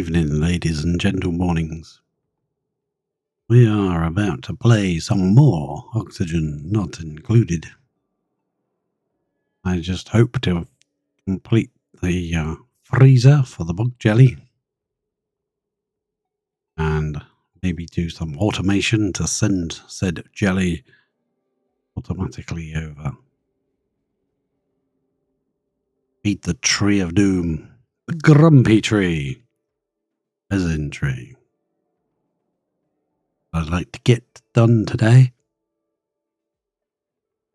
Evening, ladies and gentlemornings. We are about to play some more Oxygen Not Included. I just hope to complete the freezer for the bug jelly and maybe do some automation to send said jelly automatically over. Beat the tree of doom, the grumpy tree, resin tree. I'd like to get done today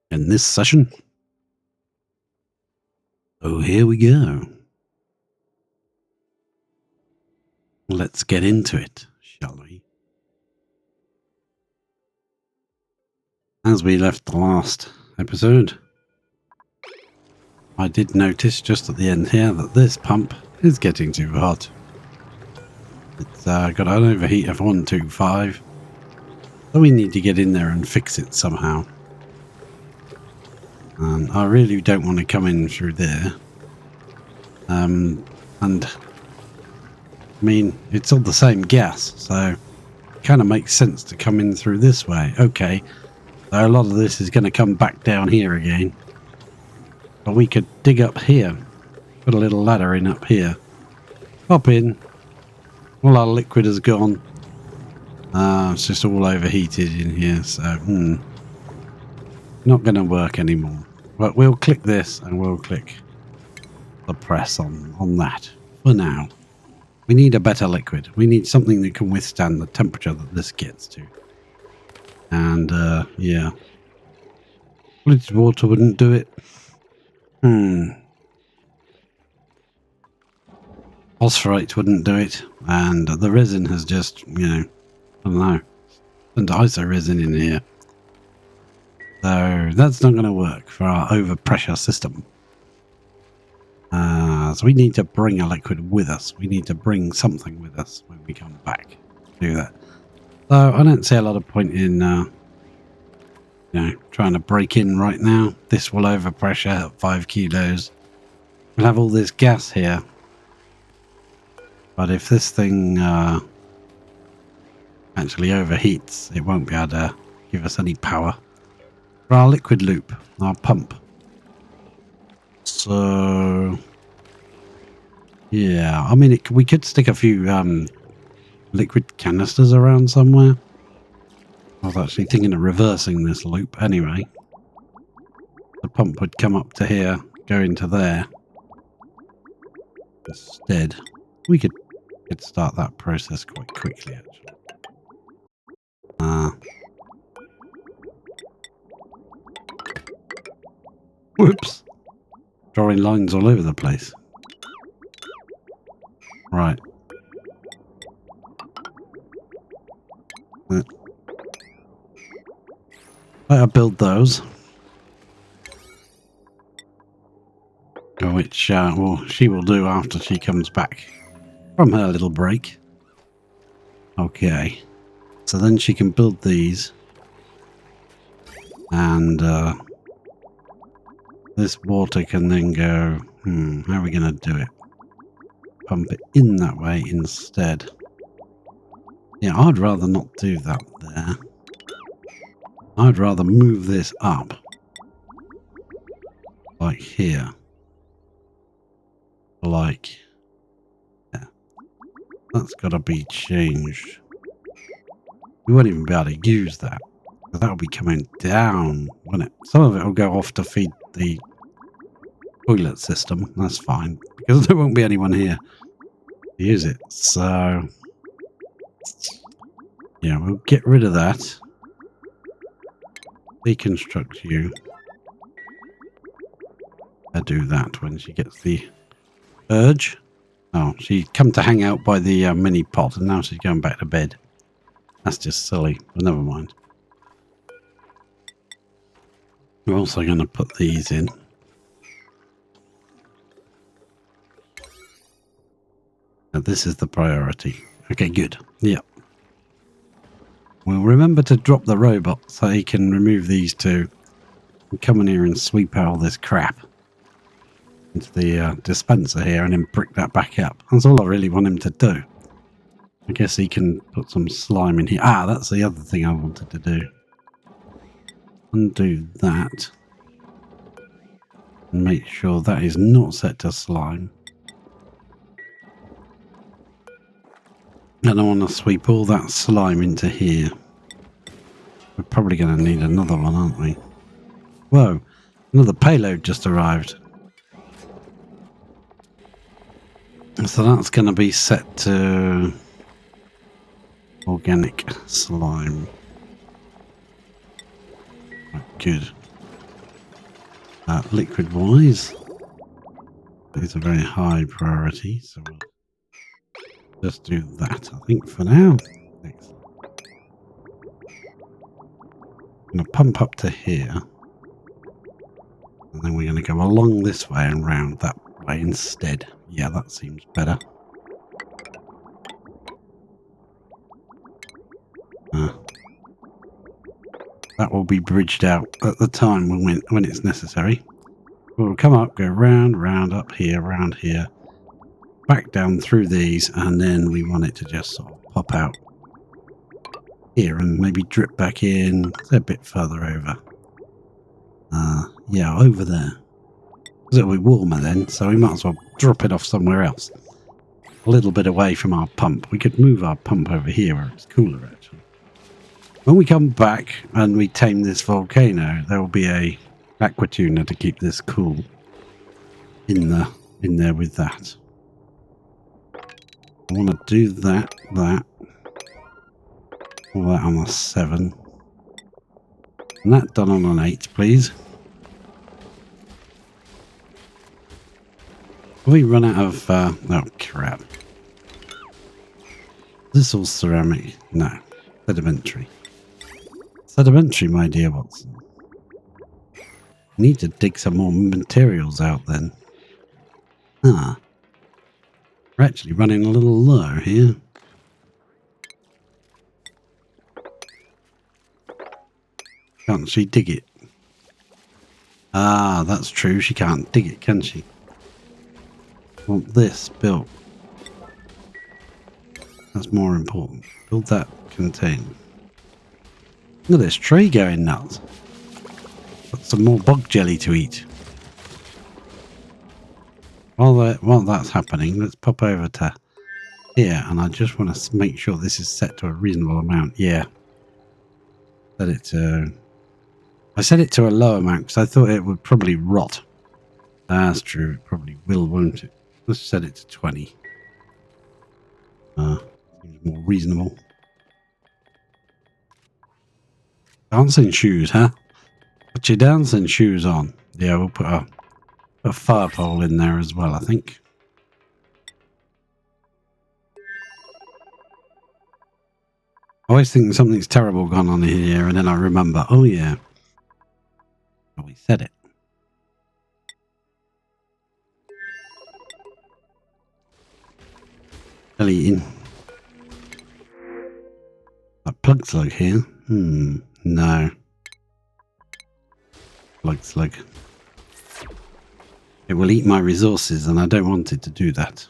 in this session. So here we go. Let's get into it, shall we? As we left the last episode, I did notice just at the end here that this pump is getting too hot. It's got an overheat of 125, so we need to get in there and fix it somehow. And I really don't want to come in through there. And I mean, it's all the same gas, so it kind of makes sense to come in through this way. Okay, so a lot of this is going to come back down here again. But we could dig up here, put a little ladder in up here, hop in, all our liquid is gone. It's just all overheated in here, so not going to work anymore. But we'll click this and we'll click the press on that for now. We need a better liquid. We need something that can withstand the temperature that this gets to. And yeah, bleached water wouldn't do it. Phosphorate wouldn't do it, and the resin has just, I don't know, and iso resin in here. So that's not going to work for our overpressure system. So we need to bring a liquid with us. We need to bring something with us when we come back to do that. So I don't see a lot of point in trying to break in right now. This will overpressure at 5 kilos. We'll have all this gas here. But if this thing actually overheats, it won't be able to give us any power for our liquid loop, our pump. So, yeah, I mean, we could stick a few liquid canisters around somewhere. I was actually thinking of reversing this loop anyway. The pump would come up to here, go into there. Instead, we could start that process quite quickly, actually. Whoops. Drawing lines all over the place. Right. I'll build those. Which, well, she will do after she comes back from her little break. Okay. So then she can build these. And this water can then go, how are we going to do it? Pump it in that way instead. Yeah, I'd rather not do that there. I'd rather move this up. Like here. Like, yeah. That's got to be changed. We won't even be able to use that. Because that will be coming down, won't it? Some of it will go off to feed the toilet system. That's fine. Because there won't be anyone here to use it. So, yeah, we'll get rid of that. Deconstruct you. I'll do that when she gets the urge. Oh, she come to hang out by the mini pot and now she's going back to bed. That's just silly, but never mind. We're also going to put these in. Now this is the priority. Okay, good. Yep. Well, remember to drop the robot so he can remove these two. And come in here and sweep out all this crap into the dispenser here and then brick that back up. That's all I really want him to do. I guess he can put some slime in here. Ah, that's the other thing I wanted to do. Undo that. And make sure that is not set to slime. And I want to sweep all that slime into here. We're probably going to need another one, aren't we? Whoa, another payload just arrived. So that's going to be set to organic slime. Right, good. Liquid wise, these are very high priority, so we'll just do that, I think, for now. Excellent. I'm going to pump up to here, and then we're going to go along this way and round that way instead. Yeah, that seems better. That will be bridged out at the time when it's necessary. We'll come up, go round, up here, round here, back down through these, and then we want it to just sort of pop out here and maybe drip back in a bit further over. Yeah, over there. Because it'll be warmer then, so we might as well drop it off somewhere else. A little bit away from our pump. We could move our pump over here where it's cooler, actually. When we come back and we tame this volcano, there will be a aquatuner to keep this cool in there with that. I want to do that. All that on a 7. And that done on an 8, please. Have we run out of... oh, crap. This all ceramic? No. Sedimentary. Sedimentary, my dear Watson. Need to dig some more materials out then. Ah. We're actually running a little low here. Can't she dig it? Ah, that's true. She can't dig it, can she? Want this built. That's more important. Build that container. Look at this tree going nuts. Got some more bog jelly to eat. While that's happening, let's pop over to here, and I just want to make sure this is set to a reasonable amount. Yeah. Set it to... I set it to a low amount because I thought it would probably rot. That's true. It probably will, won't it? Let's set it to 20. Seems more reasonable. Dancing shoes, huh? Put your dancing shoes on. Yeah, we'll put a fire pole in there as well, I think. I always think something's terrible gone on here, and then I remember, oh yeah. Oh, we said it. Belly in. That plug slug here. No. Plug slug. It will eat my resources, and I don't want it to do that.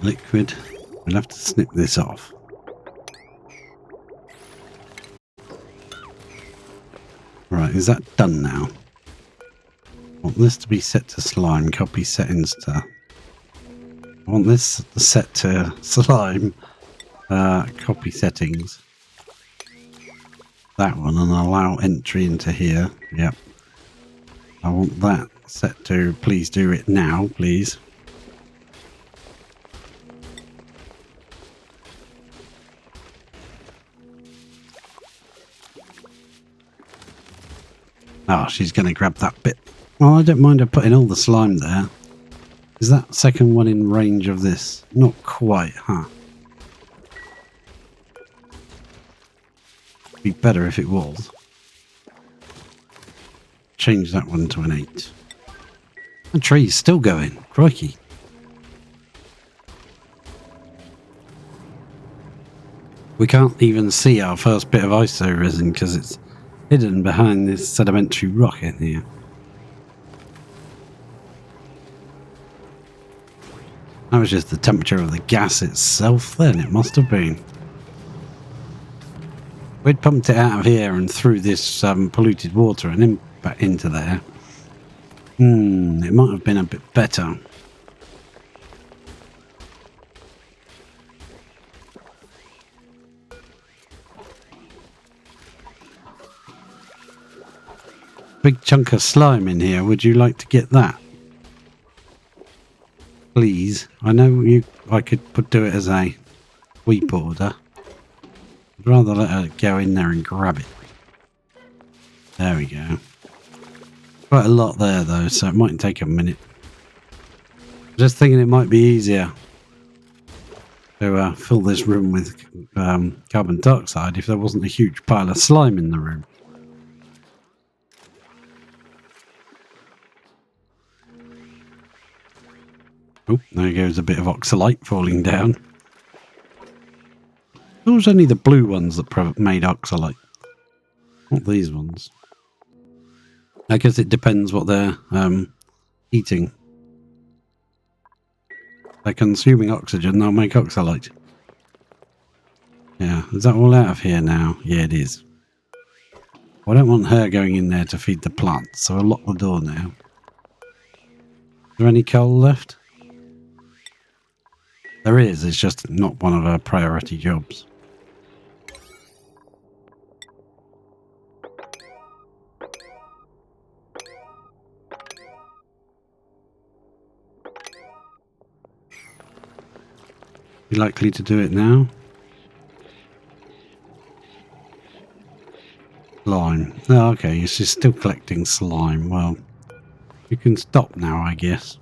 Liquid. We'll have to snip this off. Right, is that done now? I want this to be set to slime. Copy settings to... I want this set to slime. Copy settings. That one, and allow entry into here. Yep. I want that set to please do it now, please. Oh, she's going to grab that bit. Well, I don't mind her putting all the slime there. Is that second one in range of this? Not quite, huh? Be better if it was. Change that one to an 8. The tree's still going. Crikey. We can't even see our first bit of iso resin because it's hidden behind this sedimentary rock in here. That was just the temperature of the gas itself then, it must have been. We'd pumped it out of here and through this polluted water and in, back into there. It might have been a bit better. Big chunk of slime in here. Would you like to get that? Please. I know I could do it as a sweep order. I'd rather let her go in there and grab it. There we go. Quite a lot there though, so it might take a minute. Just thinking it might be easier to fill this room with carbon dioxide if there wasn't a huge pile of slime in the room. Oh, there goes a bit of oxalite falling down. It was only the blue ones that made oxalite, not these ones. I guess it depends what they're eating. They're consuming oxygen, they'll make oxalite. Yeah, is that all out of here now? Yeah, it is. I don't want her going in there to feed the plants, so I'll lock the door now. Is there any coal left? There is, it's just not one of our priority jobs. You likely to do it now? Slime. Oh, okay, she's still collecting slime. Well, you can stop now, I guess.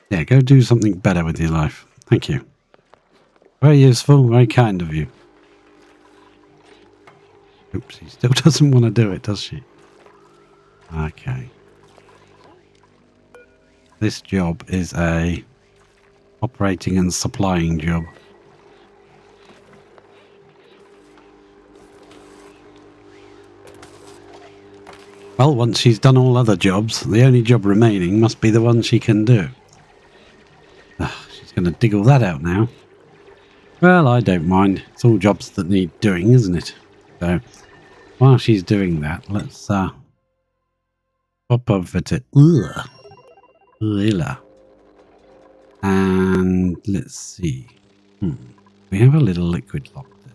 Yeah, go do something better with your life. Thank you. Very useful, very kind of you. Oops, she still doesn't want to do it, does she? Okay. This job is a operating and supplying job. Well, once she's done all other jobs, the only job remaining must be the one she can do. She's going to dig all that out now. Well, I don't mind. It's all jobs that need doing, isn't it? So, while she's doing that, let's pop over to and let's see. We have a little liquid lock there.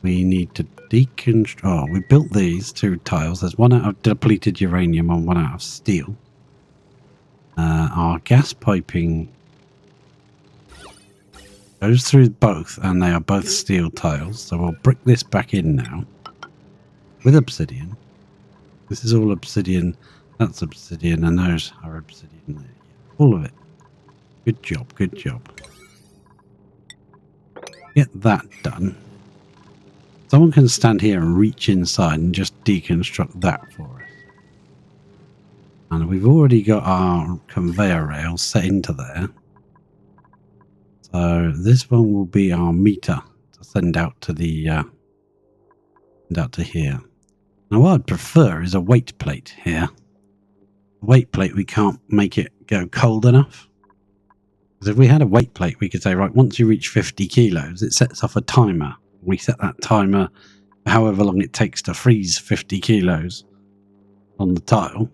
We need to deconstruct. Oh, we built these 2 tiles. There's one out of depleted uranium and one out of steel. Our gas piping goes through both, and they are both steel tiles. So we'll brick this back in now with obsidian. This is all obsidian. That's obsidian, and those are obsidian there. All of it. Good job, good job. Get that done. Someone can stand here and reach inside and just deconstruct that for us. And we've already got our conveyor rails set into there. So this one will be our meter to send out to the here. Now what I'd prefer is a weight plate here. A weight plate, we can't make it go cold enough. Because if we had a weight plate, we could say, right, once you reach 50 kilos, it sets off a timer. We set that timer for however long it takes to freeze 50 kilos on the tile,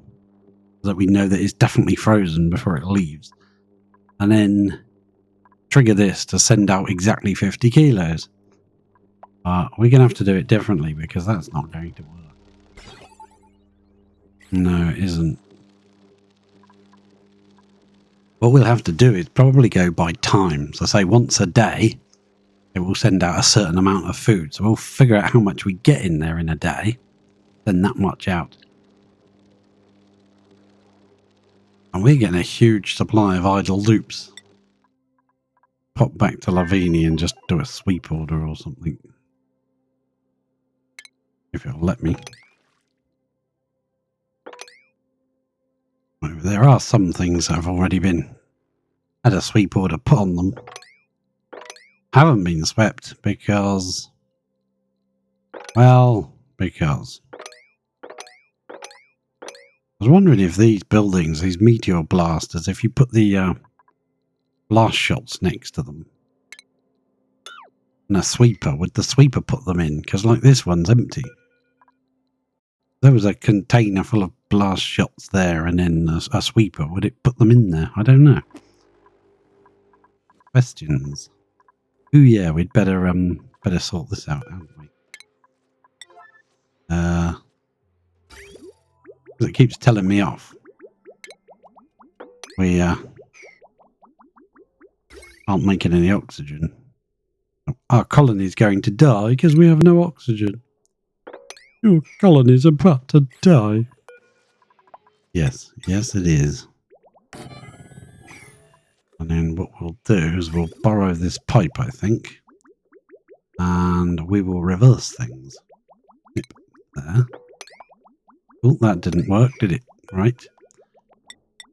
so that we know that it's definitely frozen before it leaves. And then trigger this to send out exactly 50 kilos. We're going to have to do it differently because that's not going to work. No, it isn't. What we'll have to do is probably go by time. So say once a day, it will send out a certain amount of food. So we'll figure out how much we get in there in a day, send that much out. And we're getting a huge supply of idle loops. Pop back to Lavini and just do a sweep order or something. If it'll let me. There are some things that have already been had a sweep order put on them. Haven't been swept because, well, because I was wondering if these buildings, these meteor blasters, if you put the blast shots next to them and a sweeper, would the sweeper put them in? Because like this one's empty. There was a container full of blast shots there and then a sweeper. Would it put them in there? I don't know. Questions. Oh yeah, we'd better sort this out, haven't we? Because it keeps telling me off. We aren't making any oxygen. Our colony's going to die because we have no oxygen. Your colony's about to die. Yes, yes it is. And then what we'll do is we'll borrow this pipe, I think. And we will reverse things. Yep, there. Oh, that didn't work, did it? Right.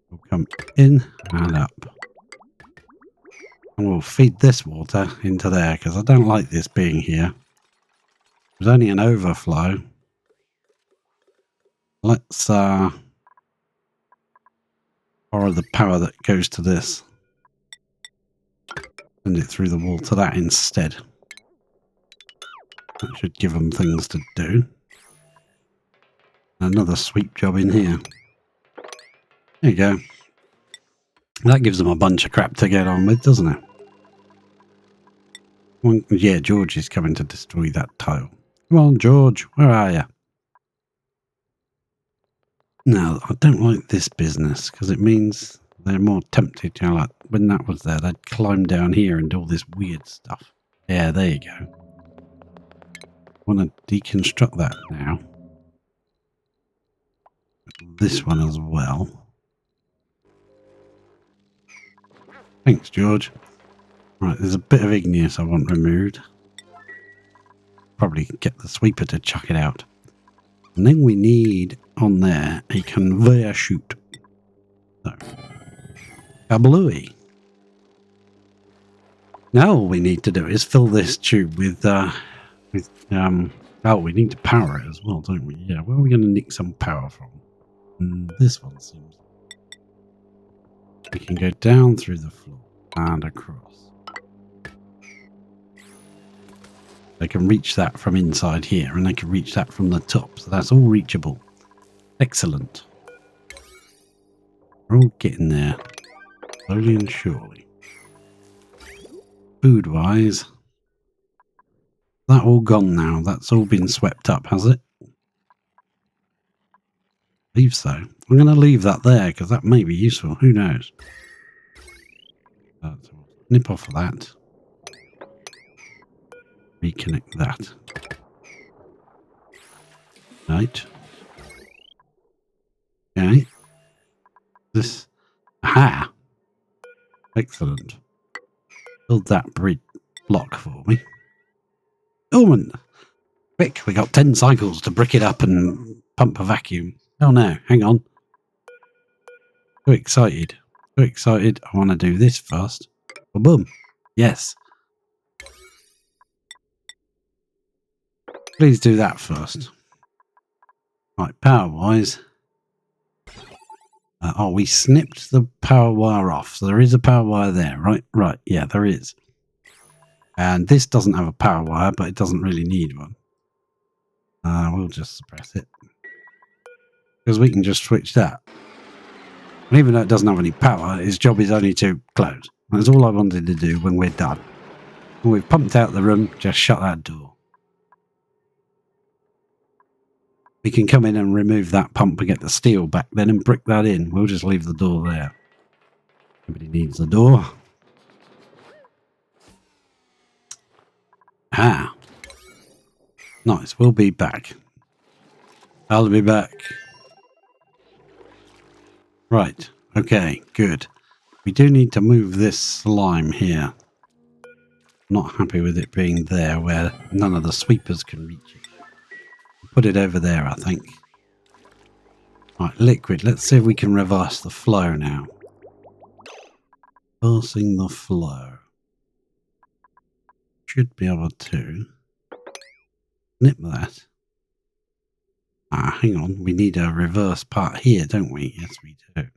We'll come in and up. And we'll feed this water into there, because I don't like this being here. There's only an overflow. Let's borrow the power that goes to this. Send it through the wall to that instead. That should give them things to do. Another sweep job in here. There you go. That gives them a bunch of crap to get on with, doesn't it? Well, yeah, George is coming to destroy that tile. Come on, George. Where are you? No, I don't like this business because it means they're more tempted to, like, when that was there, they'd climb down here and do all this weird stuff. Yeah, there you go. I want to deconstruct that now. This one as well. Thanks, George. Right, there's a bit of igneous I want removed. Probably get the sweeper to chuck it out. And then we need on there a conveyor chute. So, kablooey. Now all we need to do is fill this tube with oh, we need to power it as well, don't we? Yeah, where are we going to nick some power from? This one seems. We can go down through the floor and across. They can reach that from inside here, and they can reach that from the top. So that's all reachable. Excellent. We're all getting there. Slowly and surely. Food-wise. That all gone now. That's all been swept up, has it? I believe so. I'm going to leave that there, because that may be useful. Who knows? So we'll nip off of that. Reconnect that. Right. Okay. This. Aha! Excellent. Build that bridge block for me. Oh, and quick, we got 10 cycles to brick it up and pump a vacuum. Oh no, hang on. Too excited. Too excited. I want to do this first. Boom. Yes. Please do that first. Right, power-wise. Oh, we snipped the power wire off. So there is a power wire there, right? Right, yeah, there is. And this doesn't have a power wire, but it doesn't really need one. We'll just suppress it. Because we can just switch that. And even though it doesn't have any power, its job is only to close. That's all I wanted to do when we're done. When we've pumped out the room, just shut that door. We can come in and remove that pump and get the steel back then and brick that in. We'll just leave the door there. Nobody needs the door. Ah. Nice, we'll be back. I'll be back. Right, okay, good. We do need to move this slime here. Not happy with it being there where none of the sweepers can reach it. Put it over there, I think. Right, liquid. Let's see if we can reverse the flow now. Reversing the flow. Should be able to nip that. Ah, hang on. We need a reverse part here, don't we? Yes, we do.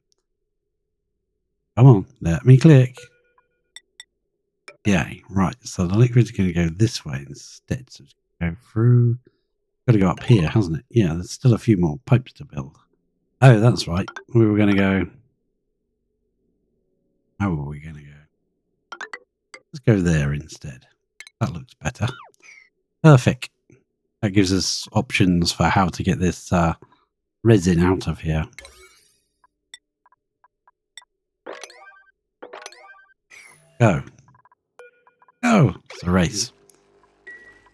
Come on, let me click. Yay, right. So the liquid's going to go this way instead. So it's going to go through. Got to go up here, hasn't it? Yeah, there's still a few more pipes to build. Oh, that's right. We were going to go... How were we going to go? Let's go there instead. That looks better. Perfect. That gives us options for how to get this resin out of here. Go. Go! It's a race.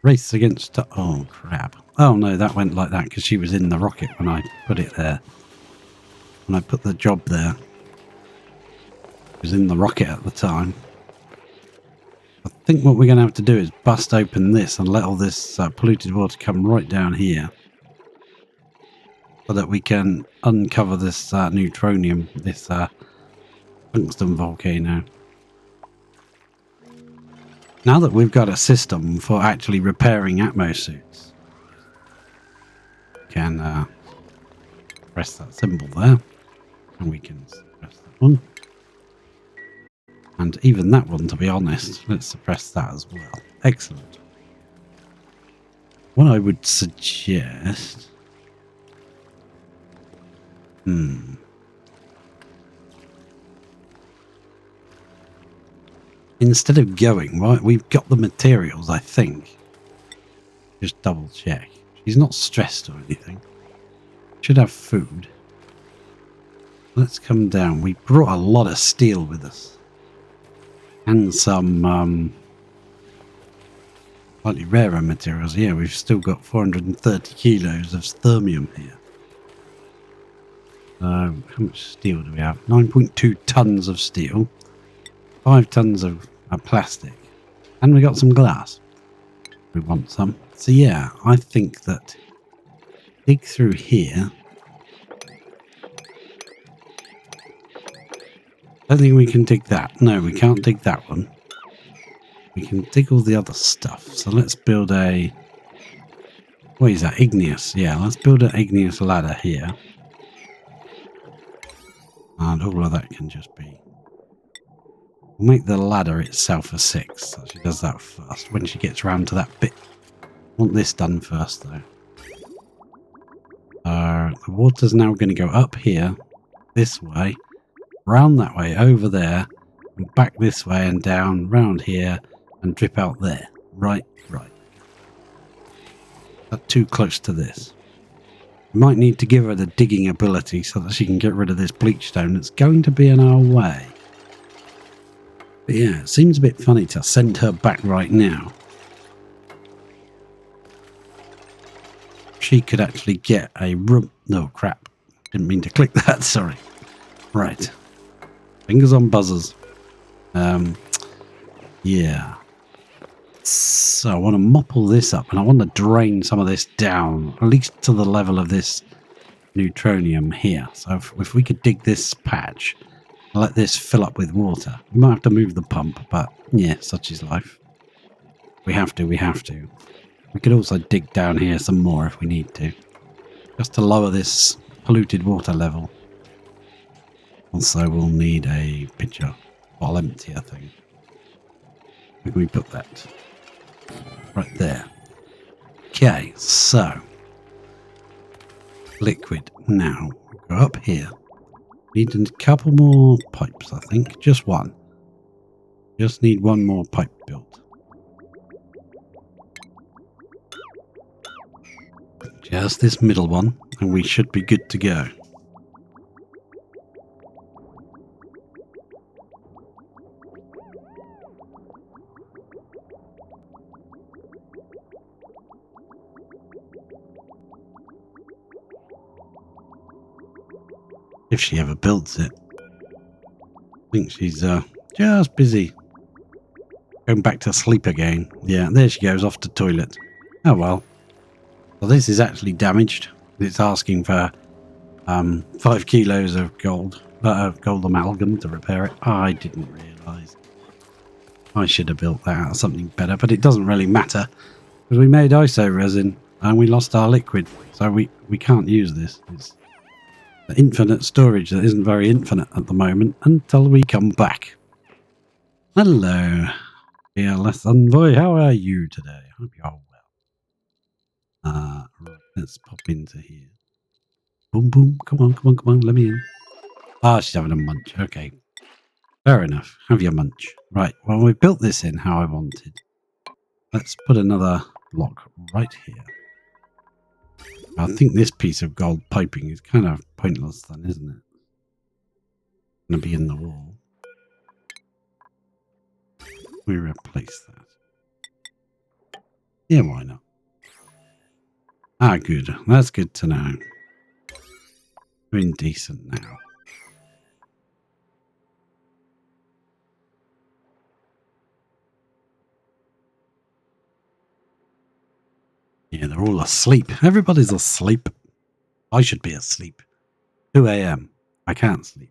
Race against... Oh, crap. Oh, no, that went like that because she was in the rocket when I put it there. When I put the job there. It was in the rocket at the time. I think what we're going to have to do is bust open this and let all this polluted water come right down here. So that we can uncover this neutronium, this tungsten volcano. Now that we've got a system for actually repairing atmosuits, we can press that symbol there, and we can suppress that one. And even that one, to be honest, let's suppress that as well. Excellent. What I would suggest... Instead of going, right, we've got the materials, I think. Just double check. She's not stressed or anything. Should have food. Let's come down. We brought a lot of steel with us. And some slightly rarer materials. Yeah, we've still got 430 kilos of thermium here. How much steel do we have? 9.2 tons of steel. 5 tons of plastic. And we got some glass. We want some. So yeah, I think that dig through here. I don't think we can dig that. No, we can't dig that one. We can dig all the other stuff. So let's build a... What is that? Igneous. Yeah, let's build an igneous ladder here. And all of that can just be... We'll make the ladder itself a 6. So she does that first when she gets round to that bit. I want this done first though. The water's now going to go up here, this way, round that way, over there, and back this way and down, round here, and drip out there. Right. Not too close to this. We might need to give her the digging ability so that she can get rid of this bleach stone that's going to be in our way. But yeah, it seems a bit funny to send her back right now. She could actually get a room. No, crap. Didn't mean to click that, sorry. Right. Fingers on buzzers. Yeah. So I want to mop all this up and I want to drain some of this down, at least to the level of this neutronium here. So if we could dig this patch, let this fill up with water. We might have to move the pump, but yeah, such is life. We have to. We could also dig down here some more if we need to, just to lower this polluted water level. Also, we'll need a pitcher, bottle emptier thing. Where can we put that? Right there. Okay, so liquid. Now we'll go up here. Need a couple more pipes, I think. Just one. Just need one more pipe built. Just this middle one, and we should be good to go. If she ever builds it. I think she's just busy. Going back to sleep again. Yeah, there she goes, off to toilet. Oh well. Well, this is actually damaged. It's asking for 5 kilos of gold amalgam to repair it. I didn't realise. I should have built that out of something better, but it doesn't really matter because we made iso resin and we lost our liquid, so we can't use this. It's the infinite storage that isn't very infinite at the moment until we come back. Hello, fearless envoy. How are you today? I hope you're well. Right, let's pop into here. Boom, boom. Come on. Let me in. Ah, she's having a munch. Okay. Fair enough. Have your munch. Right. Well, we built this in how I wanted. Let's put another block right here. I think this piece of gold piping is kind of pointless then, isn't it? Going to be in the wall. We replace that. Yeah, why not? Ah, good. That's good to know. Doing decent now. Yeah, they're all asleep. Everybody's asleep. I should be asleep. 2 a.m. I can't sleep.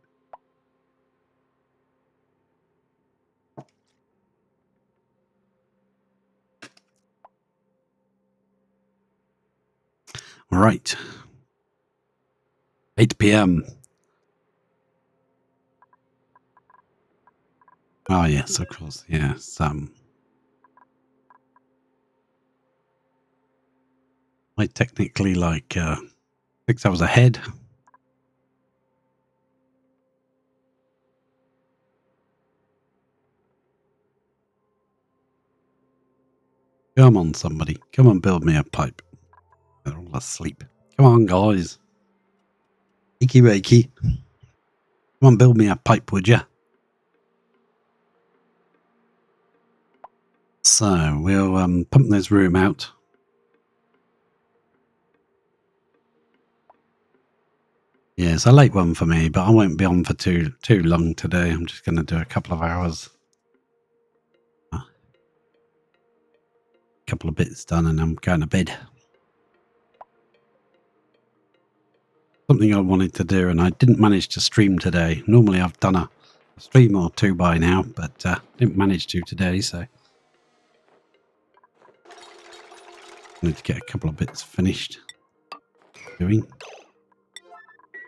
Right. 8 p.m. Oh, yes, of course. Yes. I technically like 6 hours ahead. Come on, somebody. Come on, build me a pipe. They're all asleep. Come on, guys. Icky wakey. Come on, build me a pipe, would ya? So, we'll pump this room out. Yeah, it's a late one for me, but I won't be on for too long today. I'm just going to do a couple of hours. A couple of bits done and I'm going to bed. Something I wanted to do and I didn't manage to stream today. Normally I've done a stream or two by now, but didn't manage to today, so I need to get a couple of bits finished doing.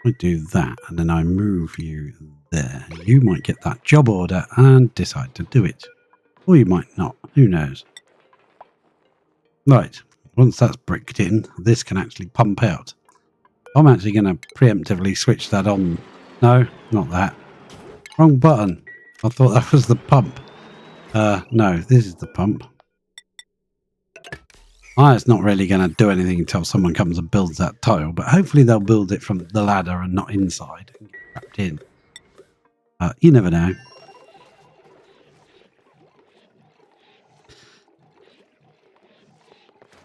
I do that and then I move you there. You might get that job order and decide to do it. Or you might not. Who knows? Right. Once that's bricked in, this can actually pump out. I'm actually going to preemptively switch that on. No, not that. Wrong button. I thought that was the pump. No, this is the pump. It's not really going to do anything until someone comes and builds that tile, but hopefully they'll build it from the ladder and not inside and get wrapped in. You never know.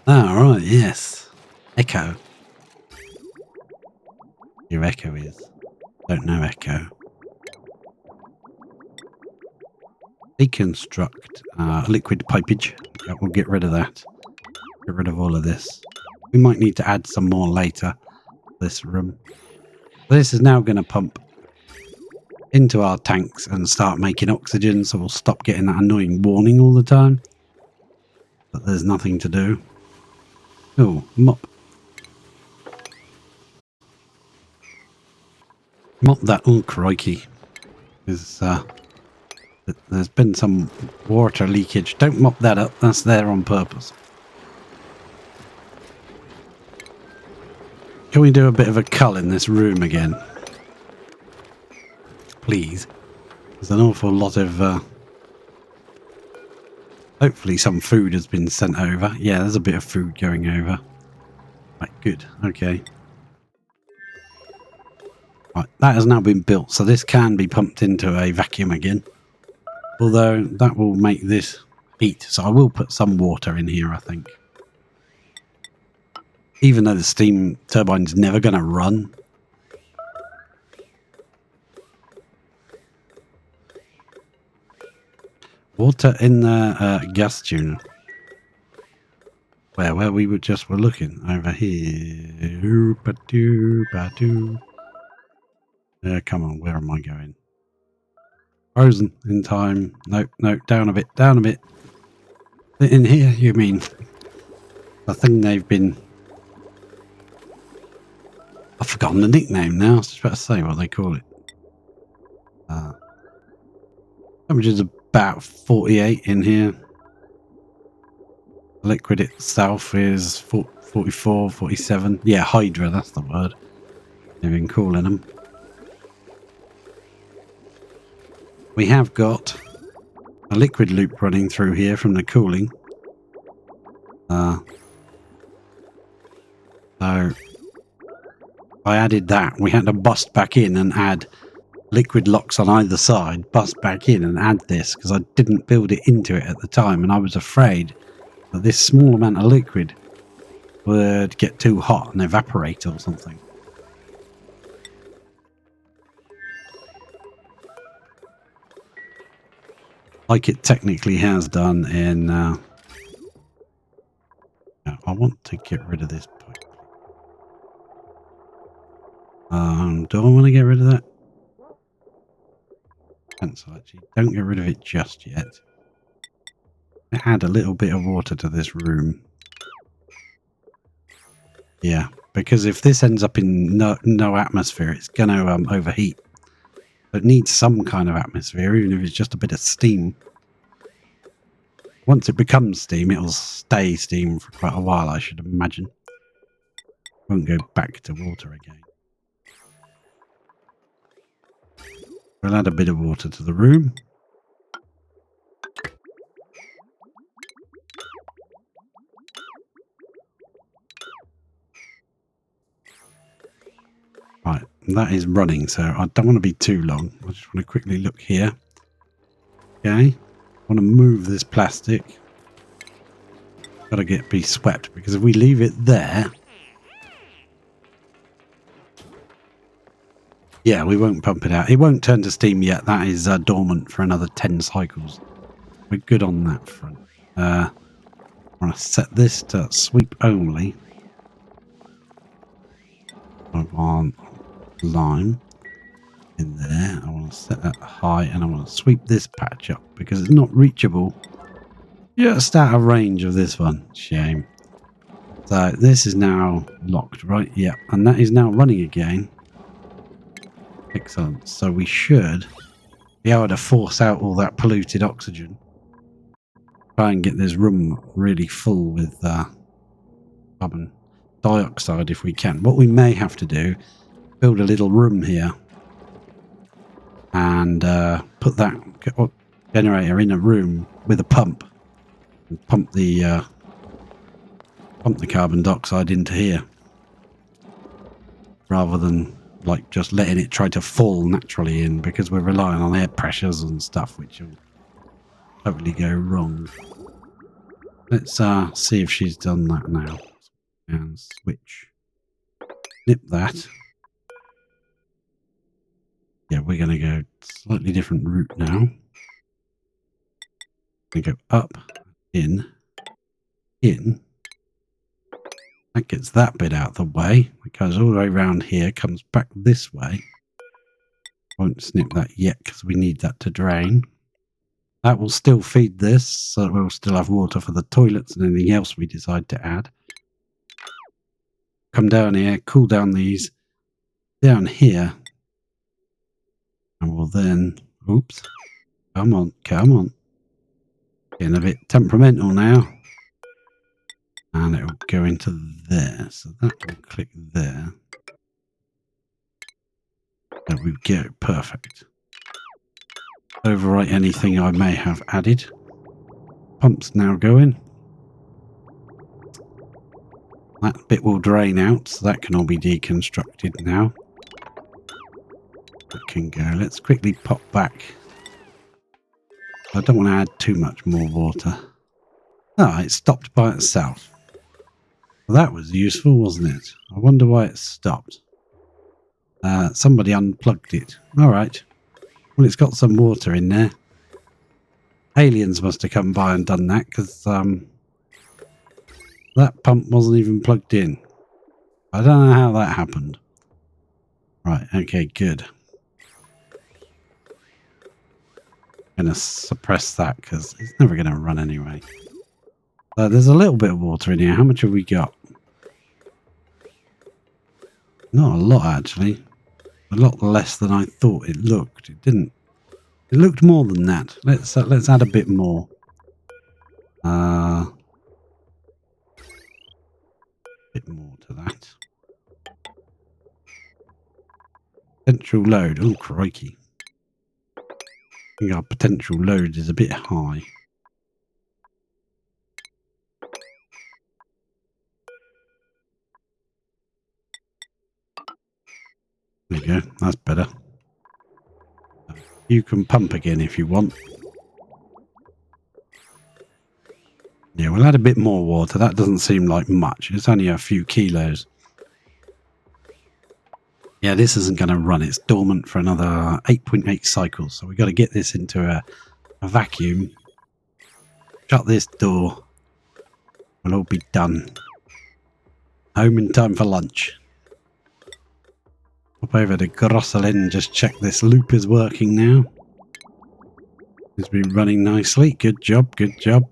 Right, yes. Echo. Your echo is. Don't know echo. Deconstruct liquid pipage. We'll get rid of that. Get rid of all of this. We might need to add some more later. This room. This is now going to pump into our tanks and start making oxygen, so we'll stop getting that annoying warning all the time. But there's nothing to do. Oh, mop. Mop that. Oh, crikey. There's been some water leakage. Don't mop that up. That's there on purpose. Can we do a bit of a cull in this room again? Please. There's an awful lot of... hopefully some food has been sent over. Yeah, there's a bit of food going over. Right, good. Okay. Right, that has now been built, so this can be pumped into a vacuum again. Although that will make this heat, so I will put some water in here, I think. Even though the steam turbine's never going to run. Water in the gas tuner. Where we were looking over here. Ba-doo, ba-doo. Come on, where am I going? Frozen in time. No, no, down a bit, down a bit. In here, you mean? I think they've been... I've forgotten the nickname now. I was just about to say what they call it. Temperature is about 48 in here. The liquid itself is 44, 47. Yeah, Hydra, that's the word they've been calling them. We have got a liquid loop running through here from the cooling. So I added that. We had to bust back in and add liquid locks on either side, bust back in and add this because I didn't build it into it at the time, and I was afraid that this small amount of liquid would get too hot and evaporate or something. Like it technically has done in... I want to get rid of this pipe. Do I want to get rid of that? Cancel, actually. Don't get rid of it just yet. Add a little bit of water to this room. Yeah, because if this ends up in no atmosphere, it's going to overheat. It needs some kind of atmosphere, even if it's just a bit of steam. Once it becomes steam, it'll stay steam for quite a while, I should imagine. Won't go back to water again. We'll add a bit of water to the room. Right, that is running, so I don't want to be too long. I just want to quickly look here. Okay, I want to move this plastic. Got to be swept, because if we leave it there... Yeah, we won't pump it out. It won't turn to steam yet. That is dormant for another 10 cycles. We're good on that front. I want to set this to sweep only. I want lime in there. I want to set that high, and I want to sweep this patch up because it's not reachable. Just out of range of this one. Shame. So this is now locked, right? Yeah, and that is now running again. Excellent. So we should be able to force out all that polluted oxygen. Try and get this room really full with carbon dioxide if we can. What we may have to do, build a little room here and put that generator in a room with a pump and pump the carbon dioxide into here rather than like just letting it try to fall naturally in, because we're relying on air pressures and stuff which will totally go wrong. Let's see if she's done that now. And switch. Nip that. Yeah, we're going to go slightly different route now. We go up, in. That gets that bit out of the way. It goes all the way around here, comes back this way. Won't snip that yet because we need that to drain. That will still feed this, so we'll still have water for the toilets and anything else we decide to add. Come down here, cool down these down here, and we'll then, oops, come on, getting a bit temperamental now, and it will go into there, so that will click there. There we go, perfect. Overwrite anything I may have added. Pump's now going. That bit will drain out, so that can all be deconstructed now. That can go. Let's quickly pop back. I don't want to add too much more water. Ah, it stopped by itself. Well, that was useful, wasn't it? I wonder why it stopped. Somebody unplugged it. Alright. Well, it's got some water in there. Aliens must have come by and done that, because that pump wasn't even plugged in. I don't know how that happened. Right, okay, good. going to suppress that because it's never going to run anyway. There's a little bit of water in here. How much have we got? Not a lot, actually. A lot less than I thought it looked. It didn't. It looked more than that. Let's add a bit more. Bit more to that. Potential load. Oh, crikey. I think our potential load is a bit high. There you go. That's better. You can pump again if you want. Yeah, we'll add a bit more water. That doesn't seem like much. It's only a few kilos. Yeah, this isn't going to run. It's dormant for another 8.8 cycles. So we've got to get this into a vacuum. Shut this door. We'll all be done. Home in time for lunch. Hop over to Grosselin. Just check this loop is working now. It's been running nicely. Good job. Good job.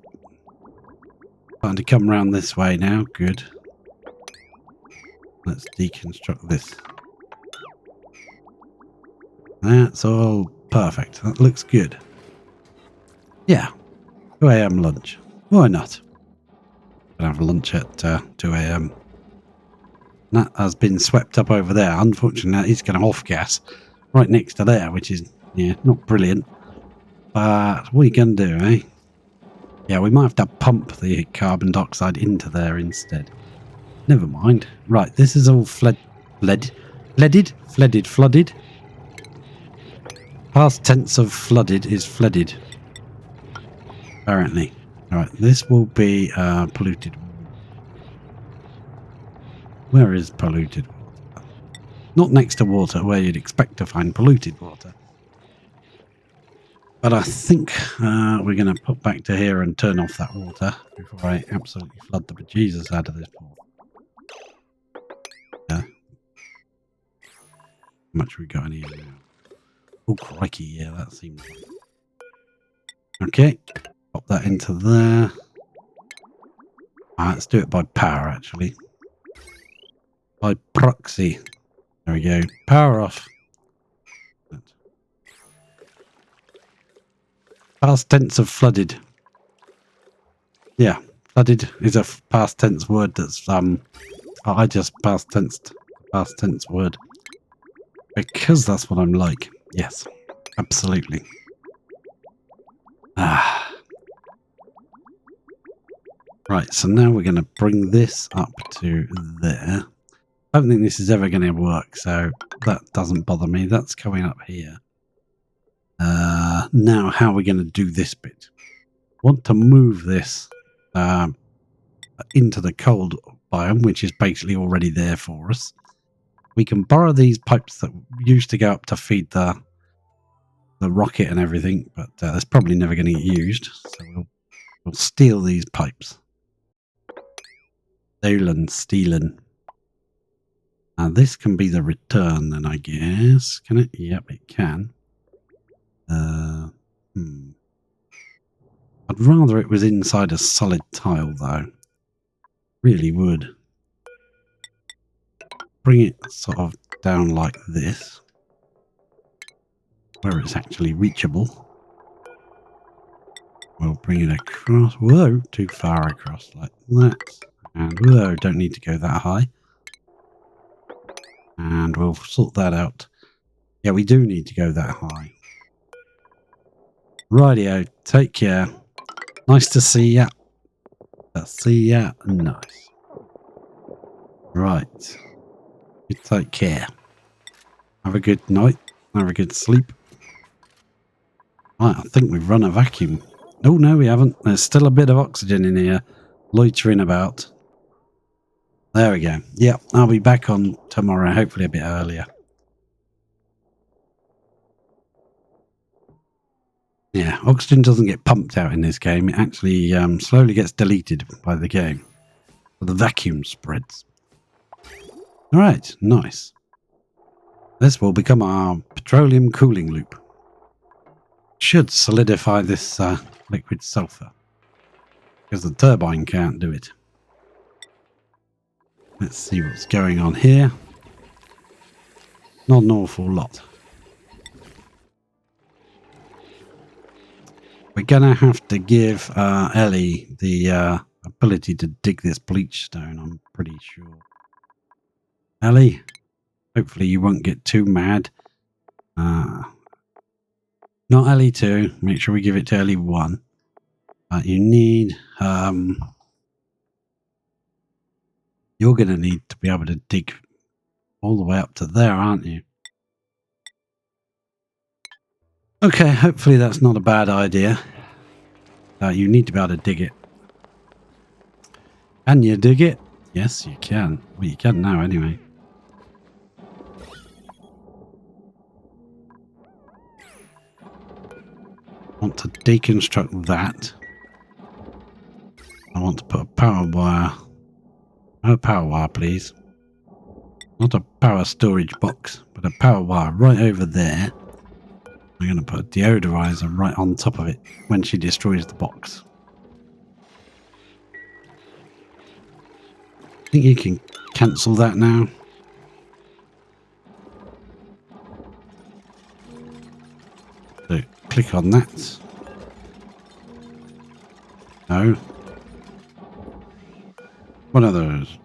Starting to come round this way now. Good. Let's deconstruct this. That's all perfect. That looks good. Yeah. 2 a.m. lunch. Why not? Gonna have lunch at 2 a.m. That has been swept up over there. Unfortunately, it's going to off gas right next to there, which is, yeah, not brilliant. But what are you going to do, eh? Yeah, we might have to pump the carbon dioxide into there instead. Never mind. Right, this is all flooded. Past tense of flooded is flooded. Apparently. Alright, this will be polluted. Where is polluted water? Not next to water, where you'd expect to find polluted water. But I think we're going to put back to here and turn off that water before I absolutely flood the bejesus out of this port. Yeah. How much we got in here now? Oh, crikey, yeah, that seems... Okay, pop that into there. Let's do it by power, actually. By proxy. There we go. Power off. Past tense of flooded. Yeah, flooded is a past tense word that's I just past tense word because that's what I'm like. Yes, absolutely. Right, so now we're going to bring this up to there. I don't think this is ever going to work, so that doesn't bother me. That's coming up here. Now, how are we going to do this bit? I want to move this into the cold biome, which is basically already there for us. We can borrow these pipes that used to go up to feed the rocket and everything, but that's probably never going to get used. So we'll steal these pipes. Stealing. This can be the return then, I guess. Can it? Yep, it can. I'd rather it was inside a solid tile, though. Really would. Bring it sort of down like this, where it's actually reachable. We'll bring it across. Whoa, too far across like that. And whoa, don't need to go that high. And we'll sort that out. Yeah, we do need to go that high. Rightio, take care. Nice to see ya. See ya. Nice. Right. You take care. Have a good night. Have a good sleep. Right, I think we've run a vacuum. Oh, no, we haven't. There's still a bit of oxygen in here. Loitering about. There we go. Yeah, I'll be back on tomorrow, hopefully a bit earlier. Yeah, oxygen doesn't get pumped out in this game. It actually slowly gets deleted by the game. So the vacuum spreads. All right, nice. This will become our petroleum cooling loop. should solidify this liquid sulfur, because the turbine can't do it. Let's see what's going on here. Not an awful lot. We're gonna have to give Ellie the ability to dig this bleach stone, I'm pretty sure. Ellie, hopefully you won't get too mad. Not Ellie 2. Make sure we give it to Ellie 1. You need... you're going to need to be able to dig all the way up to there, aren't you? Okay, hopefully that's not a bad idea. You need to be able to dig it. Can you dig it? Yes, you can. Well, you can now anyway. I want to deconstruct that. I want to put a power wire. No power wire, please. Not a power storage box, but a power wire right over there. I'm going to put a deodorizer right on top of it when she destroys the box. I think you can cancel that now. So click on that. No. One of those.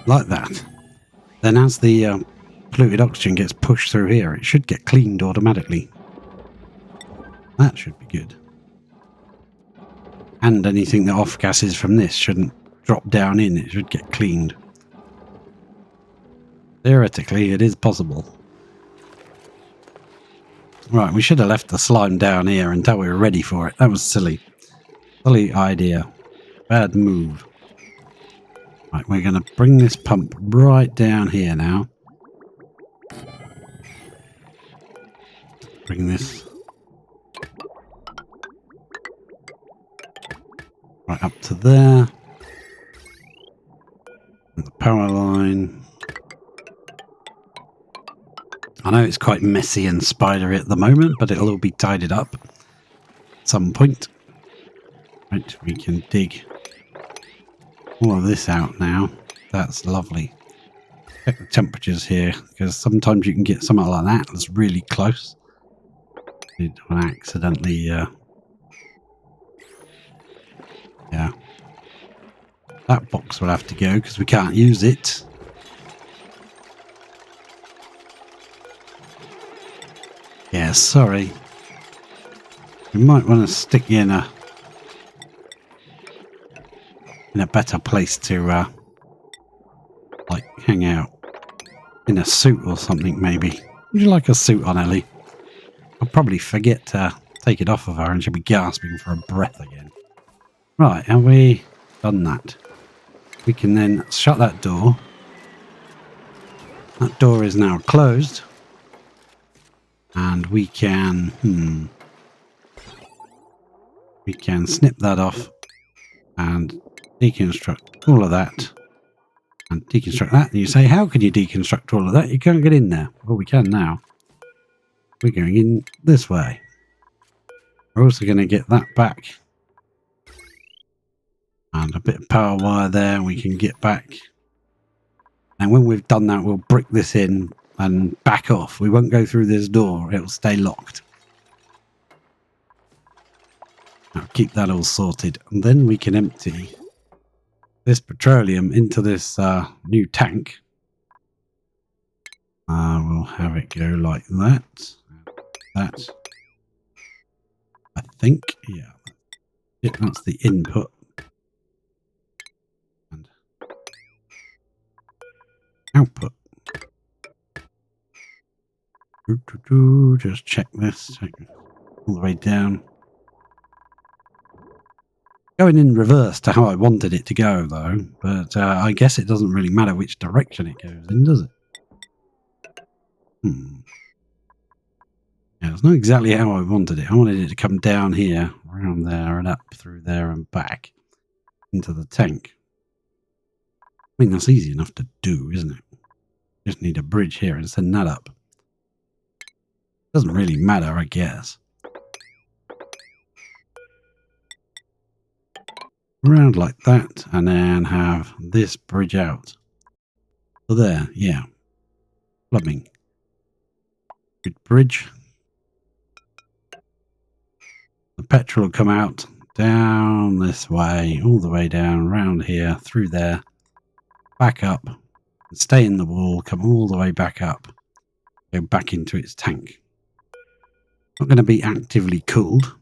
Like that. Then as the polluted oxygen gets pushed through here, it should get cleaned automatically. That should be good. And anything that off gases from this shouldn't drop down in, it should get cleaned. Theoretically, it is possible. Right, we should have left the slime down here until we were ready for it. That was silly. Silly idea. Bad move. Right, we're going to bring this pump right down here now. Bring this right up to there. And the power line. I know it's quite messy and spidery at the moment, but it'll all be tidied up at some point. Right, we can dig all of this out now. That's lovely. Check the temperatures here, because sometimes you can get something like that that's really close. You don't want to accidentally, yeah. That box will have to go because we can't use it. Yeah, sorry. You might want to stick you in a better place to like hang out in a suit or something. Maybe. Would you like a suit on, Ellie? I'll probably forget to take it off of her and she'll be gasping for a breath again. Right, have we done that? We can then shut that door. That door is now closed. And we can we can snip that off and deconstruct all of that and deconstruct that. And you say, how can you deconstruct all of that? You can't get in there. Well, we can now. We're going in this way. We're also going to get that back. And a bit of power wire there. We can get back. And when we've done that, we'll brick this in and back off. We won't go through this door. It'll stay locked. Now keep that all sorted. And then we can empty this petroleum into this new tank. We'll have it go like that. That. I think, yeah. That's the input. And output. Just check this. Check all the way down. Going in reverse to how I wanted it to go, though. But I guess it doesn't really matter which direction it goes in, does it? Yeah, it's not exactly how I wanted it. I wanted it to come down here, around there, and up through there and back into the tank. I mean, that's easy enough to do, isn't it? Just need a bridge here and send that up. Doesn't really matter, I guess. Around like that, and then have this bridge out. So there, yeah. Plumbing. Good bridge. The petrol will come out down this way, all the way down, round here, through there, back up, stay in the wall, come all the way back up, go back into its tank. Not going to be actively cooled,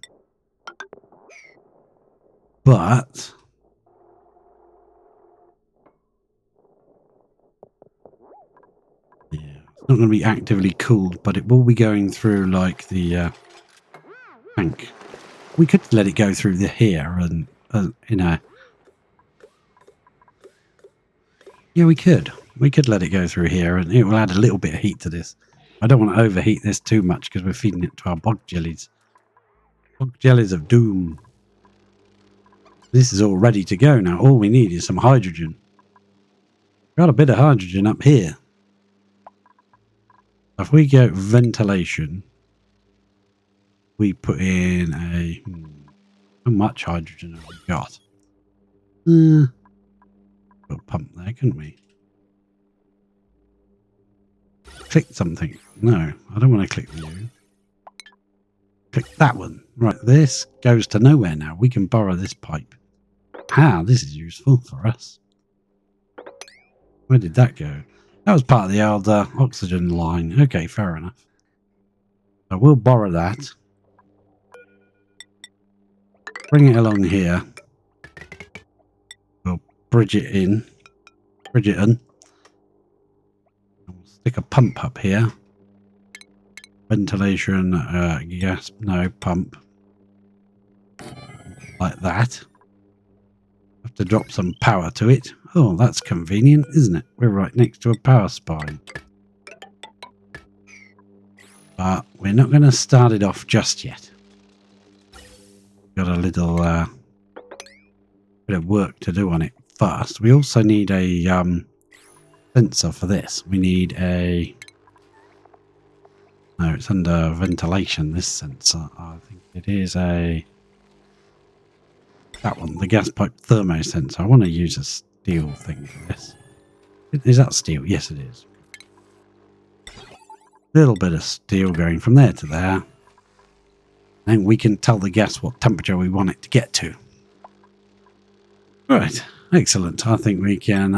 but yeah, it's not going to be actively cooled, but it will be going through like the tank. We could let it go through the here and you know, yeah, we could let it go through here and it will add a little bit of heat to this. I don't want to overheat this too much because we're feeding it to our bog jellies. Bog jellies of doom. This is all ready to go now. All we need is some hydrogen. Got a bit of hydrogen up here. If we go ventilation, we put in a... how much hydrogen have we got? Put a pump there, couldn't we? Click something. No, I don't want to click the U. Click that one. Right, this goes to nowhere now. We can borrow this pipe. Ah, this is useful for us. Where did that go? That was part of the old oxygen line. Okay, fair enough. So we'll borrow that. Bring it along here. We'll bridge it in. Bridge it in. We'll stick a pump up here. Ventilation, gas, no, pump. Like that. Have to drop some power to it. Oh, that's convenient, isn't it? We're right next to a power spine. But we're not going to start it off just yet. Got a little bit of work to do on it first. We also need a sensor for this. We need a... no, it's under ventilation, this sensor. I think it is a... that one, the gas pipe thermo sensor. I want to use a steel thing for this. Is that steel? Yes, it is. Little bit of steel going from there to there. And we can tell the gas what temperature we want it to get to. Right, excellent. I think we can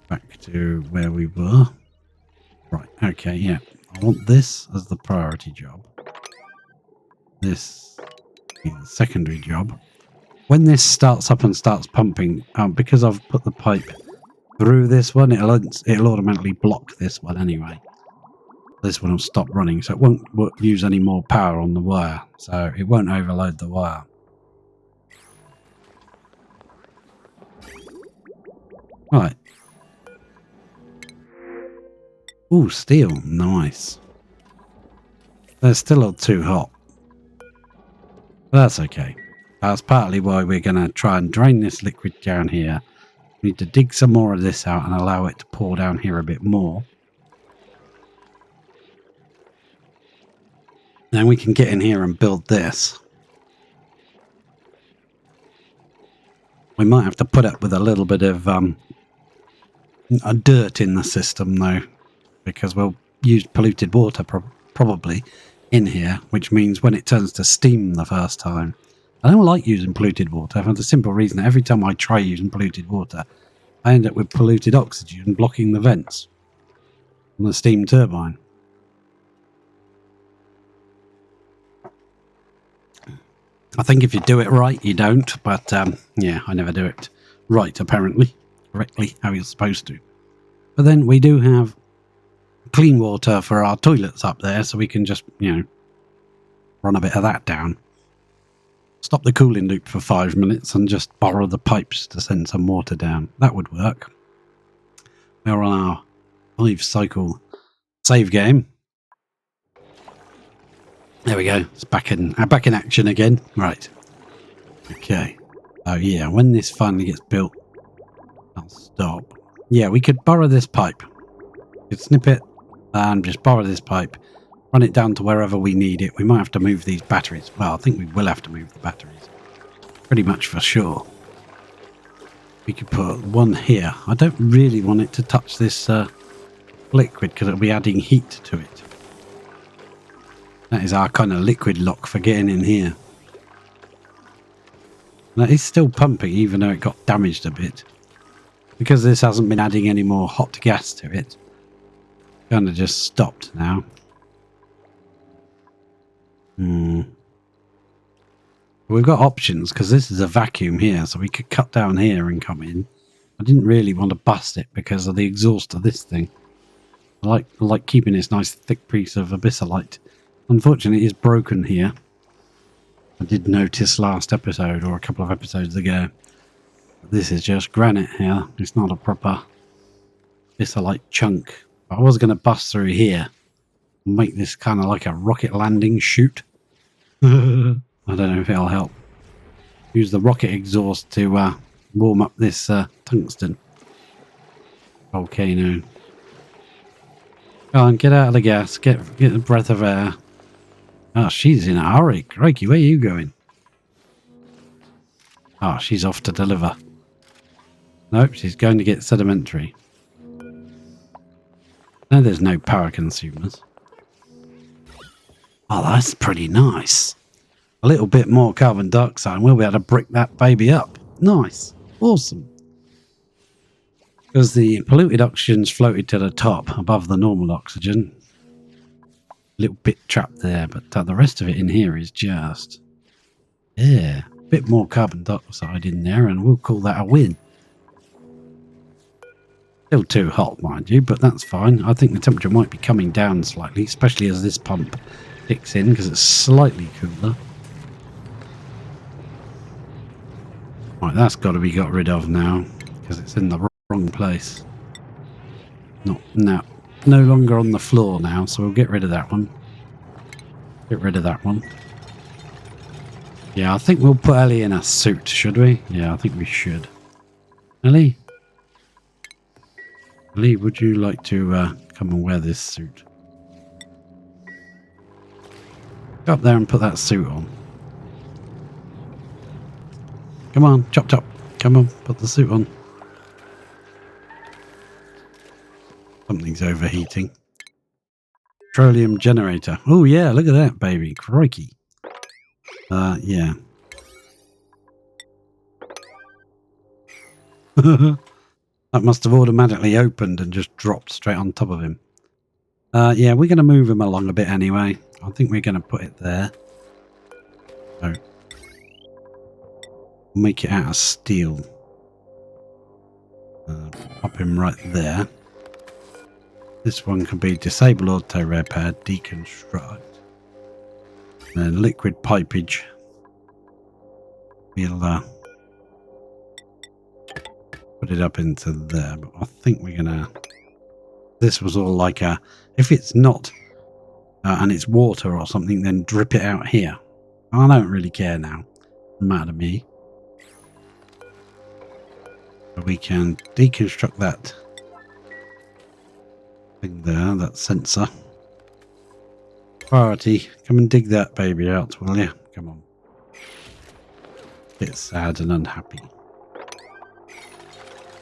back to where we were. Right, okay, yeah. I want this as the priority job. This is the secondary job. When this starts up and starts pumping, because I've put the pipe through this one, it'll automatically block this one anyway. This one will stop running, so it won't use any more power on the wire, so it won't overload the wire. Right. Ooh, steel. Nice. They're still too hot. That's okay. That's partly why we're going to try and drain this liquid down here. We need to dig some more of this out and allow it to pour down here a bit more. Then we can get in here and build this. We might have to put up with a little bit of dirt in the system though, because we'll use polluted water probably in here, which means when it turns to steam the first time, I don't like using polluted water for the simple reason that every time I try using polluted water, I end up with polluted oxygen blocking the vents on the steam turbine. I think if you do it right, you don't, but yeah, I never do it right, apparently, correctly, how you're supposed to. But then we do have clean water for our toilets up there, so we can just, you know, run a bit of that down. Stop the cooling loop for 5 minutes and just borrow the pipes to send some water down. That would work. We're on our 5-cycle save game. There we go. It's back in action again. Right. Okay. Oh yeah, when this finally gets built, I'll stop. Yeah, we could borrow this pipe. We could snip it, And just borrow this pipe, run it down to wherever we need it. We might have to move these batteries. Well, I think we will have to move the batteries. Pretty much for sure. We could put one here. I don't really want it to touch this liquid because it'll be adding heat to it. That is our kind of liquid lock for getting in here. That is still pumping even though it got damaged a bit. Because this hasn't been adding any more hot gas to it. Kind of just stopped now. We've got options because this is a vacuum here, so we could cut down here and come in. I didn't really want to bust it because of the exhaust of this thing. I like keeping this nice thick piece of abyssalite. Unfortunately, it's broken here. I did notice last episode or a couple of episodes ago. This is just granite here. It's not a proper abyssalite chunk. I was going to bust through here and make this kind of like a rocket landing chute. I don't know if it'll help. Use the rocket exhaust to warm up this tungsten volcano. Go on, get out of the gas. Get a breath of air. Oh, she's in a hurry. Crikey, where are you going? Oh, she's off to deliver. Nope, she's going to get sedimentary. No, there's no power consumers. Oh, that's pretty nice. A little bit more carbon dioxide and we'll be able to brick that baby up. Nice. Awesome. Because the polluted oxygen's floated to the top above the normal oxygen. A little bit trapped there, but the rest of it in here is just... yeah, a bit more carbon dioxide in there and we'll call that a win. Still too hot, mind you, but that's fine. I think the temperature might be coming down slightly, especially as this pump kicks in because it's slightly cooler. Right, that's got to be got rid of now because it's in the wrong place. No longer on the floor now, so we'll get rid of that one. Get rid of that one. Yeah, I think we'll put Ellie in a suit, should we? Yeah, I think we should. Ellie? Ellie, would you like to come and wear this suit? Go up there and put that suit on. Come on, chop chop. Come on, put the suit on. Something's overheating. Petroleum generator. Oh yeah, look at that baby. Crikey. Yeah. That must have automatically opened and just dropped straight on top of him. Yeah, we're going to move him along a bit anyway. I think we're going to put it there. So, make it out of steel. Pop him right there. This one can be disable auto repair, deconstruct. And then liquid pipage. We'll put it up into there, but I think we're gonna... this was all like a... if it's not and it's water or something, then drip it out here. I don't really care now. Doesn't matter to me. But we can deconstruct that thing there, that sensor. Priority, come and dig that baby out, will you? Come on. Bit sad and unhappy.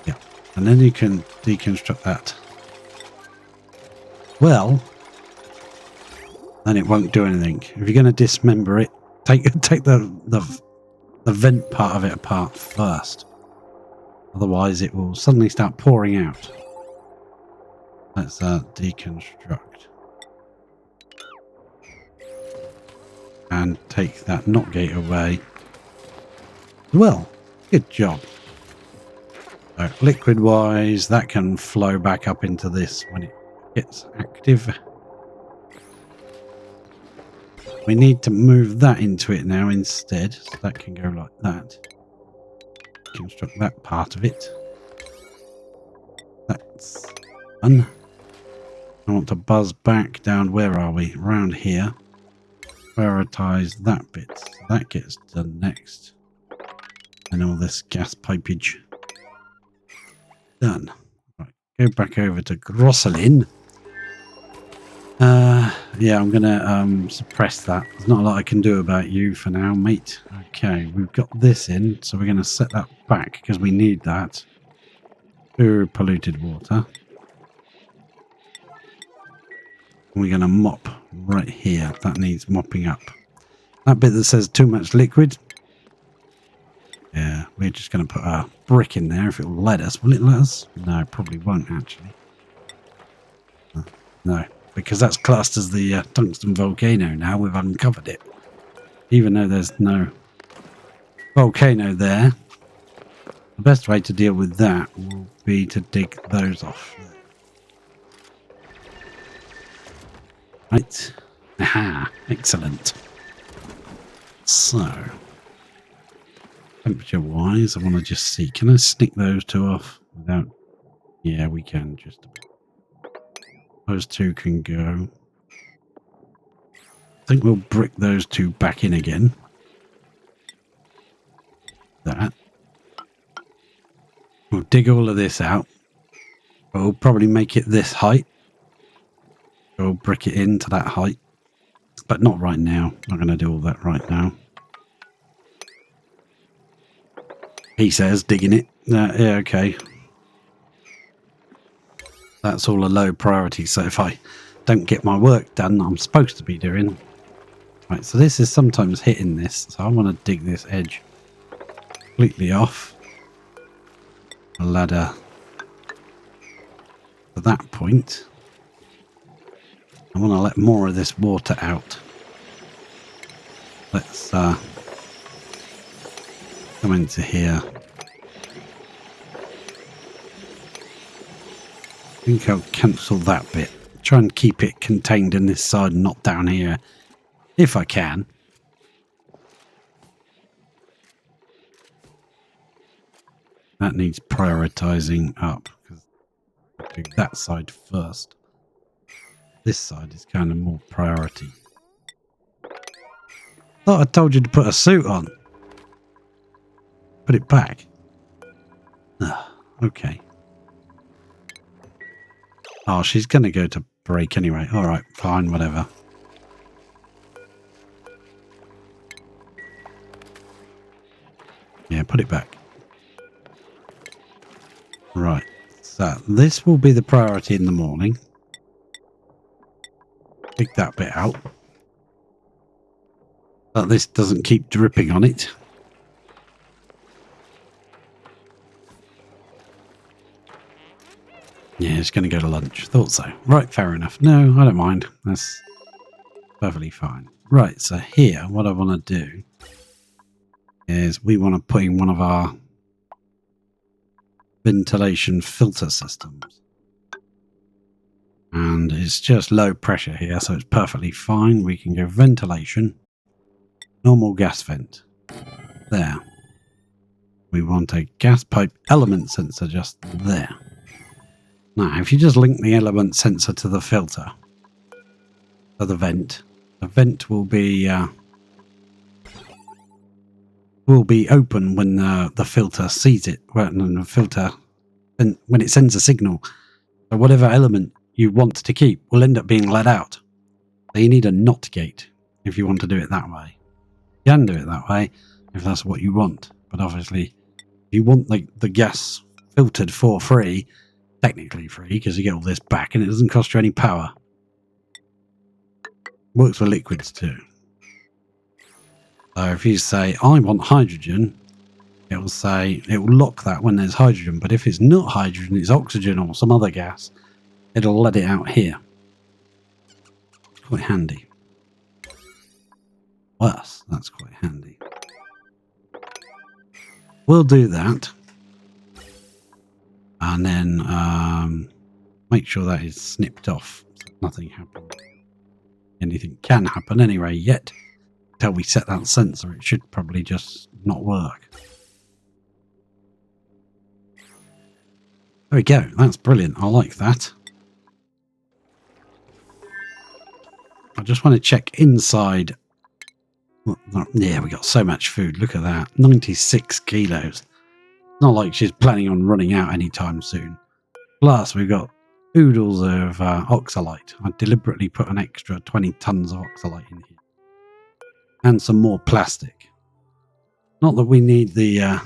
Yeah, and then you can deconstruct that. Well, then it won't do anything. If you're going to dismember it, take the vent part of it apart first. Otherwise, it will suddenly start pouring out. Let's deconstruct. And take that NOT gate away. Well, good job. So, liquid-wise, that can flow back up into this when it gets active. We need to move that into it now instead. So that can go like that. Construct that part of it. That's done. I want to buzz back down. Where are we? Around here. Prioritize that bit. So that gets done next. And all this gas pipage. Done. Right, go back over to Grosselin. Yeah, I'm gonna suppress that. There's not a lot I can do about you for now, mate. Okay, we've got this in, so we're gonna set that back because we need that. Pure polluted water. We're gonna mop right here. That needs mopping up. That bit that says too much liquid. Yeah, we're just gonna put a brick in there if it will let us. Will it let us? No, it probably won't actually. No, because that's classed as the tungsten volcano now. We've uncovered it. Even though there's no volcano there, the best way to deal with that will be to dig those off. Right. Aha, excellent. So, temperature-wise, I want to just see. Can I sneak those two off without... Yeah, we can just... Those two can go. I think we'll brick those two back in again. That. We'll dig all of this out. We'll probably make it this height. We'll brick it into that height. But not right now. Not going to do all that right now. He says, digging it. Yeah, okay. That's all a low priority. So if I don't get my work done that I'm supposed to be doing. Right, so this is sometimes hitting this. So I want to dig this edge completely off. A ladder to that point. I want to let more of this water out. Let's come into here. I think I'll cancel that bit. Try and keep it contained in this side and not down here, if I can. That needs prioritizing up, because I'll do that side first. This side is kind of more priority. Thought I told you to put a suit on. Put it back. Okay. Oh, she's going to go to break anyway. All right, fine, whatever. Yeah, put it back. Right. So this will be the priority in the morning. Take that bit out. But this doesn't keep dripping on it. Yeah, it's going to go to lunch. Thought so. Right, fair enough. No, I don't mind. That's perfectly fine. Right, so here, what I want to do is we want to put in one of our ventilation filter systems. And it's just low pressure here, so it's perfectly fine. We can go ventilation, normal gas vent. There. We want a gas pipe element sensor just there. Now, if you just link the element sensor to the filter, to the vent will be open when the filter sees it, when the filter, and when it sends a signal. So whatever element you want to keep will end up being let out. So you need a NOT gate if you want to do it that way. You can do it that way if that's what you want, but obviously, if you want the gas filtered for free. Technically free, because you get all this back and it doesn't cost you any power. Works for liquids too. So if you say, I want hydrogen, it will say, it will lock that when there's hydrogen. But if it's not hydrogen, it's oxygen or some other gas, it'll let it out here. It's quite handy. Worse, that's quite handy. We'll do that. And then make sure that is snipped off. So nothing happens. Anything can happen anyway yet. Until we set that sensor, it should probably just not work. There we go. That's brilliant. I like that. I just want to check inside. Yeah, we got so much food. Look at that. 96 kilos. Not like she's planning on running out anytime soon. Plus, we've got oodles of oxalite. I deliberately put an extra 20 tons of oxalite in here. And some more plastic. Not that we need the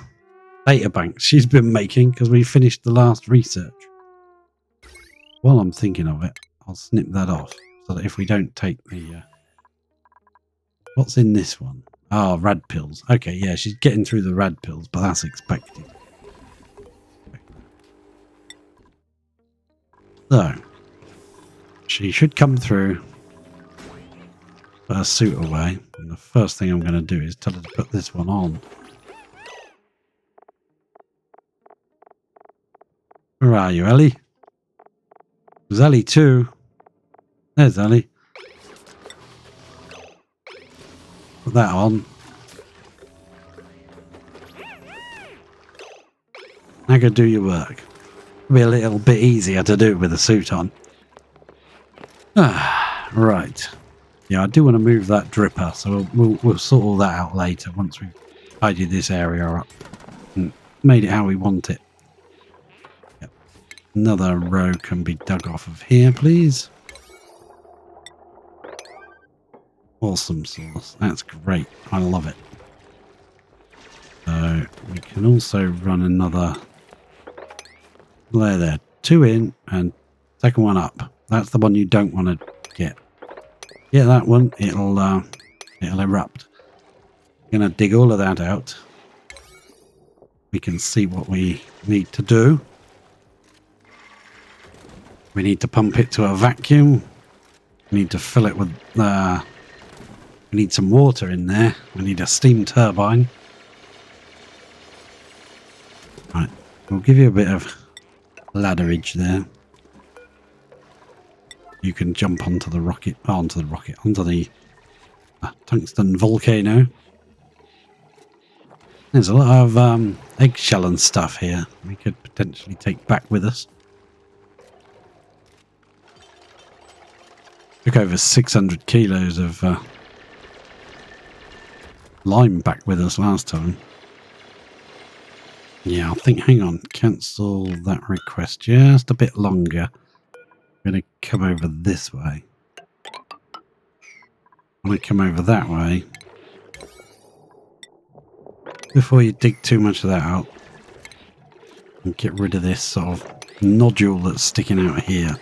data bank she's been making, because we finished the last research. While I'm thinking of it, I'll snip that off, so that if we don't take the... what's in this one? Oh, rad pills. Okay, yeah, she's getting through the rad pills, but that's expected. So, she should come through, put her suit away, and the first thing I'm going to do is tell her to put this one on. Where are you, Ellie? There's Ellie too. There's Ellie. Put that on. Now go do your work. It'll be a little bit easier to do with the suit on. Ah, right. Yeah, I do want to move that dripper, so we'll sort all that out later once we've tidied this area up and made it how we want it. Yep. Another row can be dug off of here, please. Awesome sauce. That's great. I love it. So we can also run another layer there. 2 in and second one up. That's the one you don't want to get. Get that one. It'll erupt. Gonna dig all of that out. We can see what we need to do. We need to pump it to a vacuum. We need to fill it with we need some water in there. We need a steam turbine. Right, we'll give you a bit of ladderage there. You can jump onto the rocket, onto the tungsten volcano. There's a lot of eggshell and stuff here we could potentially take back with us. Took over 600 kilos of lime back with us last time. Yeah, I think, hang on, cancel that request just a bit longer. I'm going to come over this way. I'm going to come over that way. Before you dig too much of that out, and get rid of this sort of nodule that's sticking out here.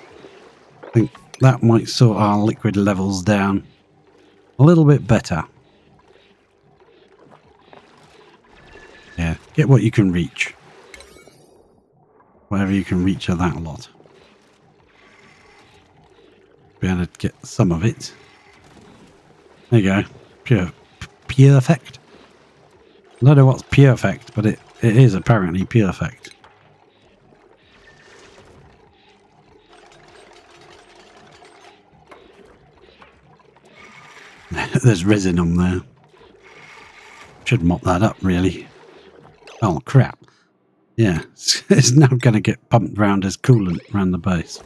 I think that might sort our liquid levels down a little bit better. Yeah, get what you can reach. Whatever you can reach of that lot. Be able to get some of it. There you go. Perfect. I don't know what's perfect, but it is apparently perfect. There's resin on there. Should mop that up, really. Oh, crap. Yeah, it's now going to get pumped round as coolant around the base.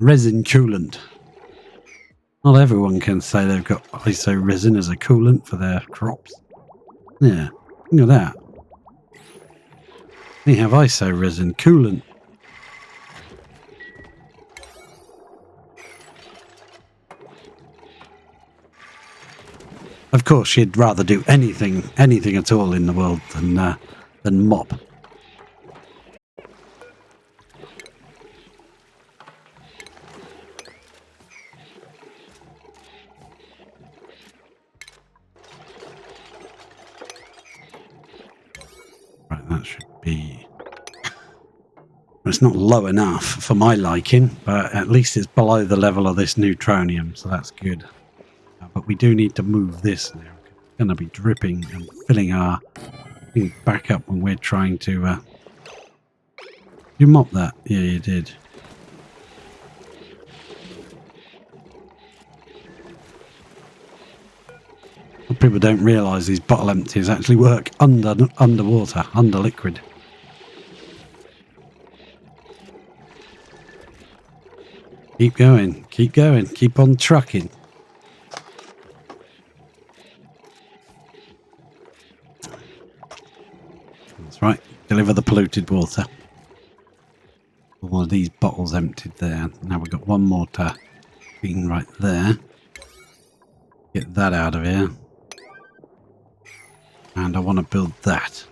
Resin coolant. Not everyone can say they've got ISO resin as a coolant for their crops. Yeah, look at that. We have ISO resin coolant. Of course, she'd rather do anything at all in the world than mop. Right, that should be... It's not low enough for my liking, but at least it's below the level of this neutronium, so that's good. But we do need to move this now. It's going to be dripping and filling our thing back up when we're trying to... You mop that? Yeah, you did. What people don't realise these bottle empties actually work underwater, under liquid. Keep going, keep on trucking. That's right, over the polluted water. All of these bottles emptied there. Now we've got one more to clean right there. Get that out of here. And I want to build that.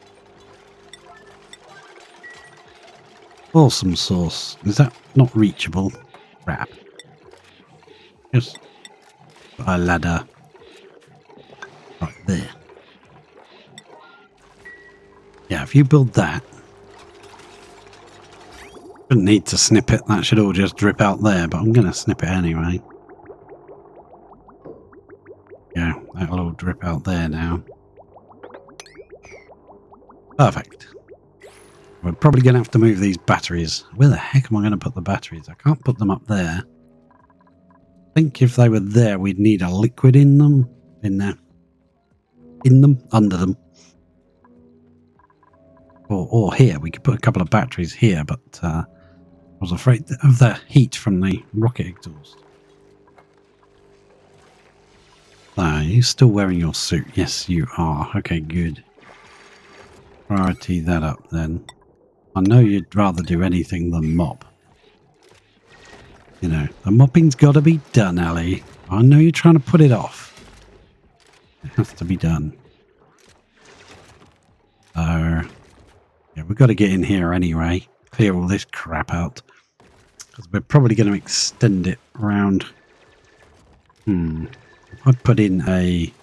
Awesome sauce. Is that not reachable? Crap. Just put a ladder right there. Yeah, if you build that, shouldn't need to snip it. That should all just drip out there, but I'm going to snip it anyway. Yeah, that'll all drip out there now. Perfect. We're probably going to have to move these batteries. Where the heck am I going to put the batteries? I can't put them up there. I think if they were there, we'd need a liquid in them. In there. In them? Under them. Or here. We could put a couple of batteries here, but I was afraid of the heat from the rocket exhaust. Are you still wearing your suit? Yes, you are. Okay, good. Priority that up then. I know you'd rather do anything than mop. You know, the mopping's got to be done, Ali. I know you're trying to put it off. It has to be done. So, yeah, we've got to get in here anyway. Clear all this crap out. Because we're probably going to extend it around. I'd put in a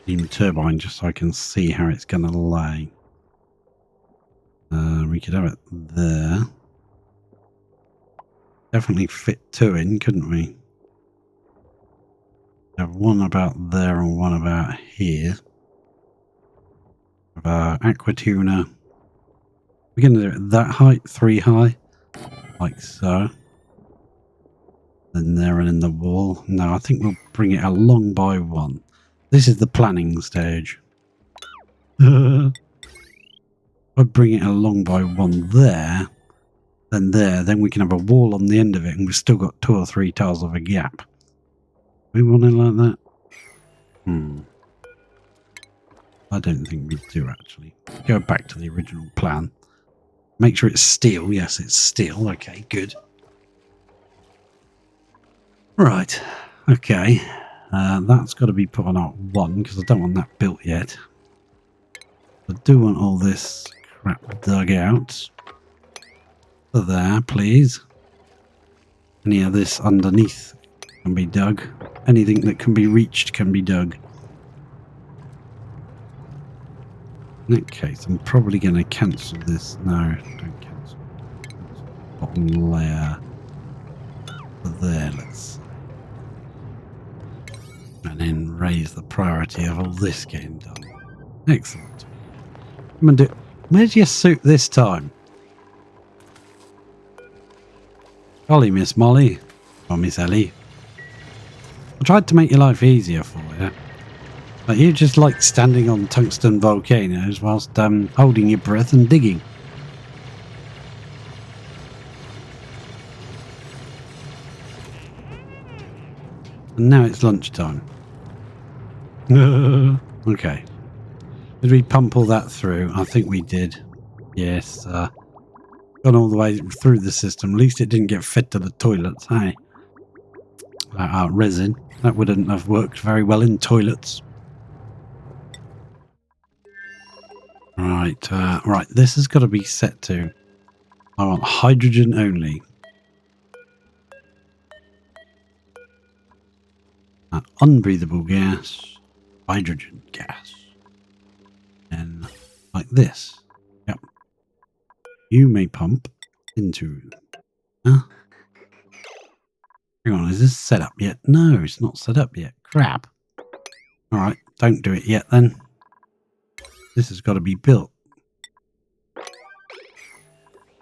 steam turbine just so I can see how it's going to lay. We could have it there. Definitely fit two in, couldn't we? Have one about there and one about here. Of our aqua tuner. We're going to do it that height, 3 high, like so. Then there and in the wall. No, I think we'll bring it along by 1. This is the planning stage. I'd bring it along by 1 there, then we can have a wall on the end of it, and we've still got 2 or 3 tiles of a gap. We want it like that? I don't think we do, actually. Go back to the original plan. Make sure it's steel. Yes, it's steel. Okay, good. Right. Okay. That's got to be put on our 1, because I don't want that built yet. I do want all this crap dug out. So there, please. Any of this underneath can be dug. Anything that can be reached can be dug. In that case, I'm probably going to cancel this. No, don't cancel. Bottom layer. There, let's. And then raise the priority of all this getting done. Excellent. Come and do. Where's your suit this time? Golly, Miss Molly. Or Miss Ellie. I tried to make your life easier for you. But you just like standing on tungsten volcanoes whilst holding your breath and digging. And now it's lunchtime. Okay. Did we pump all that through? I think we did. Yes. Gone all the way through the system. At least it didn't get fed to the toilets, hey? Resin. That wouldn't have worked very well in toilets. Right. Right. This has got to be set to. I want hydrogen only. Unbreathable gas. Hydrogen gas. And like this. Yep. You may pump into. Huh? Hang on, is this set up yet? No, it's not set up yet. Crap. Alright, don't do it yet then. This has got to be built.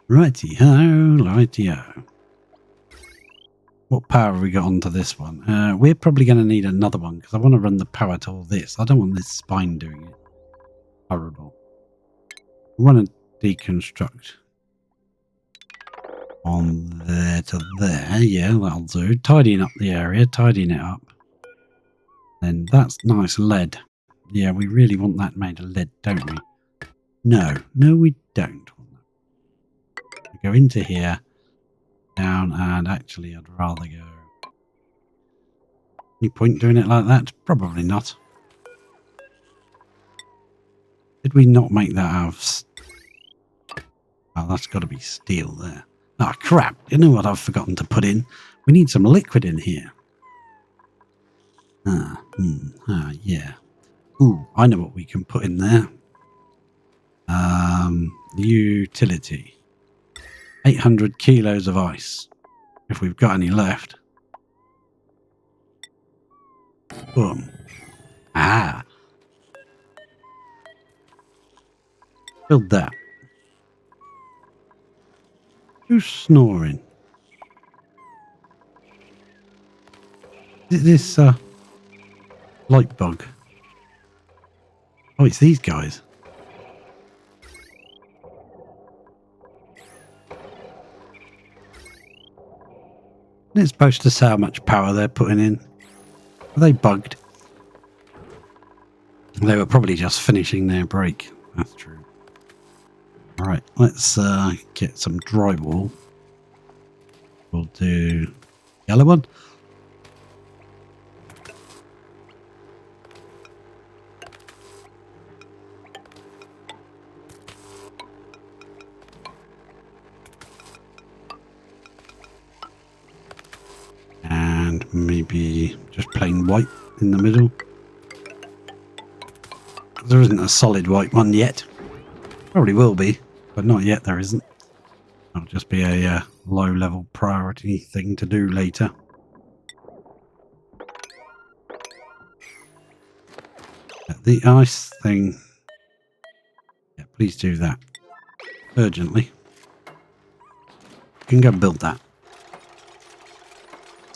Righty-ho, righty-ho. What power have we got onto this one? We're probably going to need another one because I want to run the power to all this. I don't want this spine doing it. Horrible. I want to deconstruct. On there to there. Yeah, that'll do. Tidying up the area. Tidying it up. And that's nice lead. Yeah, we really want that made of lead, don't we? No, we don't. We go into here, down, and actually I'd rather go... Any point doing it like that? Probably not. Did we not make that out of... Oh, that's got to be steel there. Ah, oh, crap. You know what I've forgotten to put in? We need some liquid in here. Yeah. Ooh, I know what we can put in there. Utility. 800 kilos of ice. If we've got any left. Boom. Ah. Build that. Who's snoring? Is this, light bug? Oh, it's these guys. It's supposed to say how much power they're putting in. Are they bugged? They were probably just finishing their break. That's true. Alright, let's get some drywall. We'll do yellow one. And maybe just plain white in the middle. There isn't a solid white one yet. Probably will be, but not yet there isn't. That'll just be a low level priority thing to do later. The ice thing. Yeah, please do that. Urgently. You can go and build that.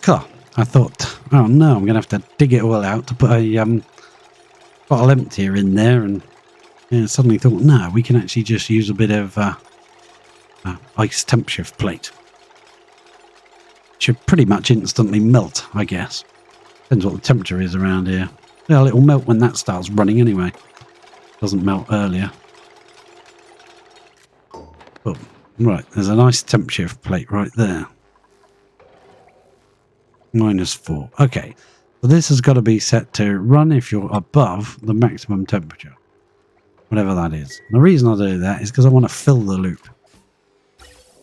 Cool. I thought, oh no, I'm going to have to dig it all out to put a bottle emptier in there, and suddenly thought, no, we can actually just use a bit of ice temp shift plate. Should pretty much instantly melt, I guess. Depends what the temperature is around here. Well, it'll melt when that starts running anyway. Doesn't melt earlier. Oh, right, there's a nice temp shift plate right there. -4. Okay, so this has got to be set to run if you're above the maximum temperature. Whatever that is. The reason I do that is because I want to fill the loop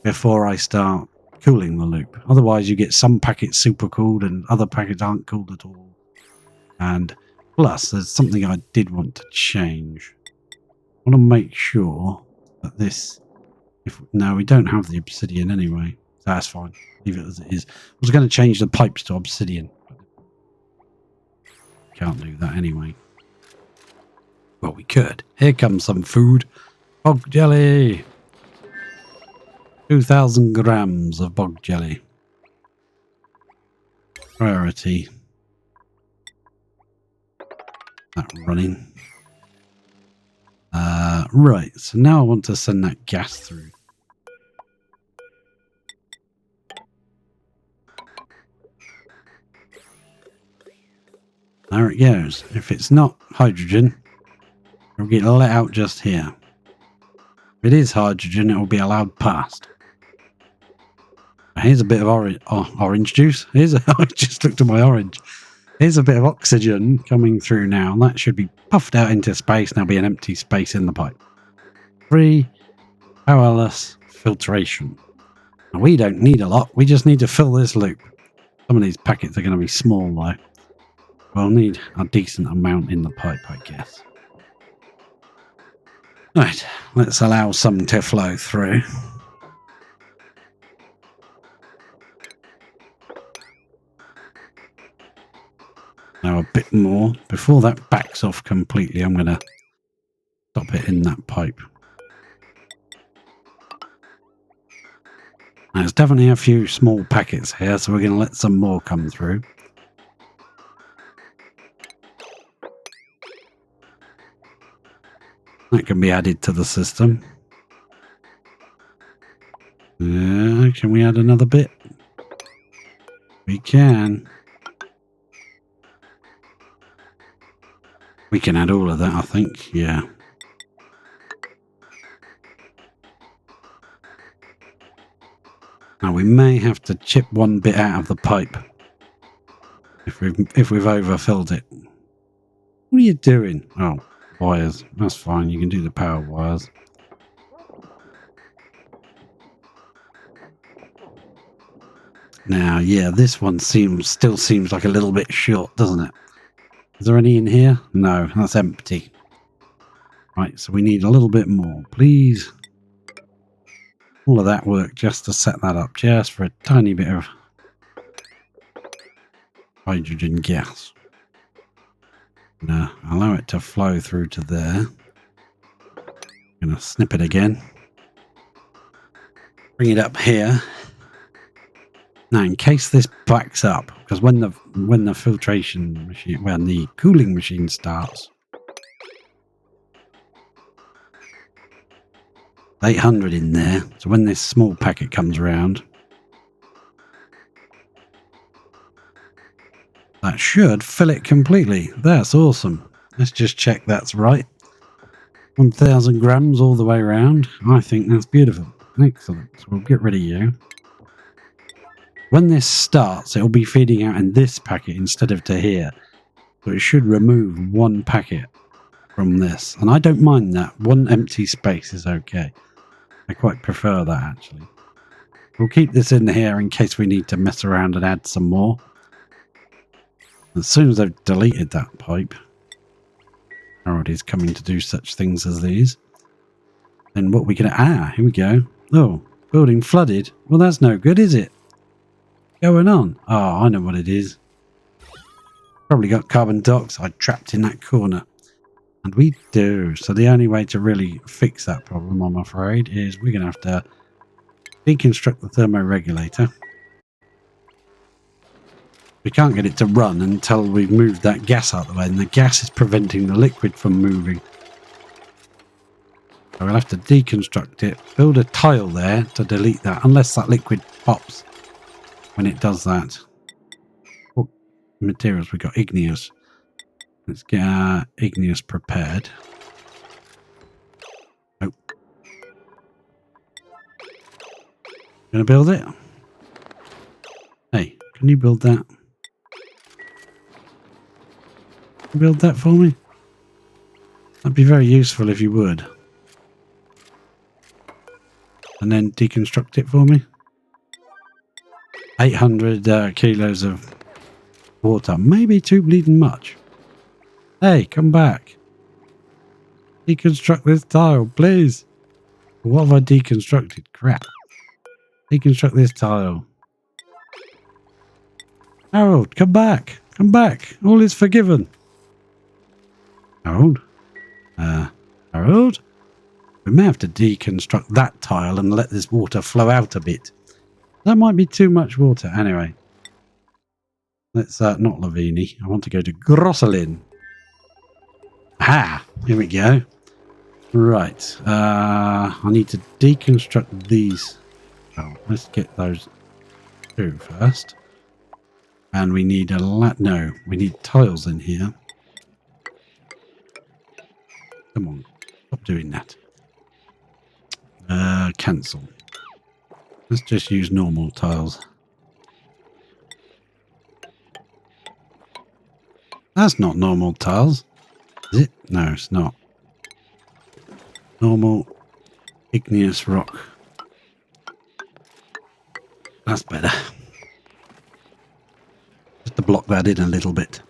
before I start cooling the loop. Otherwise you get some packets super cooled and other packets aren't cooled at all. And plus there's something I did want to change. I want to make sure that this... No, we don't have the obsidian anyway. So that's fine. Leave it as it is. I was going to change the pipes to obsidian. Can't do that anyway. Well, we could. Here comes some food. Bog jelly. 2,000 grams of bog jelly. Priority. That running. Right, so now I want to send that gas through. There it goes. If it's not hydrogen, it'll get let out just here. If it is hydrogen, it will be allowed past. Here's a bit of orange juice. I just looked at my orange. Here's a bit of oxygen coming through now, and that should be puffed out into space. Now be an empty space in the pipe. Free, powerless filtration. Now, we don't need a lot. We just need to fill this loop. Some of these packets are going to be small, though. We'll need a decent amount in the pipe, I guess. Right, let's allow some to flow through. Now a bit more. Before that backs off completely, I'm going to stop it in that pipe. Now, there's definitely a few small packets here, so we're going to let some more come through. That can be added to the system. Can we add another bit? We can. We can add all of that, I think. Yeah. Now we may have to chip one bit out of the pipe if we've overfilled it. What are you doing? Oh, wires. That's fine. You can do the power wires. Now, yeah, this one still seems like a little bit short, doesn't it? Is there any in here? No, that's empty. Right, so we need a little bit more, please. All of that work just to set that up, just for a tiny bit of hydrogen gas. Now, allow it to flow through to there. I'm going to snip it again. Bring it up here. Now, in case this backs up, because when the filtration machine, when the cooling machine starts, 800 in there. So when this small packet comes around, that should fill it completely. That's awesome. Let's just check that's right. 1,000 grams all the way around. I think that's beautiful. Excellent. So we'll get rid of you. When this starts, it'll be feeding out in this packet instead of to here. So it should remove one packet from this. And I don't mind that. One empty space is okay. I quite prefer that, actually. We'll keep this in here in case we need to mess around and add some more. As soon as I've deleted that pipe, Harold is coming to do such things as these. Then what we can... here we go. Oh, building flooded. Well, that's no good, is it? Going on? Oh, I know what it is. Probably got carbon dioxide trapped in that corner. And we do. So the only way to really fix that problem, I'm afraid, is we're going to have to deconstruct the thermoregulator. We can't get it to run until we've moved that gas out of the way, and the gas is preventing the liquid from moving. So we'll have to deconstruct it, build a tile there to delete that, unless that liquid pops when it does that. What materials we got? Igneous. Let's get our igneous prepared. Oh. Gonna build it? Hey, can you build that? Build that for me? That'd be very useful if you would. And then deconstruct it for me. 800 kilos of water. Maybe too bleeding much. Hey, come back. Deconstruct this tile, please. What have I deconstructed? Crap. Deconstruct this tile. Harold, come back. Come back. All is forgiven. Harold? Harold? We may have to deconstruct that tile and let this water flow out a bit. That might be too much water. Anyway. Let's, not Lavini. I want to go to Grosselin. Here we go. Right. I need to deconstruct these. Oh, let's get those two first. And we need no, we need tiles in here. Come on. Stop doing that. Cancel. Let's just use normal tiles. That's not normal tiles. Is it? No, it's not. Normal igneous rock. That's better. Just to block that in a little bit.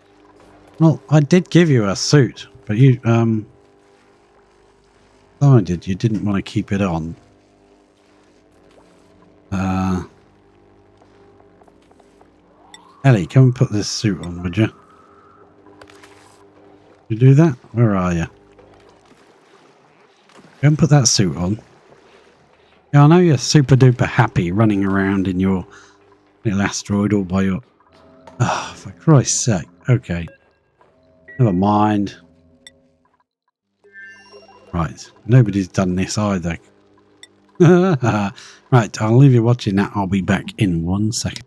Well, I did give you a suit, but you, decided you didn't want to keep it on. Ellie, come and put this suit on, would you? You do that? Where are you? Go and put that suit on. Yeah, I know you're super duper happy running around in your little asteroid all by your... Oh, for Christ's sake. Okay. Never mind. Right. Nobody's done this either. Right, I'll leave you watching that. I'll be back in 1 second.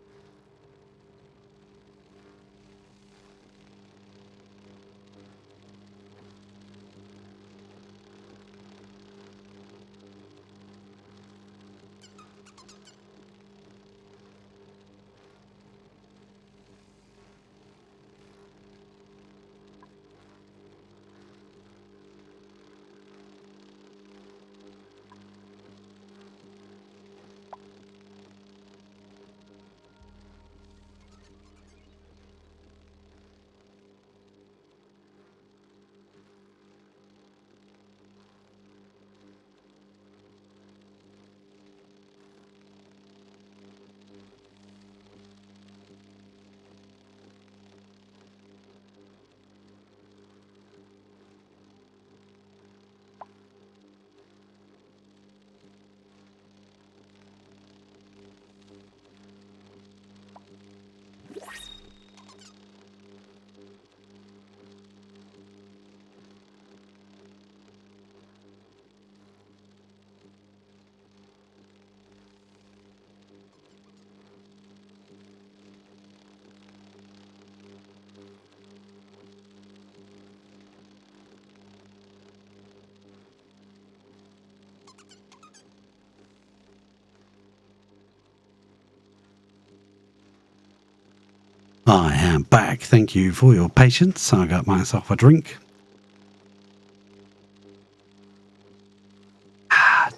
I am back. Thank you for your patience. I got myself a drink.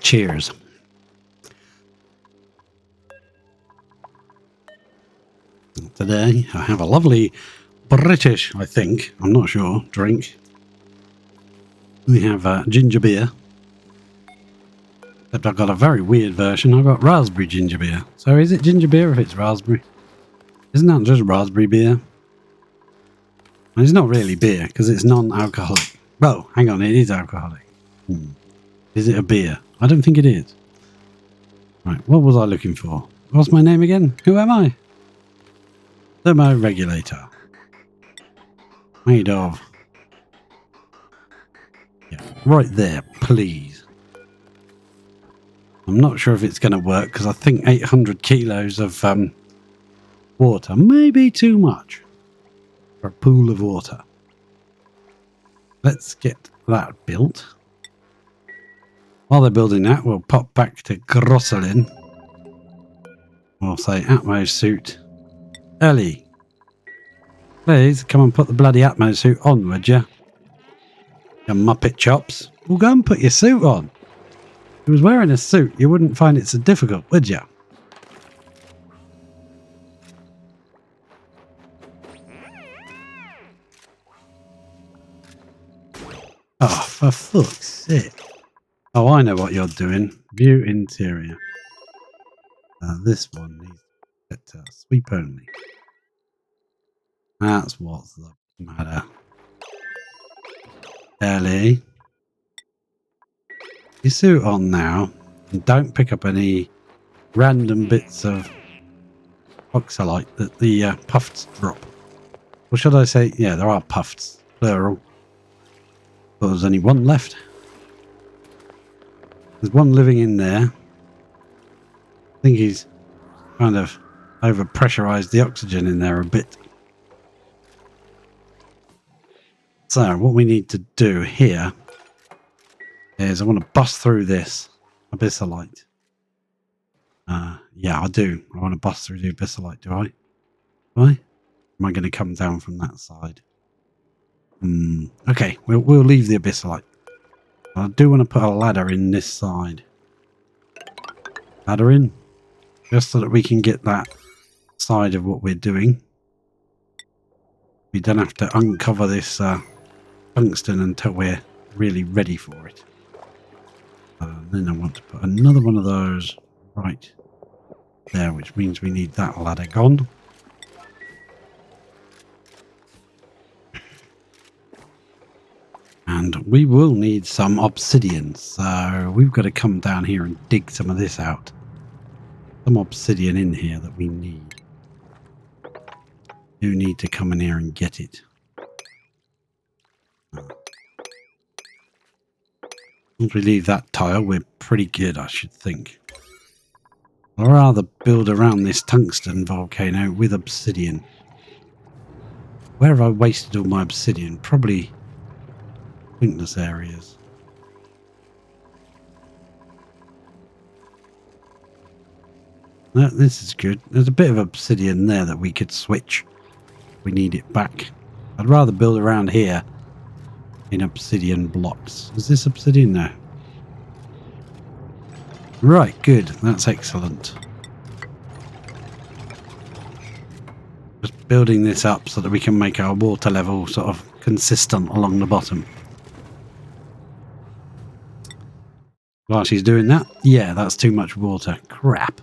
Cheers. Today I have a lovely British, I think, I'm not sure, drink. We have ginger beer. Except I've got a very weird version. I've got raspberry ginger beer. So is it ginger beer if it's raspberry? Isn't that just raspberry beer? Well, it's not really beer because it's non-alcoholic. Well, hang on, it is alcoholic. Is it a beer? I don't think it is. Right, what was I looking for? What's my name again? Who am I? Thermoregulator. Made of. Yeah, right there, please. I'm not sure if it's going to work because I think 800 kilos of water may be too much for a pool of water. Let's get that built. While they're building that, we'll pop back to Grosselin. We'll say Atmo suit. Ellie, please come and put the bloody Atmo suit on, would you? You muppet chops. Well, go and put your suit on. If you was wearing a suit, you wouldn't find it so difficult, would you? Oh, for fuck's sake. Oh, I know what you're doing. View interior. This one needs set to sweep only. That's what's the matter. Ellie. Your suit on now. And don't pick up any random bits of oxalite that the puffs drop. Or should I say, yeah, there are puffs, plural. But there's only one left. There's one living in there. I think he's kind of over-pressurized the oxygen in there a bit. So what we need to do here is I want to bust through this abyssalite. Yeah, I do. I want to bust through the abyssalite, do I? Do I? Am I going to come down from that side? Okay, we'll leave the abyssalite. I do want to put a ladder in this side. Ladder in. Just so that we can get that side of what we're doing. We don't have to uncover this tungsten until we're really ready for it. Then I want to put another one of those right there, which means we need that ladder gone. And we will need some obsidian, so we've got to come down here and dig some of this out. Some obsidian in here that we need. You need to come in here and get it. Once we leave that tile, we're pretty good, I should think. I'd rather build around this tungsten volcano with obsidian. Where have I wasted all my obsidian? Probably pointless areas. No, this is good. There's a bit of obsidian there that we could switch. We need it back. I'd rather build around here in obsidian blocks. Is this obsidian? No. Right, good. That's excellent. Just building this up so that we can make our water level sort of consistent along the bottom. While she's doing that, yeah, that's too much water. Crap.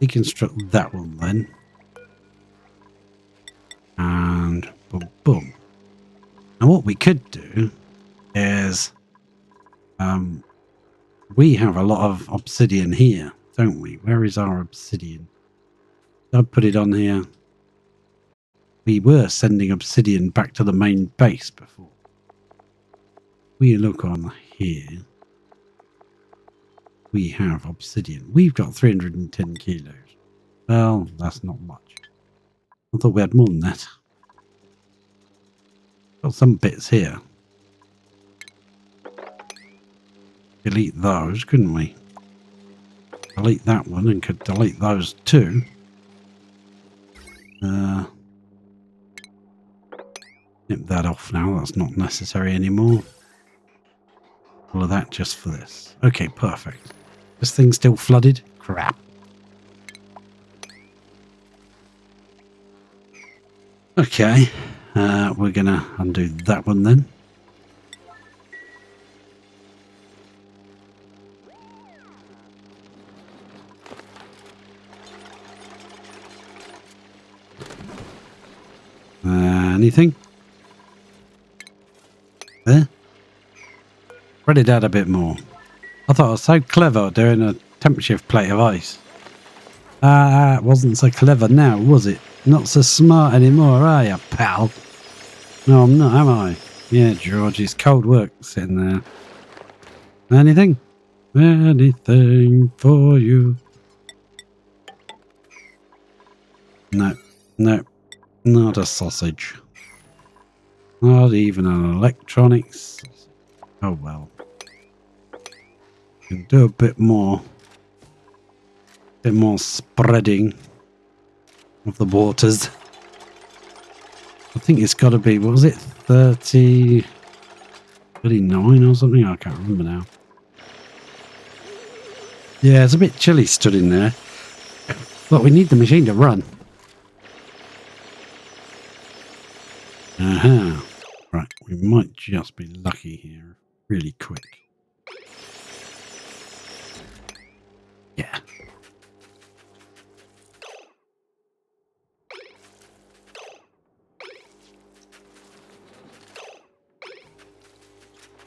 Deconstruct that one then. And boom, boom. Now what we could do is we have a lot of obsidian here, don't we? Where is our obsidian? Did I put it on here? We were sending obsidian back to the main base before. We look on here. We have obsidian. We've got 310 kilos. Well, that's not much. I thought we had more than that. Got some bits here. Delete those, couldn't we? Delete that one and could delete those too. Nip that off now. That's not necessary anymore. All of that just for this. Okay, perfect. This thing's still flooded? Crap. Okay, we're going to undo that one then. Anything? There? Spread it out a bit more. I thought I was so clever doing a temp shift plate of ice. It wasn't so clever now, was it? Not so smart anymore, are you, pal? No, I'm not, am I? Yeah, George, it's cold work sitting there. Anything? Anything for you? No, no, not a sausage. Not even an electronics. Oh well. Can do a bit more. Bit more spreading of the waters. I think it's got to be, what was it, 39 or something? I can't remember now. Yeah, it's a bit chilly stood in there. But we need the machine to run. Aha. Right, we might just be lucky here. Really quick. Yeah.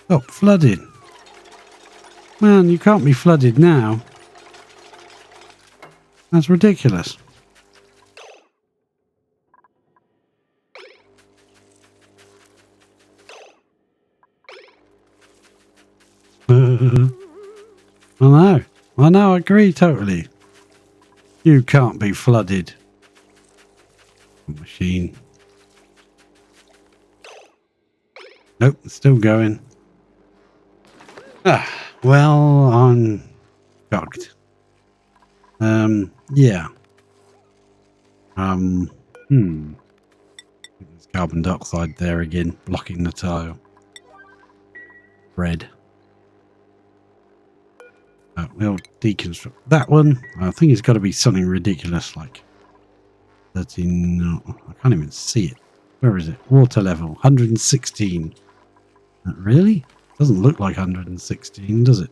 Oh, flooded. Man, you can't be flooded now. That's ridiculous. I know, I agree totally. You can't be flooded. Machine. Nope, it's still going. Well, I'm shocked. Yeah. There's carbon dioxide there again, blocking the tile. Red. We'll deconstruct that one. I think it's got to be something ridiculous like 13. No, I can't even see it. Where is it? Water level 116. Really? Doesn't look like 116, does it?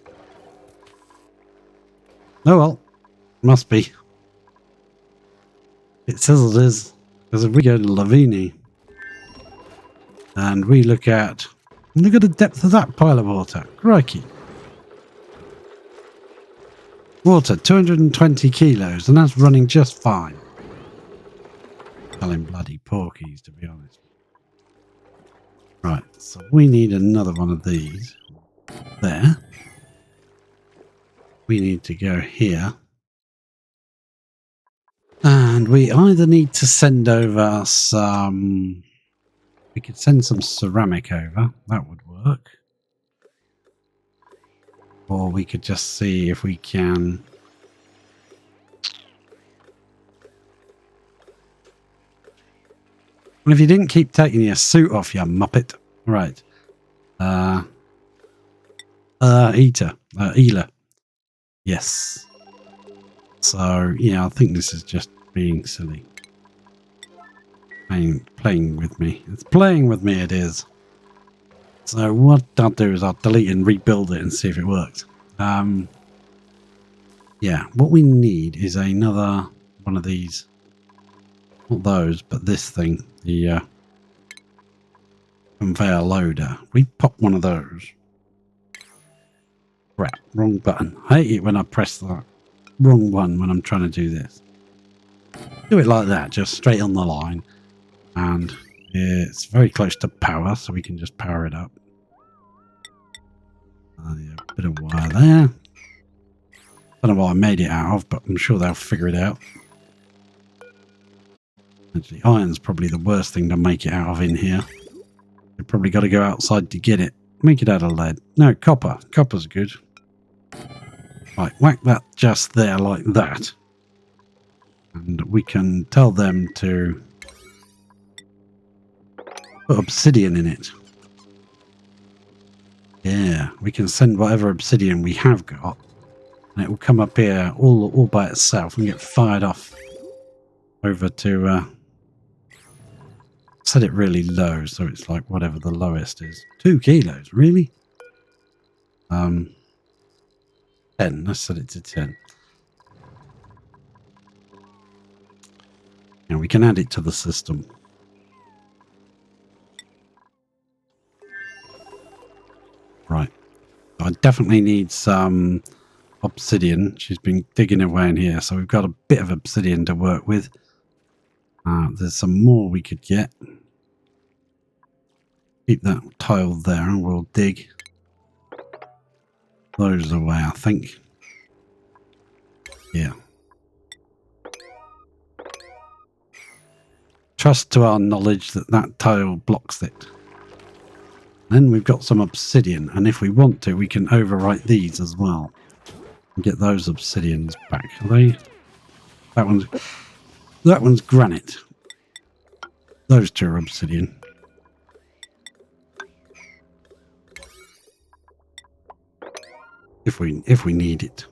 Oh well, must be. It says it is. Because if we go to Lavini and we look at the depth of that pile of water. Crikey. Water, 220 kilos, and that's running just fine. Telling bloody porkies, to be honest. Right, so we need another one of these. There. We need to go here. And we either need to send over some... We could send some ceramic over. That would work. Or we could just see if we can... Well, if you didn't keep taking your suit off, you muppet. Right. Eater. Yes. So, yeah, I think this is just being silly. Playing with me. It's playing with me, it is. So what I'll do is I'll delete and rebuild it and see if it works. Yeah, what we need is another one of these. Not those, but this thing. The conveyor loader. We pop one of those. Crap, wrong button. I hate it when I press the wrong one when I'm trying to do this. Do it like that, just straight on the line. And it's very close to power, so we can just power it up. Yeah, a bit of wire there. Don't know what I made it out of, but I'm sure they'll figure it out. Actually, iron's probably the worst thing to make it out of in here. You've probably got to go outside to get it. Make it out of lead. No, copper. Copper's good. Right, whack that just there like that. And we can tell them to put obsidian in it. Yeah, we can send whatever obsidian we have got, and it will come up here all by itself and get fired off over to set it really low, so it's like whatever the lowest is. 2 kilos, really? 10. Let's set it to 10. And we can add it to the system. Right. I definitely need some obsidian. She's been digging away in here, so we've got a bit of obsidian to work with. There's some more we could get. Keep that tile there and we'll dig those away, I think. Yeah. Trust to our knowledge that that tile blocks it. Then we've got some obsidian, and if we want to, we can overwrite these as well and get those obsidians back. Are they? That one's granite. Those two are obsidian. If we need it.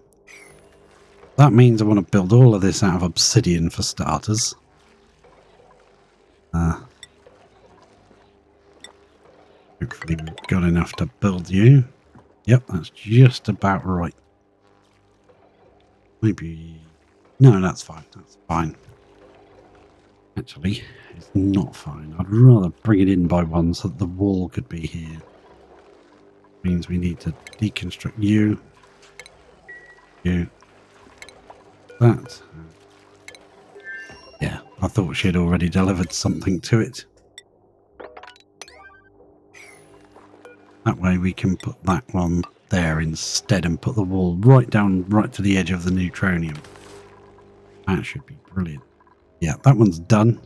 That means I want to build all of this out of obsidian for starters. Hopefully we've got enough to build you. Yep, that's just about right. Maybe... No, that's fine. That's fine. Actually, it's not fine. I'd rather bring it in by one so that the wall could be here. Means we need to deconstruct you. You. That. Yeah, I thought she had already delivered something to it. That way we can put that one there instead and put the wall right to the edge of the neutronium. That should be brilliant. Yeah, that one's done.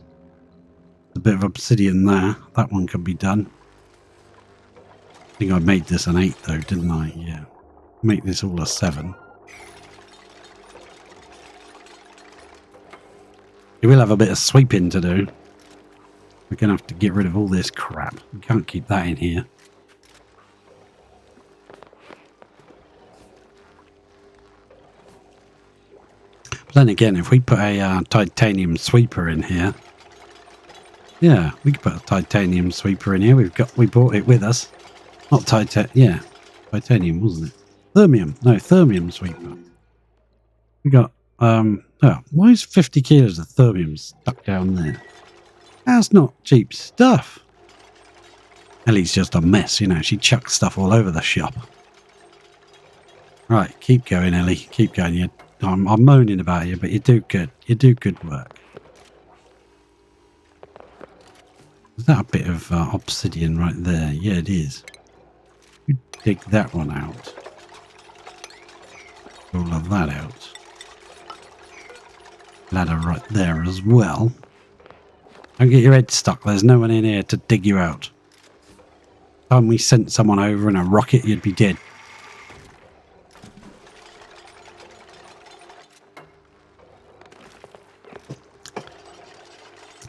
A bit of obsidian there. That one can be done. I think I made this an 8 though, didn't I? Yeah. Make this all a 7. We will have a bit of sweeping to do. We're going to have to get rid of all this crap. We can't keep that in here. But then again, if we put a titanium sweeper in here, yeah, we could put a titanium sweeper in here. We brought it with us. Not titanium, wasn't it? Thermium sweeper. We got why is 50 kilos of thermium stuck down there? That's not cheap stuff. Ellie's just a mess, you know. She chucks stuff all over the shop. Right, keep going, Ellie. Keep going. I'm moaning about you, but you do good. You do good work. Is that a bit of obsidian right there? Yeah, it is. We dig that one out. All of that out. Ladder right there as well. Don't get your head stuck. There's no one in here to dig you out. Time we sent someone over in a rocket, you'd be dead.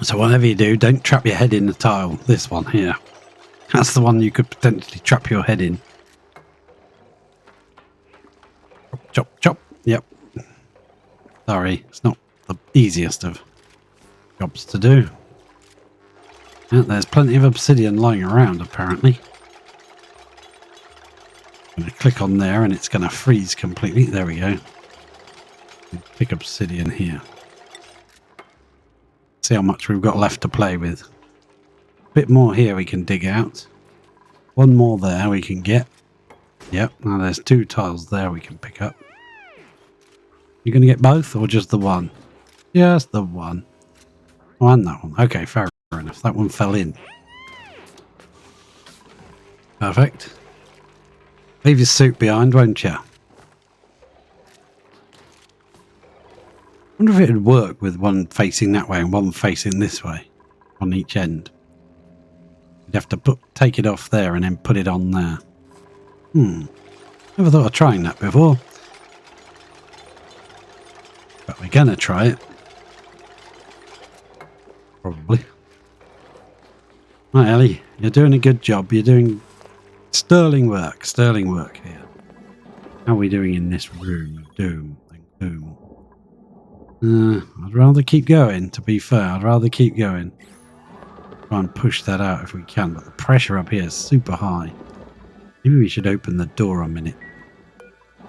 So whatever you do, don't trap your head in the tile. This one here. That's the one you could potentially trap your head in. Chop, chop. Yep. Sorry, it's not the easiest of jobs to do. Yeah, there's plenty of obsidian lying around, apparently. I'm going to click on there and it's going to freeze completely. There we go. Pick obsidian here. See how much we've got left to play with. A bit more here we can dig out. One more there we can get. Yep, now there's 2 tiles there we can pick up. You going to get both or just the one? Just the one. Oh, and that one. Okay, fair enough. That one fell in. Perfect. Leave your suit behind, won't you? I wonder if it would work with one facing that way and one facing this way on each end. You'd have to take it off there and then put it on there. Never thought of trying that before. But we're going to try it. probably. Right, Ellie, you're doing a good job. You're doing sterling work here. How are we doing in this room of doom? I'd rather keep going, to be fair. I'd rather keep going. Try and push that out if we can, but the pressure up here is super high. Maybe we should open the door a minute.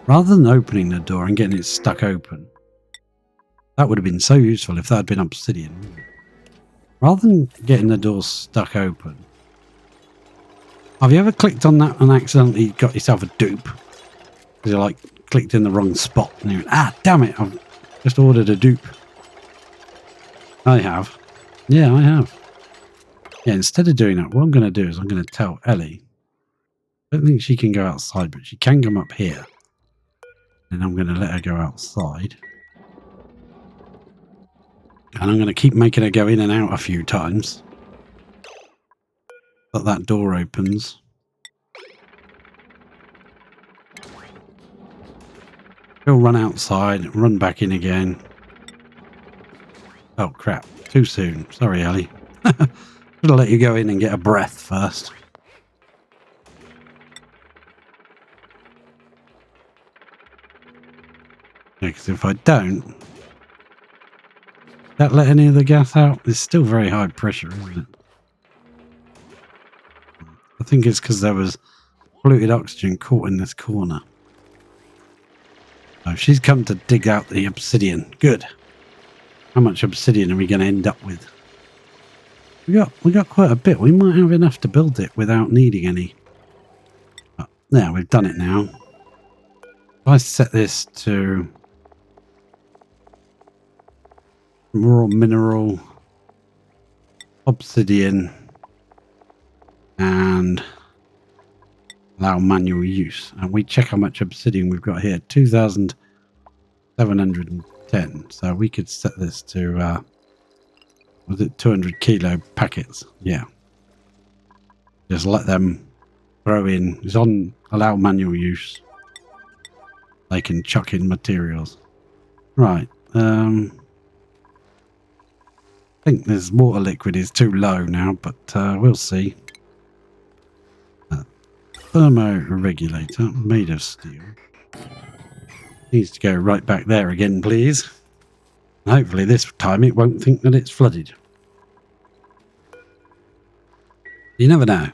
Rather than opening the door and getting it stuck open. That would have been so useful if that had been obsidian. Rather than getting the door stuck open. Have you ever clicked on that and accidentally got yourself a dupe? Because you like clicked in the wrong spot and you went, ah, damn it, I've just ordered a dupe. I have. Yeah, I have. Yeah, instead of doing that, what I'm going to do is I'm going to tell Ellie. I don't think she can go outside, but she can come up here. And I'm going to let her go outside. And I'm going to keep making her go in and out a few times. But that door opens. She'll run outside, run back in again. Oh, crap. Too soon. Sorry, Ellie. Should have let you go in and get a breath first. Because if I don't... That let any of the gas out? It's still very high pressure, isn't it? I think it's because there was polluted oxygen caught in this corner. Oh, she's come to dig out the obsidian. Good. How much obsidian are we going to end up with? We got quite a bit. We might have enough to build it without needing any. But, yeah, we've done it now. If I set this to raw mineral, obsidian, and allow manual use, and we check how much obsidian we've got here, 2,710. So we could set this to was it 200 kilo packets? Yeah, just let them throw in. It's on allow manual use. They can chuck in materials. Right. I think this water liquid is too low now, but we'll see. Thermoregulator made of steel. Needs to go right back there again, please. Hopefully this time it won't think that it's flooded. You never know.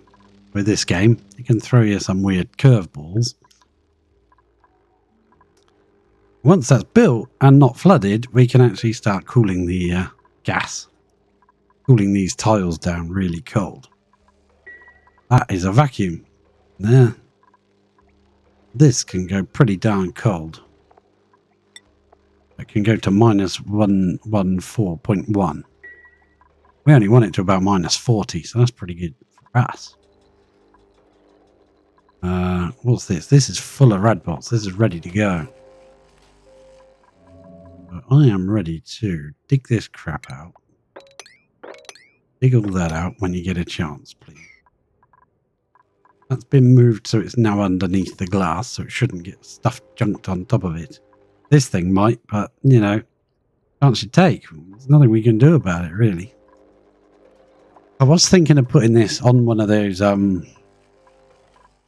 With this game, it can throw you some weird curveballs. Once that's built and not flooded, we can actually start cooling the gas. Cooling these tiles down really cold. That is a vacuum. There. This can go pretty darn cold. It can go to minus 114.1. We only want it to about minus 40, so that's pretty good for us. What's this? This is full of radbots. This is ready to go. I am ready to dig this crap out. Dig all that out when you get a chance, please. That's been moved so it's now underneath the glass, so it shouldn't get stuff junked on top of it. This thing might, but, you know, chance you take. There's nothing we can do about it, really. I was thinking of putting this on one of those, one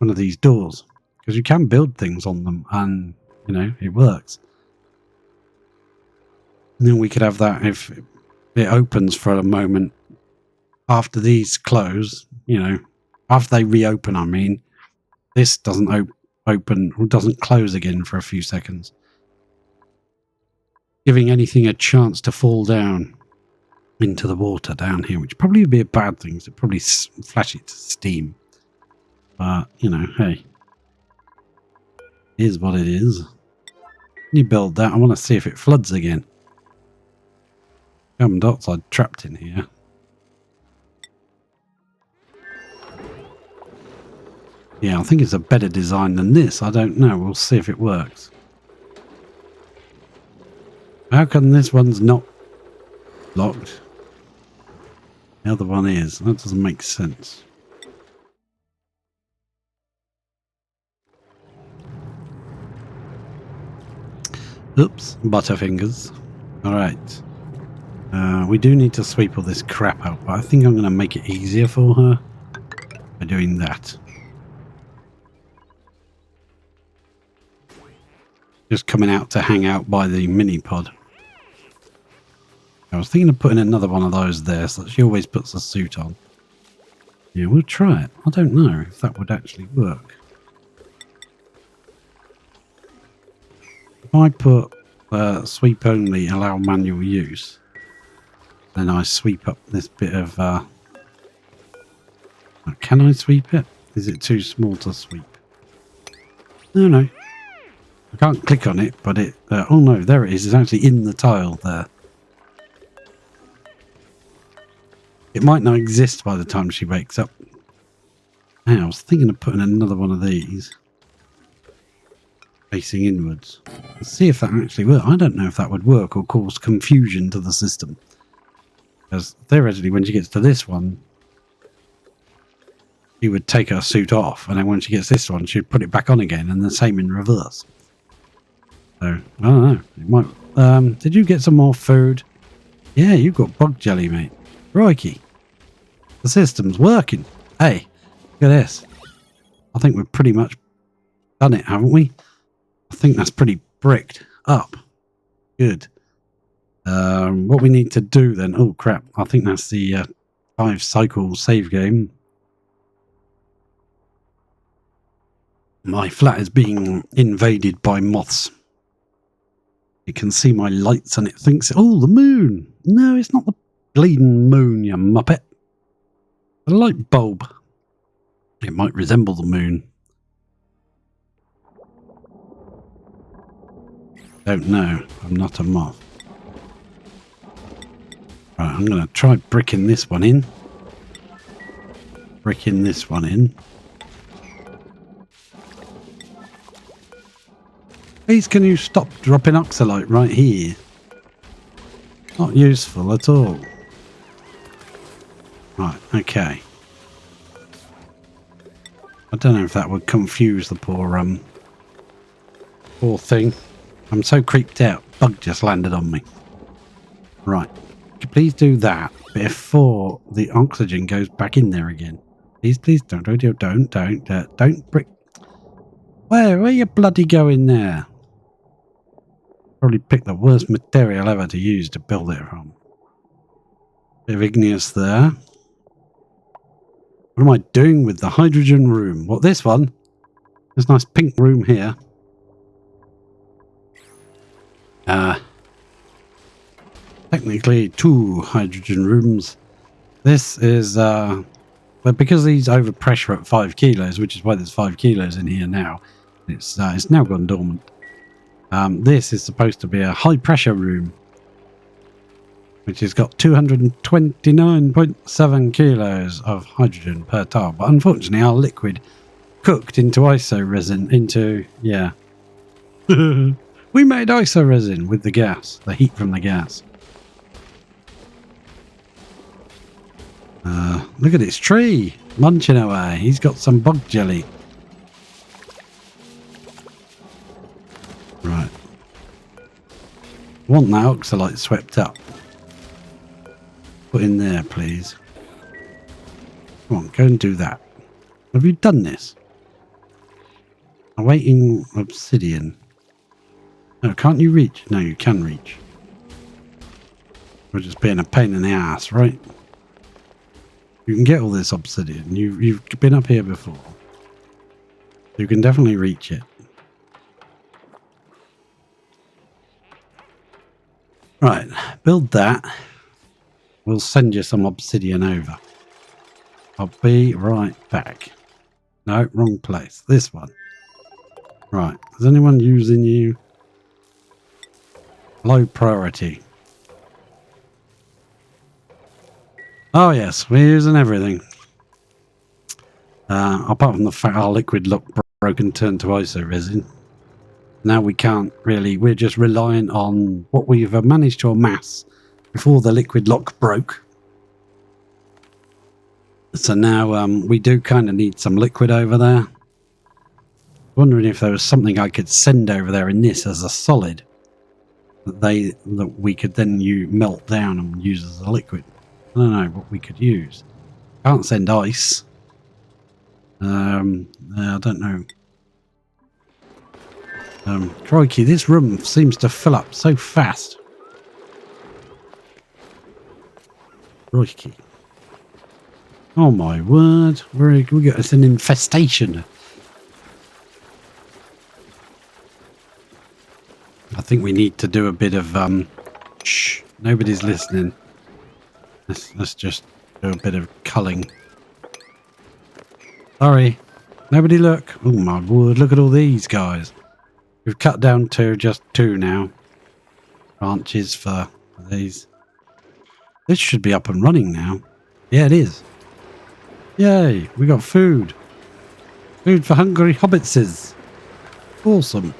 of these doors, because you can build things on them, and, you know, it works. And then we could have that if it opens for a moment after these close, you know, after they reopen, I mean, this doesn't open or doesn't close again for a few seconds. Giving anything a chance to fall down into the water down here, which probably would be a bad thing, because it'd probably flash it to steam. But, you know, hey, here's what it is. When you build that, I want to see if it floods again. Carbon dioxide trapped in here. Yeah, I think it's a better design than this. I don't know. We'll see if it works. How come this one's not locked? The other one is. That doesn't make sense. Oops, butterfingers. Alright. We do need to sweep all this crap out, but I think I'm going to make it easier for her by doing that. Just coming out to hang out by the mini pod. I was thinking of putting another one of those there so that she always puts a suit on. Yeah, we'll try it. I don't know if that would actually work. If I put sweep only, allow manual use, then I sweep up this bit of... can I sweep it? Is it too small to sweep? No. I can't click on it, but it... oh no, there it is. It's actually in the tile there. It might not exist by the time she wakes up. Now, I was thinking of putting another one of these facing inwards. Let's see if that actually works. I don't know if that would work or cause confusion to the system. Because theoretically, when she gets to this one, she would take her suit off, and then when she gets this one, she'd put it back on again, and the same in reverse. So, I don't know. It might. Did you get some more food? Yeah, you've got bug jelly, mate. Crikey. The system's working. Hey, look at this. I think we've pretty much done it, haven't we? I think that's pretty bricked up. Good. What we need to do then... Oh, crap. I think that's the 5-cycle save game. My flat is being invaded by moths. You can see my lights and it thinks... Oh, the moon! No, it's not the bleeding moon, you muppet. A light bulb. It might resemble the moon. Don't know. I'm not a moth. Right, I'm going to try bricking this one in. Bricking this one in. Please, can you stop dropping oxalite right here? Not useful at all. Right, okay. I don't know if that would confuse the poor thing. I'm so creeped out. Bug just landed on me. Right. Please do that before the oxygen goes back in there again. Please don't brick. Where are you bloody going there? Probably picked the worst material ever to use to build it from. Bit of igneous there. What am I doing with the hydrogen room? What, this one? This nice pink room here. Technically 2 hydrogen rooms. This is, but because these overpressure at 5 kilos, which is why there's 5 kilos in here now, it's now gone dormant. This is supposed to be a high pressure room, which has got 229.7 kilos of hydrogen per tile. But unfortunately, our liquid cooked into iso resin yeah. We made iso resin with the gas, the heat from the gas. Look at this tree, munching away. He's got some bug jelly. Right. Want that oxalite swept up. Put in there, please. Come on, go and do that. Have you done this? Awaiting obsidian. No, can't you reach? No, you can reach. We're just being a pain in the ass, right? You can get all this obsidian. You've been up here before. You can definitely reach it. Right, build that. We'll send you some obsidian over. I'll be right back. No, wrong place. This one. Right, is anyone using you? Low priority. Oh yes, we're using everything. Apart from the fact our liquid lock broke and turned to iso resin. Now we can't really, we're just reliant on what we've managed to amass before the liquid lock broke. So now we do kind of need some liquid over there. Wondering if there was something I could send over there in this as a solid. that we could then melt down and use as a liquid. I don't know what we could use. Can't send ice. I don't know. Crikey, this room seems to fill up so fast. Crikey. Oh my word. We got us an infestation. I think we need to do a bit of shh, nobody's listening. Let's just do a bit of culling. Sorry. Nobody look. Oh my word, look at all these guys. We've cut down to just 2 now. Branches for these. This should be up and running now. Yeah, it is. Yay, we got food. Food for hungry hobbitses. Awesome.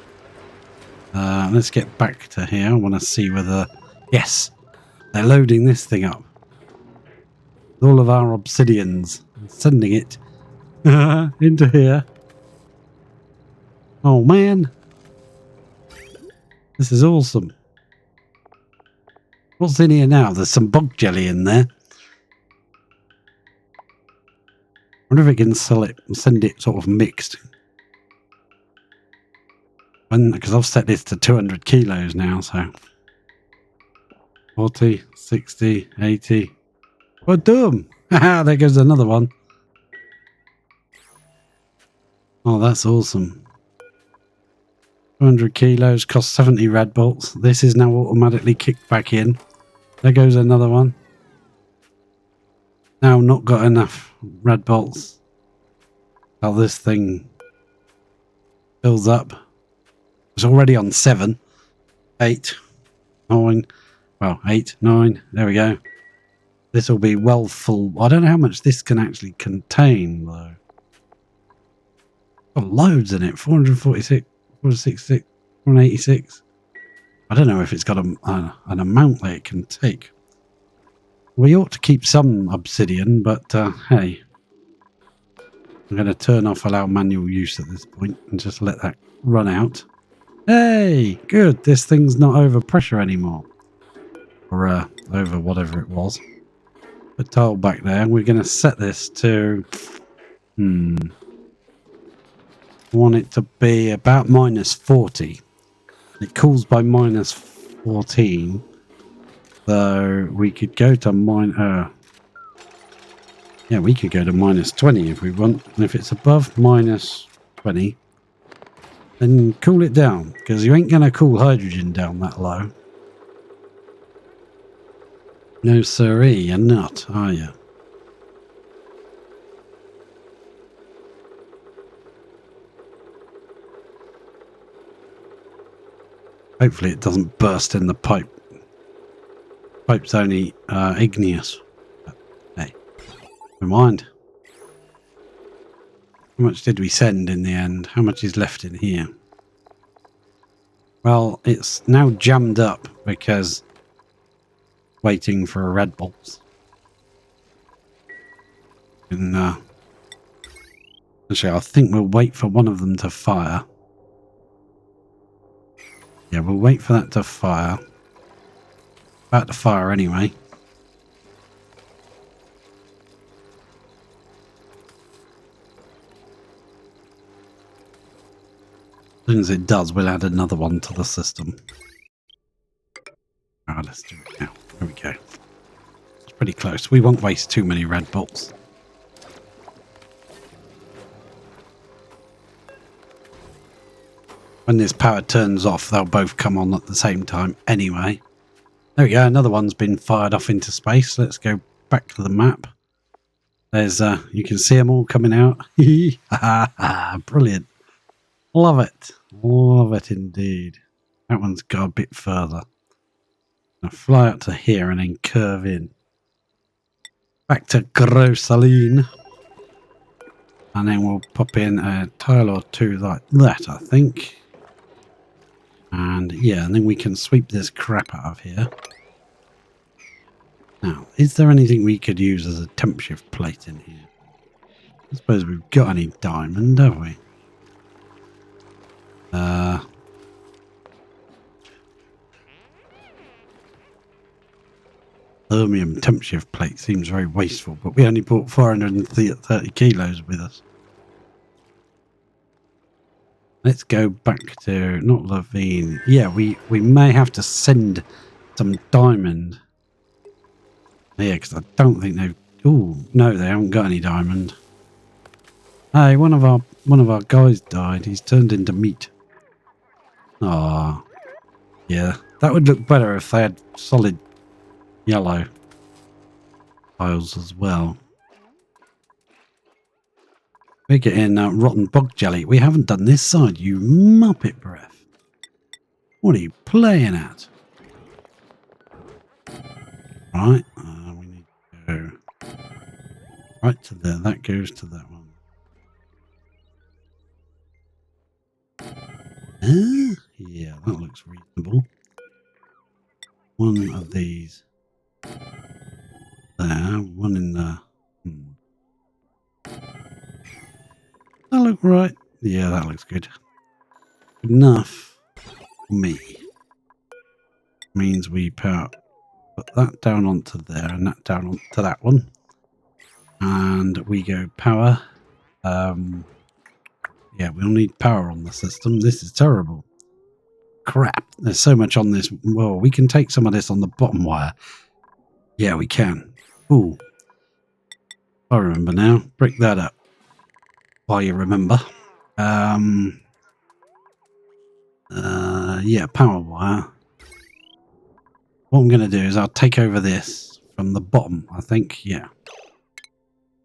Let's get back to here. I want to see whether... Yes, they're loading this thing up. All of our obsidians. Sending it into here. Oh man. This is awesome. What's in here now? There's some bog jelly in there. I wonder if I can send it sort of mixed. Because I've set this to 200 kilos now, so 40, 60, 80. Well, dumb. Haha, there goes another one. Oh, that's awesome. 200 kilos costs 70 red bolts. This is now automatically kicked back in. There goes another one. Now not got enough red bolts. How this thing fills up. It's already on 7, 8, 9. Well, 8, 9. There we go. This will be well full. I don't know how much this can actually contain, though. Got loads in it. 446, 466, 486. I don't know if it's got an amount that it can take. We ought to keep some obsidian, but hey. I'm going to turn off allow manual use at this point and just let that run out. Hey, good. This thing's not over pressure anymore. Or over whatever it was. Put tile back there. We're going to set this to... I want it to be about -40. It cools by -14. So we could go to yeah, we could go to -20 if we want. And if it's above -20, then cool it down. Because you ain't going to cool hydrogen down that low. No siree, you're not, are you? Hopefully it doesn't burst in the pipe. Pipe's only igneous. But, hey, never mind. How much did we send in the end? How much is left in here? Well, it's now jammed up because waiting for a red bolt. And actually, I think we'll wait for one of them to fire. Yeah, we'll wait for that to fire. About to fire anyway. As soon as it does, we'll add another one to the system. Alright, let's do it now. There we go. It's pretty close. We won't waste too many red bolts. When this power turns off, they'll both come on at the same time anyway. There we go. Another one's been fired off into space. Let's go back to the map. There's, you can see them all coming out. Brilliant. Love it. Love it indeed. That one's got a bit further. I'll fly out to here and then curve in. Back to Grossaline. And then we'll pop in a tile or two like that, I think. And yeah, and then we can sweep this crap out of here. Now, is there anything we could use as a temp shift plate in here? I suppose we've got any diamond, have we? Ermium temp shift plate seems very wasteful, but we only brought 430 kilos with us. Let's go back to, not Levine. Yeah, we may have to send some diamond. Yeah, because I don't think they've... Oh, no, they haven't got any diamond. Hey, one of our guys died. He's turned into meat. Ah, yeah. That would look better if they had solid yellow tiles as well. We're getting rotten bog jelly. We haven't done this side, you muppet breath. What are you playing at? Right, we need to go right to there. That goes to that one. Yeah, that looks reasonable. One of these there, one in the... That look right? Yeah, that looks good. Enough for me. Means we put that down onto there and that down onto that one. And we go power. Yeah, we'll need power on the system. This is terrible. Crap. There's so much on this. Well, we can take some of this on the bottom wire. Yeah, we can. Ooh. I remember now. Break that up. While you remember. Yeah, power wire. What I'm going to do is I'll take over this from the bottom, I think. Yeah.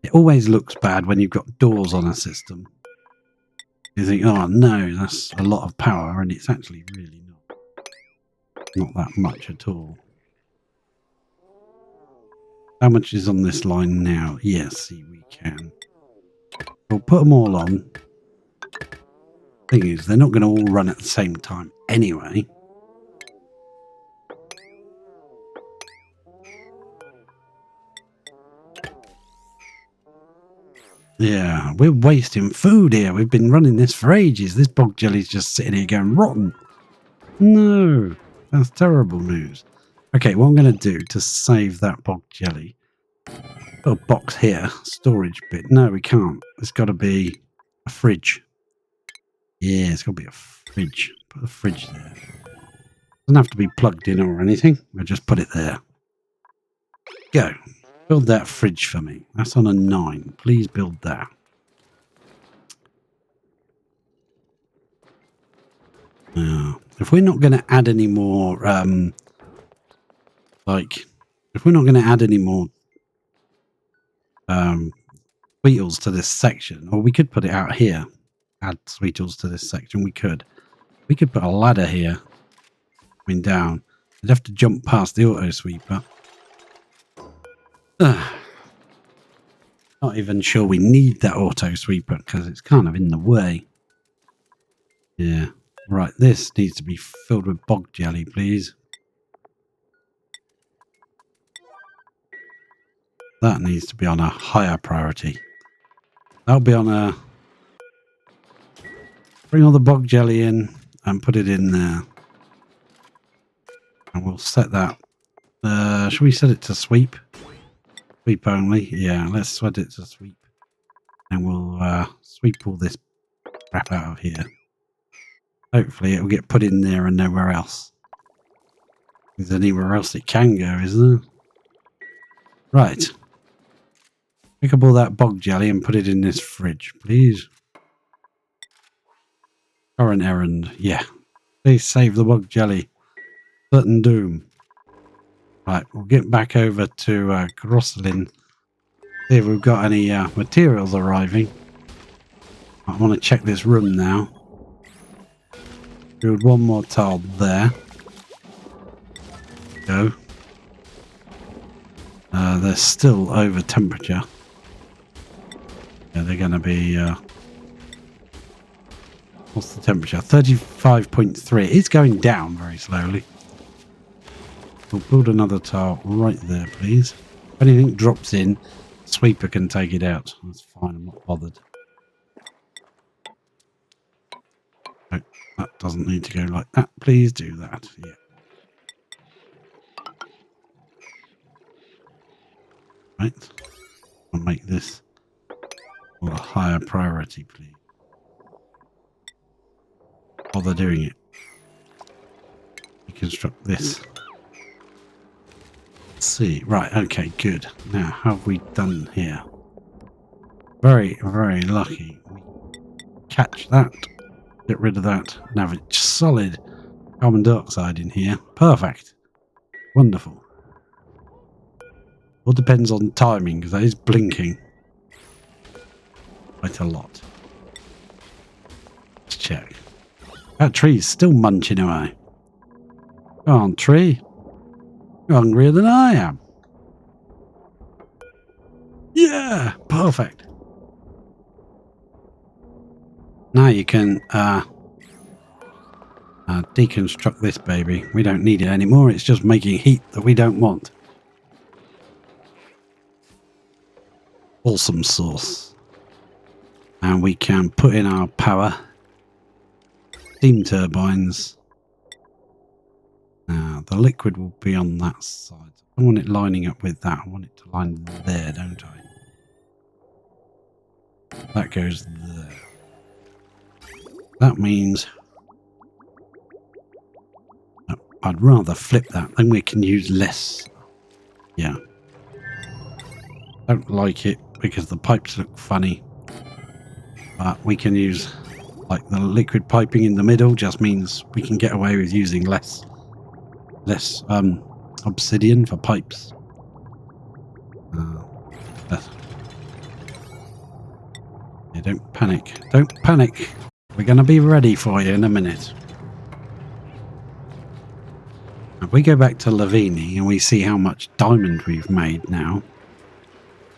It always looks bad when you've got doors on a system. You think, oh no, that's a lot of power, and it's actually really not that much at all. How much is on this line now? Yes, see, we can. We'll put them all on. Thing is, they're not going to all run at the same time anyway. Yeah, we're wasting food here. We've been running this for ages. This bog jelly's just sitting here going rotten. No, that's terrible news. Okay, what I'm going to do to save that bog jelly. Put a box here, storage bit. No, we can't. It's got to be a fridge. Yeah, it's got to be a fridge. Put a fridge there. Doesn't have to be plugged in or anything. We'll just put it there. Go. Build that fridge for me. That's on a 9. Please build that. If we're not going to add any more, if we're not going to add any more sweetles to this section, or we could put it out here, add sweetles to this section, we could put a ladder here, going down. We'd have to jump past the auto sweeper. Not even sure we need that auto sweeper because it's kind of in the way. Yeah. Right, this needs to be filled with bog jelly, please. That needs to be on a higher priority. That'll be on a... Bring all the bog jelly in and put it in there. And we'll set that... should we set it to sweep? Sweep only? Yeah, let's set it to sweep. And we'll sweep all this crap out of here. Hopefully it will get put in there and nowhere else. There's anywhere else it can go, isn't there? Right. Pick up all that bog jelly and put it in this fridge, please. Current errand. Yeah. Please save the bog jelly. Certain doom. Right, we'll get back over to Grosselin. See if we've got any materials arriving. I want to check this room now. Build one more tile there. Go. They're still over temperature. Yeah, they're going to be... what's the temperature? 35.3. It's going down very slowly. We'll build another tile right there, please. If anything drops in, sweeper can take it out. That's fine, I'm not bothered. No, that doesn't need to go like that. Please do that. Yeah. Right. I'll make this a higher priority, please. While they're doing it, deconstruct this. Let's see. Right. Okay. Good. Now, how have we done here? Very, very lucky. We catch that. Get rid of that and have a solid carbon dioxide in here. Perfect. Wonderful. All depends on timing because that is blinking quite a lot. Let's check. That tree's still munching away. Go on, tree. You're hungrier than I am. Yeah, perfect. Now you can deconstruct this baby. We don't need it anymore. It's just making heat that we don't want. Awesome sauce. And we can put in our power. Steam turbines. Now, the liquid will be on that side. I want it lining up with that. I want it to line there, don't I? That goes there. That means I'd rather flip that. Then we can use less. Yeah. Don't like it because the pipes look funny. But we can use like the liquid piping in the middle. Just means we can get away with using less obsidian for pipes. Yeah, don't panic. Don't panic. We're going to be ready for you in a minute. If we go back to Lavini and we see how much diamond we've made now,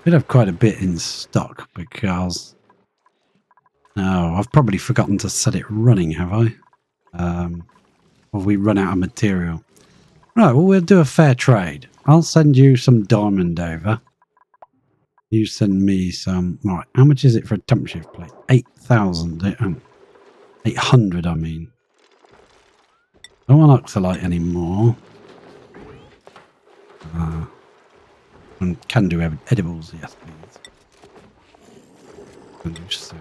we'd have quite a bit in stock because... Oh, I've probably forgotten to set it running, have I? Or we run out of material. Right, well, we'll do a fair trade. I'll send you some diamond over. You send me some... Right, how much is it for a temp shift plate? 8,000. 800, I mean. I don't want oxalite anymore. And can do edibles, yes, please. And do some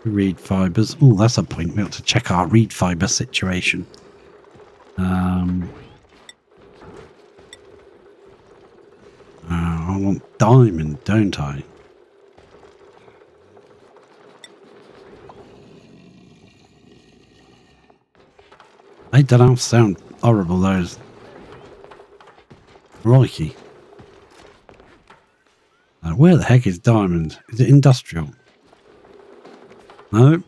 reed fibers. Oh, that's a point. We ought to check our reed fiber situation. I want diamond, don't I? They don't sound horrible, those. Crikey. Where the heck is diamond? Is it industrial? No.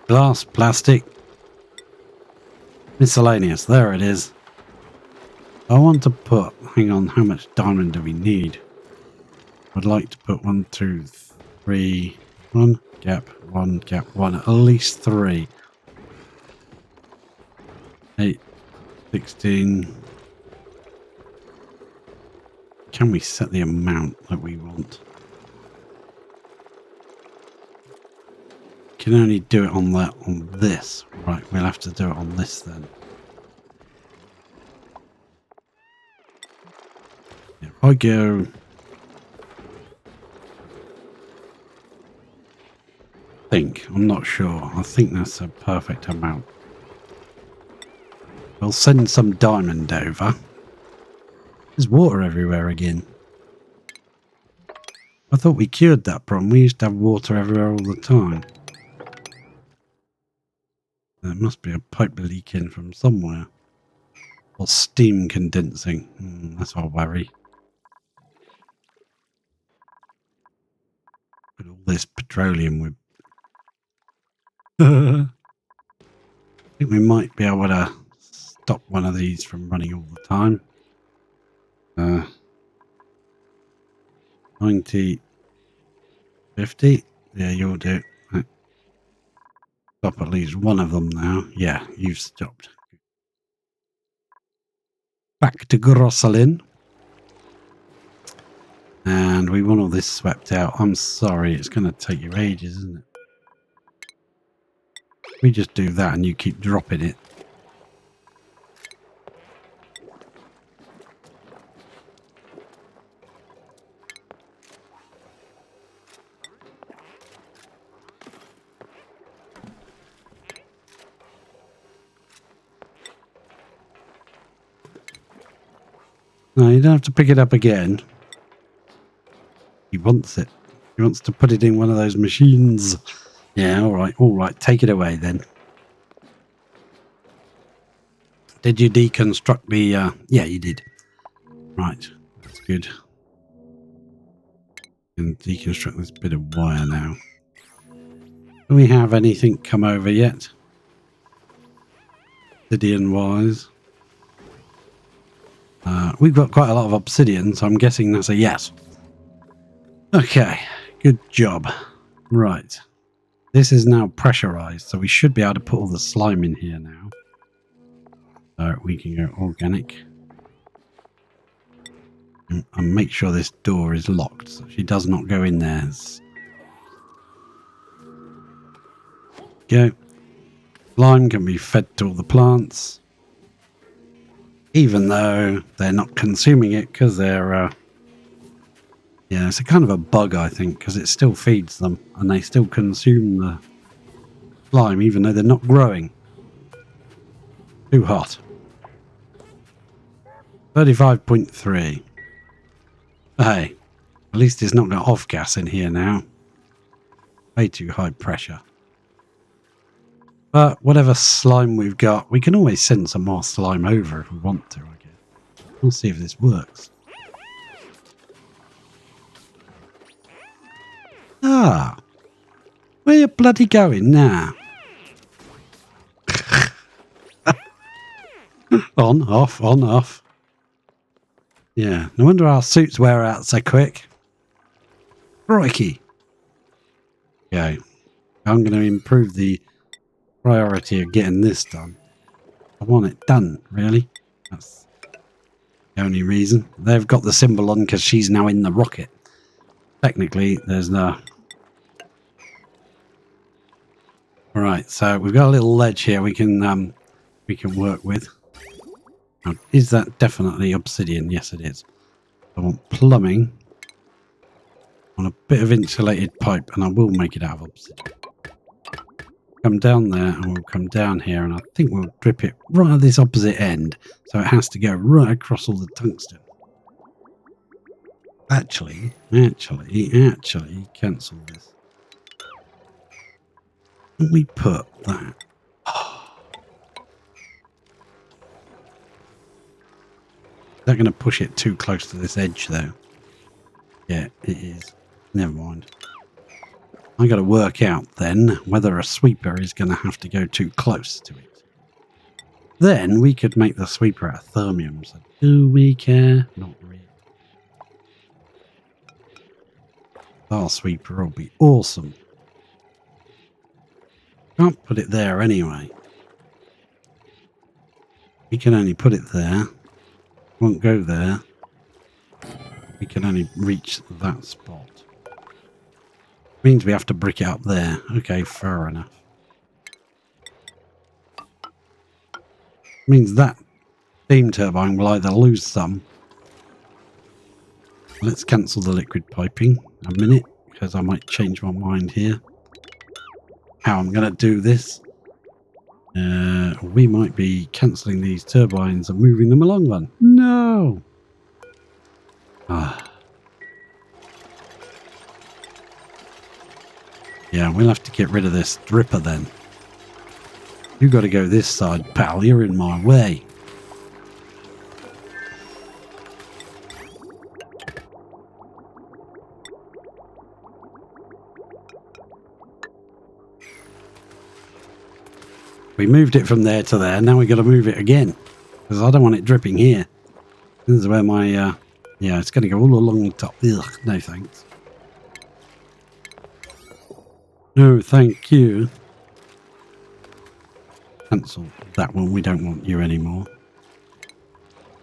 Glass, plastic. Miscellaneous. There it is. I want to put... Hang on, how much diamond do we need? I'd like to put 1, 2, 3... 1 gap, 1 gap, 1. At least 3. 8, 16... Can we set the amount that we want? Can only do it on that, on this. Right, we'll have to do it on this then. If I go... I'm not sure. I think that's a perfect amount. We'll send some diamond over. There's water everywhere again. I thought we cured that problem. We used to have water everywhere all the time. There must be a pipe leaking from somewhere. Or steam condensing. That's our worry. With all this petroleum we... I think we might be able to stop one of these from running all the time. 90, 50. Yeah, you'll do it. Stop at least one of them now. Yeah, you've stopped. Back to Grosselin. And we want all this swept out. I'm sorry, it's going to take you ages, isn't it? We just do that and you keep dropping it. No, you don't have to pick it up again. He wants it. He wants to put it in one of those machines. Yeah, all right. Take it away then. Did you deconstruct the... Yeah, you did. Right, that's good. And deconstruct this bit of wire now. Do we have anything come over yet? Obsidian-wise. We've got quite a lot of obsidian, so I'm guessing that's a yes. Okay, good job. Right. This is now pressurized, so we should be able to put all the slime in here now. So we can go organic. And make sure this door is locked, so she does not go in there. Go. Slime can be fed to all the plants. Even though they're not consuming it because they're... yeah, it's a kind of a bug, I think, because it still feeds them and they still consume the slime even though they're not growing. Too hot. 35.3. Hey, at least it's not got off gas in here now. Way too high pressure. But whatever slime we've got, we can always send some more slime over if we want to, I guess. We'll see if this works. Ah, where you bloody going now? On, off. Yeah, no wonder our suits wear out so quick. Crikey. Okay, I'm going to improve the priority of getting this done. I want it done, really. That's the only reason. They've got the symbol on because she's now in the rocket. Technically, there's no... Alright, so we've got a little ledge here we can work with. Now, is that definitely obsidian? Yes, it is. I want plumbing. I want a bit of insulated pipe, and I will make it out of obsidian. Come down there, and we'll come down here, and I think we'll drip it right at this opposite end, so it has to go right across all the tungsten. Actually, cancel this. Can we put that? Is that going to push it too close to this edge, though? Yeah, it is. Never mind. I got to work out then whether a sweeper is going to have to go too close to it. Then we could make the sweeper out of thermium. So do we care? Not really. Our sweeper will be awesome. Can't put it there anyway. We can only put it there. Won't go there. We can only reach that spot. Means we have to brick it up there. Okay, fair enough. Means that steam turbine will either lose some. Let's cancel the liquid piping a minute, because I might change my mind here. How I'm going to do this. We might be cancelling these turbines and moving them along one. No! Ah. Yeah, we'll have to get rid of this dripper then. You got to go this side, pal. You're in my way. We moved it from there to there. Now we got to move it again because I don't want it dripping here. This is where my yeah, it's going to go all along the top. Ugh, no thanks. No, thank you. Cancel that one. We don't want you anymore.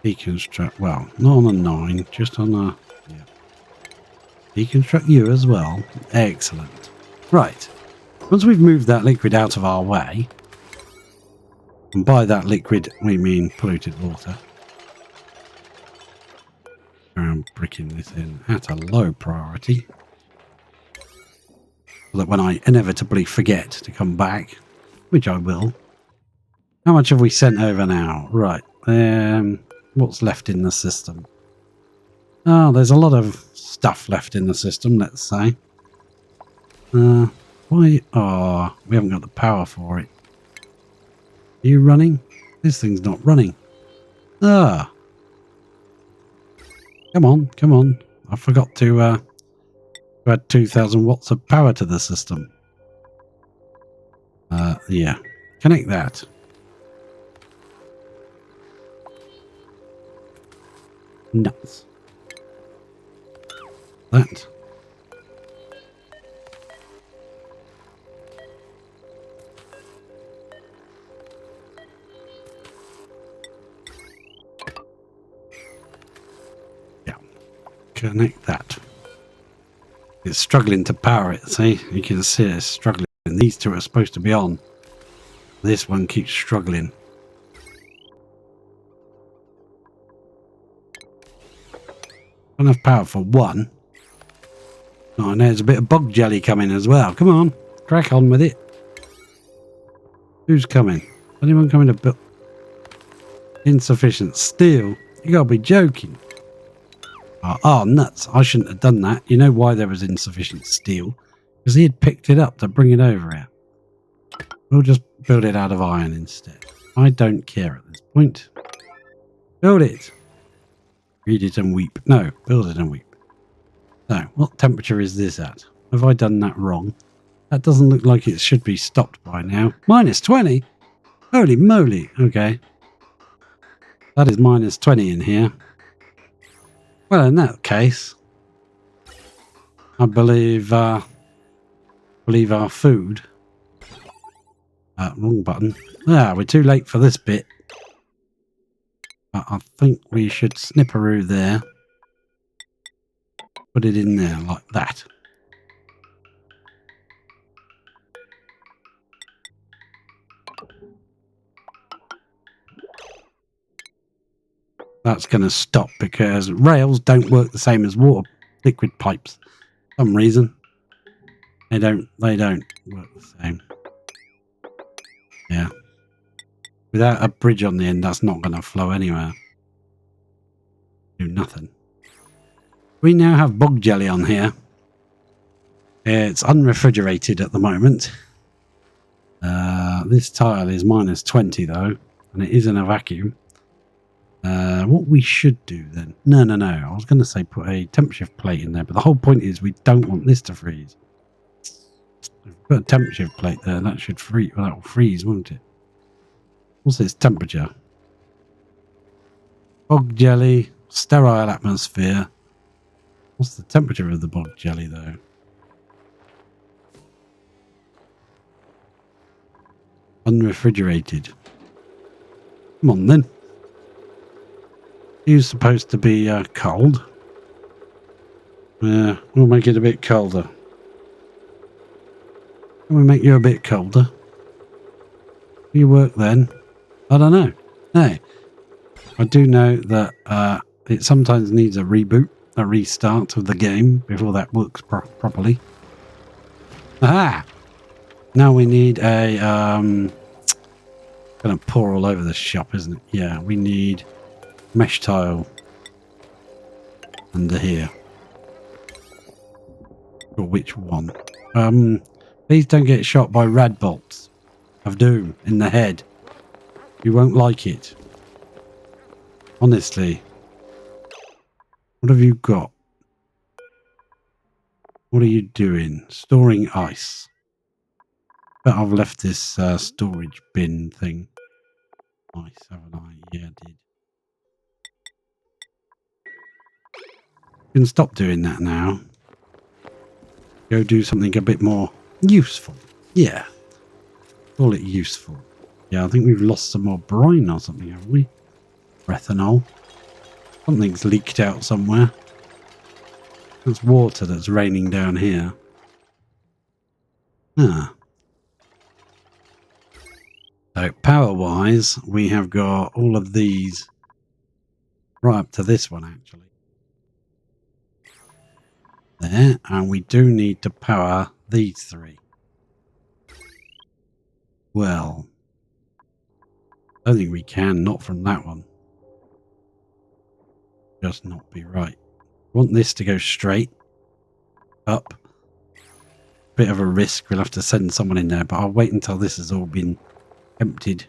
Deconstruct. Well, not on a 9, just on a... Yeah. Deconstruct you as well. Excellent. Right. Once we've moved that liquid out of our way, and by that liquid we mean polluted water. I'm bricking this in at a low priority. So that when I inevitably forget to come back, which I will. How much have we sent over now? Right. What's left in the system? Oh, there's a lot of stuff left in the system, let's say. Why? Oh, we haven't got the power for it. Are you running? This thing's not running. Ah. Come on, come on. I forgot to add 2,000 watts of power to the system. Yeah. Connect that. Nuts. That. Yeah. Connect that. It's struggling to power it, see? You can see it's struggling. These two are supposed to be on. This one keeps struggling. Enough power for one. Oh, and there's a bit of bog jelly coming as well. Come on, crack on with it. Who's coming? Anyone coming to build? Insufficient steel? You gotta be joking. Oh, nuts. I shouldn't have done that. You know why there was insufficient steel? Because he had picked it up to bring it over here. We'll just build it out of iron instead. I don't care at this point. Build it. Read it and weep. No, build it and weep. So, what temperature is this at? Have I done that wrong? That doesn't look like it should be stopped by now. Minus 20? Holy moly. Okay. That is minus 20 in here. Well, in that case, I believe our food. Wrong button. Ah, we're too late for this bit. I think we should snipperoo there. Put it in there like that. That's going to stop because rails don't work the same as liquid pipes. For some reason. They don't work the same. Yeah. Without a bridge on the end, that's not going to flow anywhere. Do nothing. We now have bog jelly on here. It's unrefrigerated at the moment. This tile is minus 20 though, and it is in a vacuum. What we should do then? No. I was going to say put a temperature plate in there, but the whole point is we don't want this to freeze. If we put a temperature plate there, that should freeze. Well, that will freeze, won't it? What's its temperature? Bog jelly, sterile atmosphere. What's the temperature of the bog jelly though? Unrefrigerated. Come on then. You're supposed to be cold. Yeah, we'll make it a bit colder. Can we make you a bit colder? Will you work then? I don't know. Hey, I do know that it sometimes needs a reboot, a restart of the game before that works properly. Aha! Now we need a gonna pour all over the shop, isn't it? Yeah, we need mesh tile under here. Or which one? Please don't get shot by rad bolts of doom in the head. You won't like it. Honestly. What have you got? What are you doing? Storing ice. But I've left this storage bin thing. Nice, haven't I? Yeah, I did. You can stop doing that now. Go do something a bit more useful. Yeah. Call it useful. Yeah, I think we've lost some more brine or something, haven't we? Ethanol. Something's leaked out somewhere. That's water that's raining down here. Ah. So power-wise, we have got all of these right up to this one, actually. There, and we do need to power these three. Well, I don't think we can, not from that one. Just not be right. Want this to go straight up. Bit of a risk. We'll have to send someone in there, but I'll wait until this has all been emptied.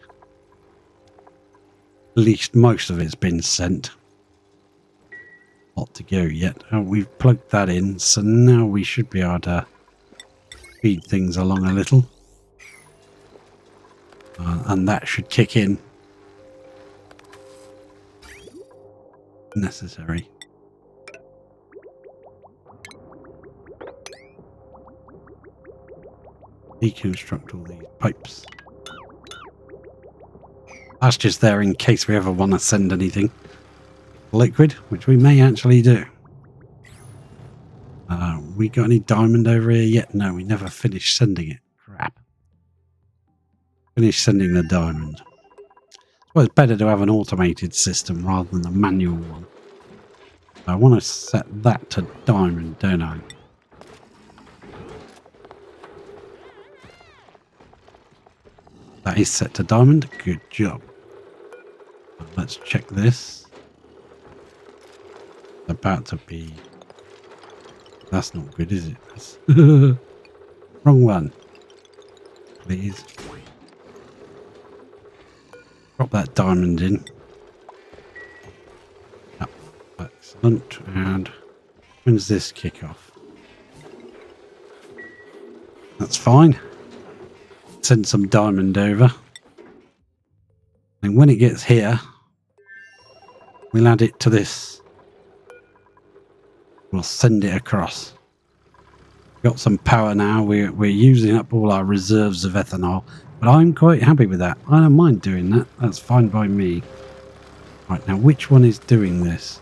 At least most of it's been sent. Not to go yet. Oh, we've plugged that in, so now we should be able to speed things along a little. And that should kick in. Necessary. Deconstruct all these pipes. That's just there in case we ever want to send anything liquid, which we may actually do. We got any diamond over here yet? No, we never finished sending it. Crap. Finished sending the diamond. Well, it's better to have an automated system rather than a manual one. I want to set that to diamond, don't I? That is set to diamond. Good job. Let's check this. About to be... That's not good, is it? Wrong one. Please. Drop that diamond in. Yep. Excellent. And when's this kick off? That's fine. Send some diamond over. And when it gets here, we'll add it to this. We'll send it across. Got some power now. We're using up all our reserves of ethanol, but I'm quite happy with that. I don't mind doing that. That's fine by me. Right, now which one is doing this?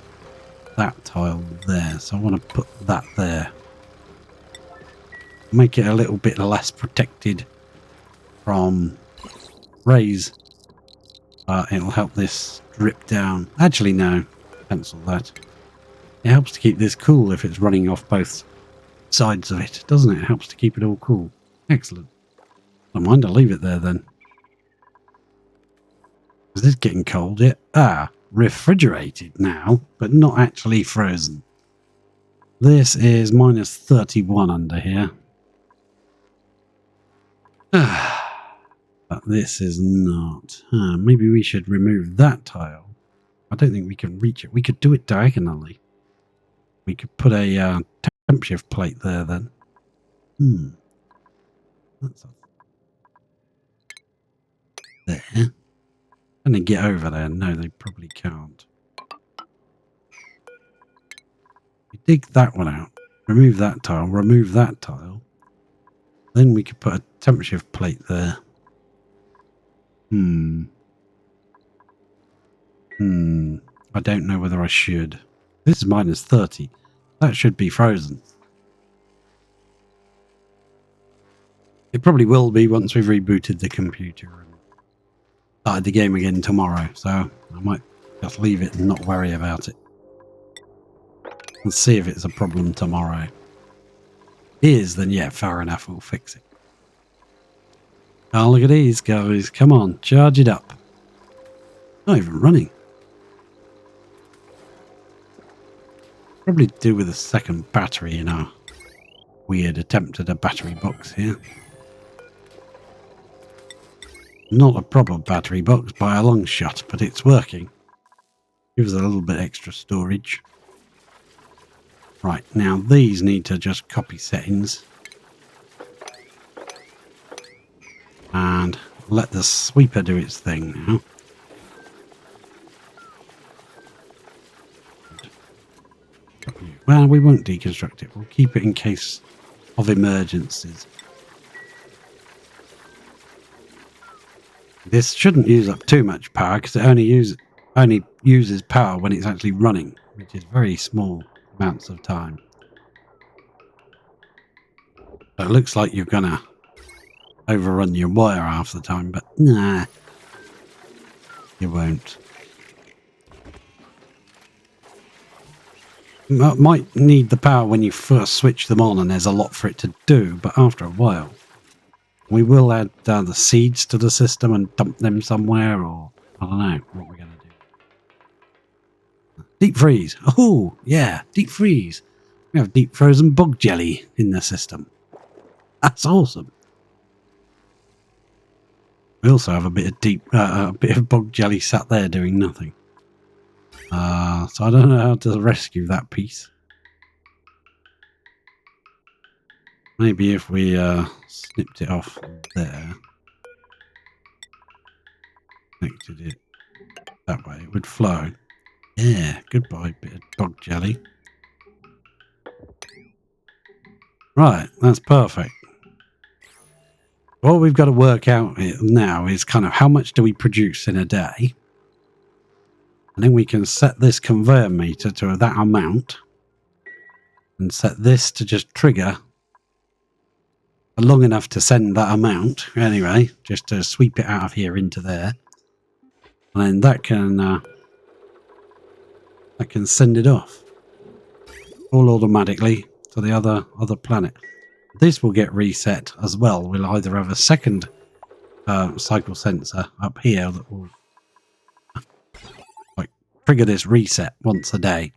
That tile there. So I want to put that there. Make it a little bit less protected from rays. It'll help this drip down. Actually, no. Cancel that. It helps to keep this cool if it's running off both sides of it, doesn't it? It helps to keep it all cool. Excellent. Don't mind, I'll leave it there then. Is this getting cold yet? Refrigerated now, but not actually frozen. This is minus 31 under here. But this is not. Maybe we should remove that tile. I don't think we can reach it. We could do it diagonally. We could put a temp shift plate there then. That's there. Can they get over there? No, they probably can't. We dig that one out. Remove that tile. Remove that tile. Then we could put a temp shift plate there. I don't know whether I should. This is minus 30. That should be frozen. It probably will be once we've rebooted the computer and started the game again tomorrow. So I might just leave it and not worry about it. And see if it's a problem tomorrow. If it is, then yeah, fair enough, we'll fix it. Oh, look at these guys. Come on, charge it up. Not even running. Probably do with a second battery in our weird attempt at a battery box here. Not a proper battery box by a long shot, but it's working. Gives a little bit extra storage. Right, now these need to just copy settings. And let the sweeper do its thing now. Well, we won't deconstruct it. We'll keep it in case of emergencies. This shouldn't use up too much power because it only uses power when it's actually running, which is very small amounts of time. So it looks like you're gonna overrun your wire half the time, but nah, you won't. Might need the power when you first switch them on and there's a lot for it to do, but after a while we will add the seeds to the system and dump them somewhere, or I don't know what we're going to do. Deep freeze. Oh, yeah, deep freeze. We have deep frozen bog jelly in the system. That's awesome. We also have a bit of bog jelly sat there doing nothing. So I don't know how to rescue that piece. Maybe if we snipped it off there, connected it that way, it would flow. Yeah, goodbye, bit of bog jelly. Right, that's perfect. What we've got to work out now is kind of how much do we produce in a day. And then we can set this conveyor meter to that amount. And set this to just trigger long enough to send that amount. Anyway, just to sweep it out of here into there. And then that can send it off. All automatically to the other planet. This will get reset as well. We'll either have a second cycle sensor up here that will like trigger this reset once a day.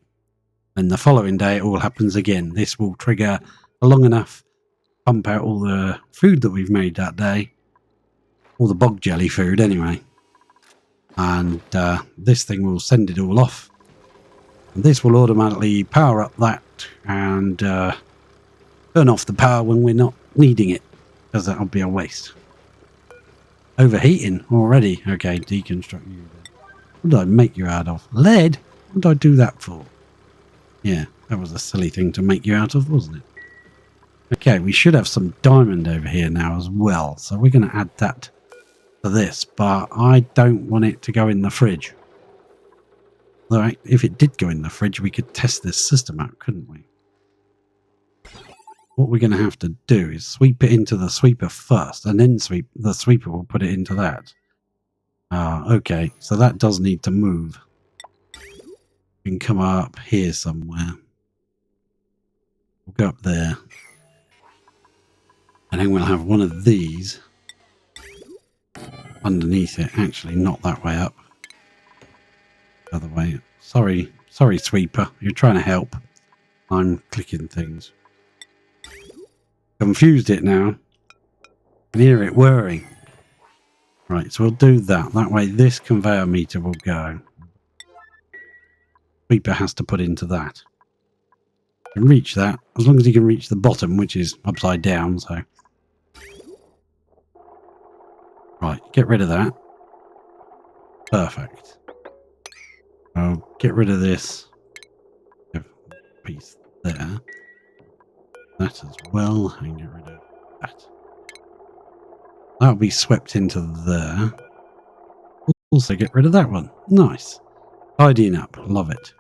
And the following day it all happens again. This will trigger long enough to pump out all the food that we've made that day. All the bog jelly food anyway. And this thing will send it all off. And this will automatically power up that and turn off the power when we're not needing it, because that'll be a waste. Overheating already. Okay, deconstruct you. What did I make you out of? Lead? What did I do that for? Yeah, that was a silly thing to make you out of, wasn't it? Okay, we should have some diamond over here now as well. So we're going to add that to this, but I don't want it to go in the fridge. Though if it did go in the fridge, we could test this system out, couldn't we? What we're going to have to do is sweep it into the sweeper first, and then the sweeper will put it into that. Okay, so that does need to move. We can come up here somewhere. We'll go up there. And then we'll have one of these underneath it. Actually, not that way up. The other way. Sorry, sweeper. You're trying to help. I'm clicking things. Confused it now. I can hear it whirring. Right, so we'll do that. That way this conveyor meter will go. Sweeper has to put into that. You can reach that, as long as you can reach the bottom, which is upside down, so. Right, get rid of that. Perfect. I'll get rid of this piece there. That as well, and get rid of that. That'll be swept into there. Also get rid of that one. Nice. Tidying up. Love it.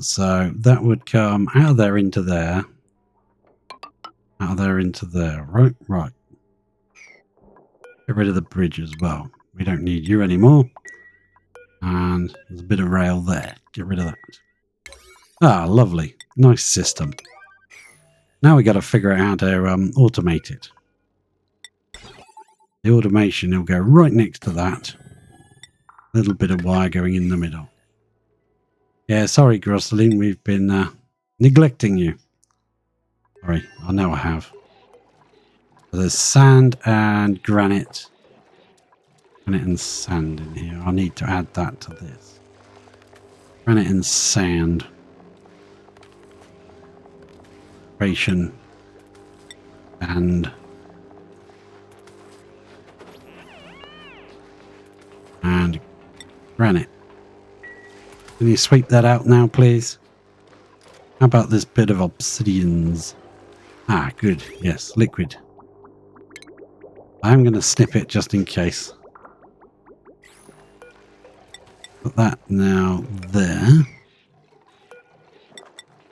So that would come out of there into there. Out of there into there. Right, right. Get rid of the bridge as well. We don't need you anymore. And there's a bit of rail there. Get rid of that. Ah, lovely. Nice system. Now we got to figure out how to automate it. The automation will go right next to that. A little bit of wire going in the middle. Yeah, sorry, Grosselin, we've been neglecting you. Sorry, I know I have. There's sand and granite. Granite and sand in here. I need to add that to this. Granite and sand. And granite. Can you sweep that out now, please? How about this bit of obsidians? Ah, good. Yes, liquid. I'm going to snip it just in case. Put that now there.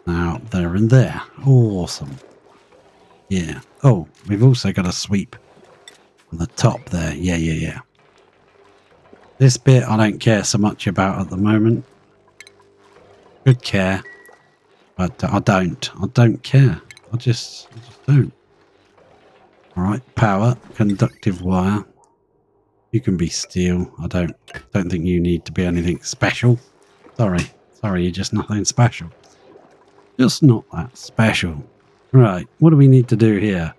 Now there and there. Awesome. Yeah. Oh, we've also got a sweep on the top there. Yeah. This bit I don't care so much about at the moment. Could care, but I don't care. I just don't. Alright, power, conductive wire. You can be steel. I don't think you need to be anything special. Sorry, you're just nothing special. Just not that special. Right, what do we need to do here?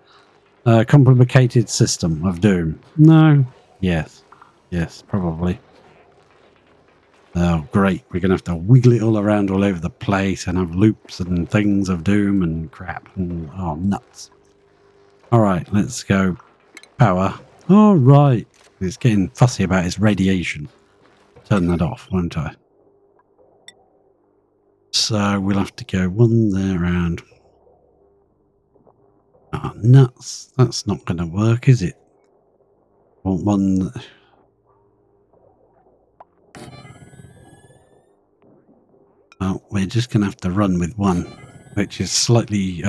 Complicated system of doom. No. Yes. Yes, probably. Oh, great. We're going to have to wiggle it all around all over the place and have loops and things of doom and crap. And, oh, nuts. All right, let's go. Power. All right. It's getting fussy about its radiation. Turn that off, won't I? So we'll have to go one there and... Oh, nuts. That's not going to work, is it? Want one... Oh, we're just going to have to run with one, which is slightly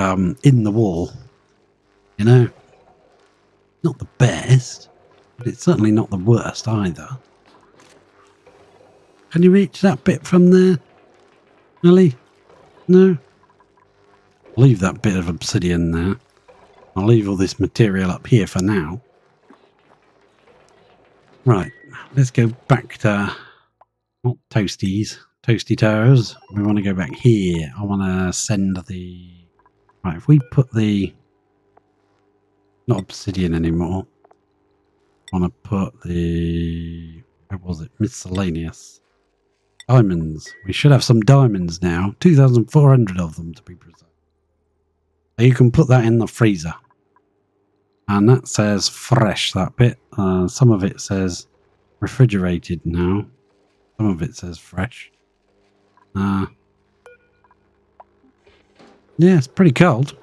in the wall. You know? Not the best, but it's certainly not the worst either. Can you reach that bit from there, Ellie? No? Leave that bit of obsidian there. I'll leave all this material up here for now. Right, let's go back to... Not toasties. Toasty toes. We want to go back here. I want to send the... Right, if we put the... Not obsidian anymore. I want to put the... Where was it? Miscellaneous. Diamonds. We should have some diamonds now. 2,400 of them to be precise. So you can put that in the freezer. And that says fresh, that bit. Some of it says refrigerated now. Some of it says fresh. Yeah, it's pretty cold.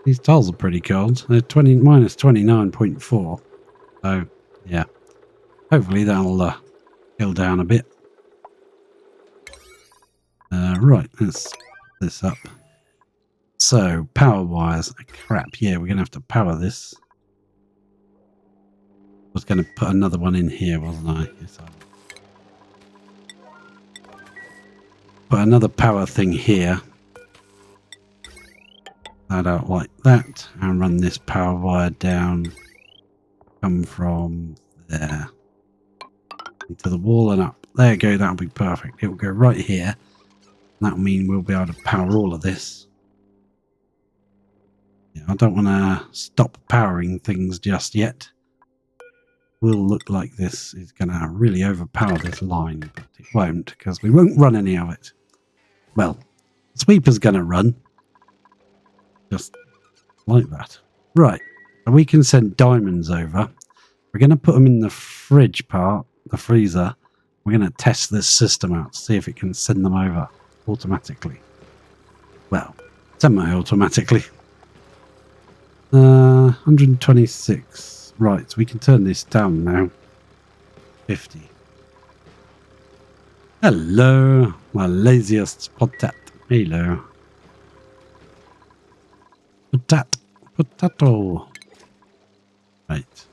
These tiles are pretty cold. They're minus 29.4. So, yeah. Hopefully that'll chill down a bit. Right, let's put this up. So, power wires. Crap, yeah, we're going to have to power this. I was going to put another one in here, wasn't I? Yes, I put another power thing here. That out like that. And run this power wire down. Come from there. Into the wall and up. There you go, that'll be perfect. It will go right here. That'll mean we'll be able to power all of this. Yeah, I don't want to stop powering things just yet. Will look like this is going to really overpower this line, but it won't, because we won't run any of it. Well, the sweeper's going to run. Just like that. Right, so we can send diamonds over. We're going to put them in the fridge part, the freezer. We're going to test this system out to see if it can send them over automatically. Well, semi-automatically. 126. Right, so we can turn this down now. 50. Hello, my laziest potat. Hello. Potato. Right.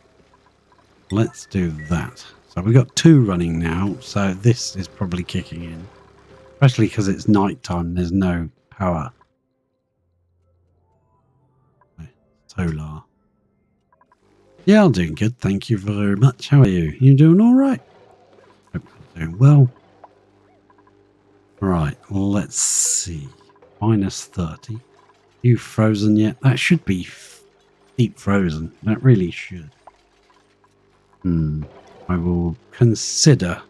Let's do that. So we've got 2 running now, so this is probably kicking in. Especially because it's night time, there's no power. Okay. Solar. Yeah, I'm doing good. Thank you very much. How are you? You doing all right? Hope you're doing well. Right, let's see. Minus 30. You frozen yet? That should be deep frozen. That really should. I will consider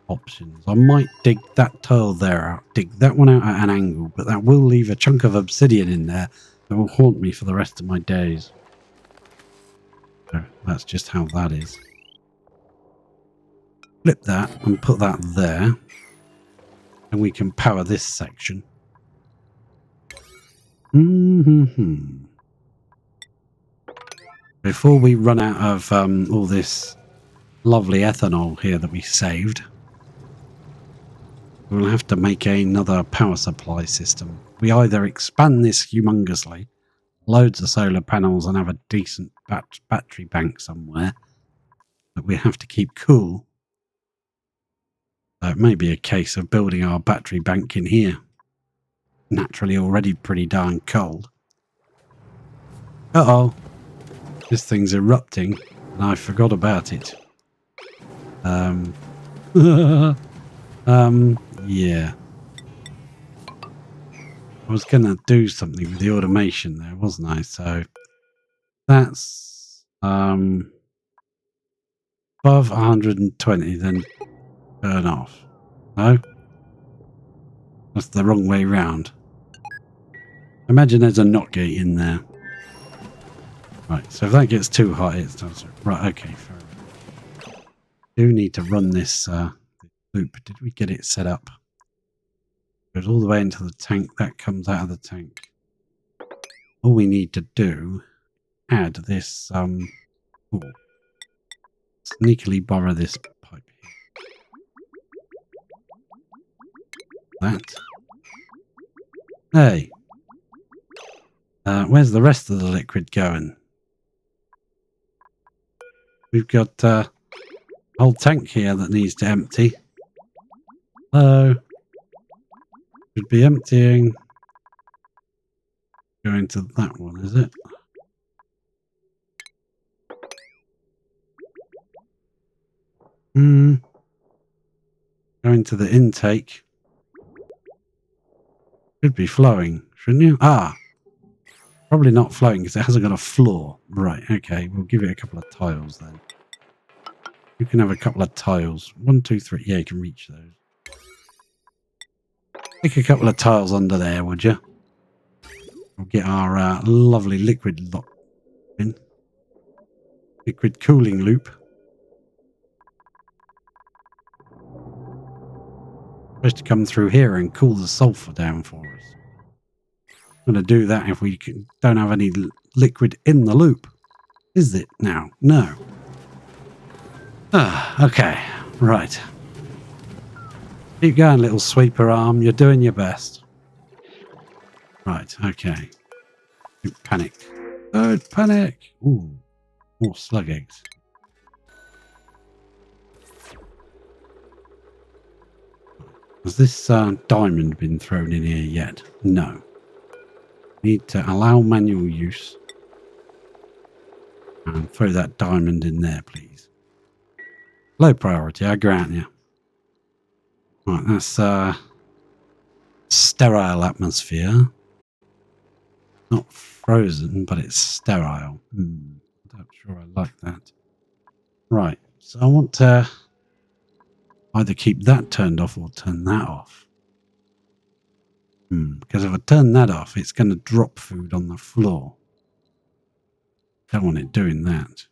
options. I might dig that tile there out. Dig that one out at an angle, but that will leave a chunk of obsidian in there that will haunt me for the rest of my days. So that's just how that is. Flip that and put that there. And we can power this section. Before we run out of all this lovely ethanol here that we saved, we'll have to make another power supply system. We either expand this humongously, loads of solar panels, and have a decent battery bank somewhere that we have to keep cool. So it may be a case of building our battery bank in here. Naturally already pretty darn cold. Uh-oh. This thing's erupting, and I forgot about it. Yeah. I was going to do something with the automation there, wasn't I? So that's above 120, then turn off. No? That's the wrong way round. Imagine there's a NOT gate in there. Right, so if that gets too hot, it starts. Right, okay, fair enough. Do need to run this loop. Did we get it set up? Goes all the way into the tank. That comes out of the tank. All we need to do, add this. Sneakily borrow this pipe here. That. Hey. Where's the rest of the liquid going? We've got a whole tank here that needs to empty. Hello. Should be emptying. Going to that one, is it? Going to the intake. Should be flowing, shouldn't you? Ah. Probably not flowing because it hasn't got a floor. Right, okay. We'll give it a couple of tiles then. You can have a couple of tiles. 1, 2, 3. Yeah, you can reach those. Stick a couple of tiles under there, would you? We'll get our lovely liquid lock in. Liquid cooling loop. Supposed to come through here and cool the sulfur down for us. I'm going to do that if we don't have any liquid in the loop. Is it now? No. Ah, okay. Right. Keep going, little sweeper arm. You're doing your best. Right, okay. Don't panic. Don't panic. Ooh, more slug eggs. Has this diamond been thrown in here yet? No. Need to allow manual use. And throw that diamond in there, please. Low priority, I grant you. Right, that's sterile atmosphere. Not frozen, but it's sterile. I'm not sure I like that. Right, so I want to either keep that turned off or turn that off. Because if I turn that off, it's going to drop food on the floor. Don't want it doing that.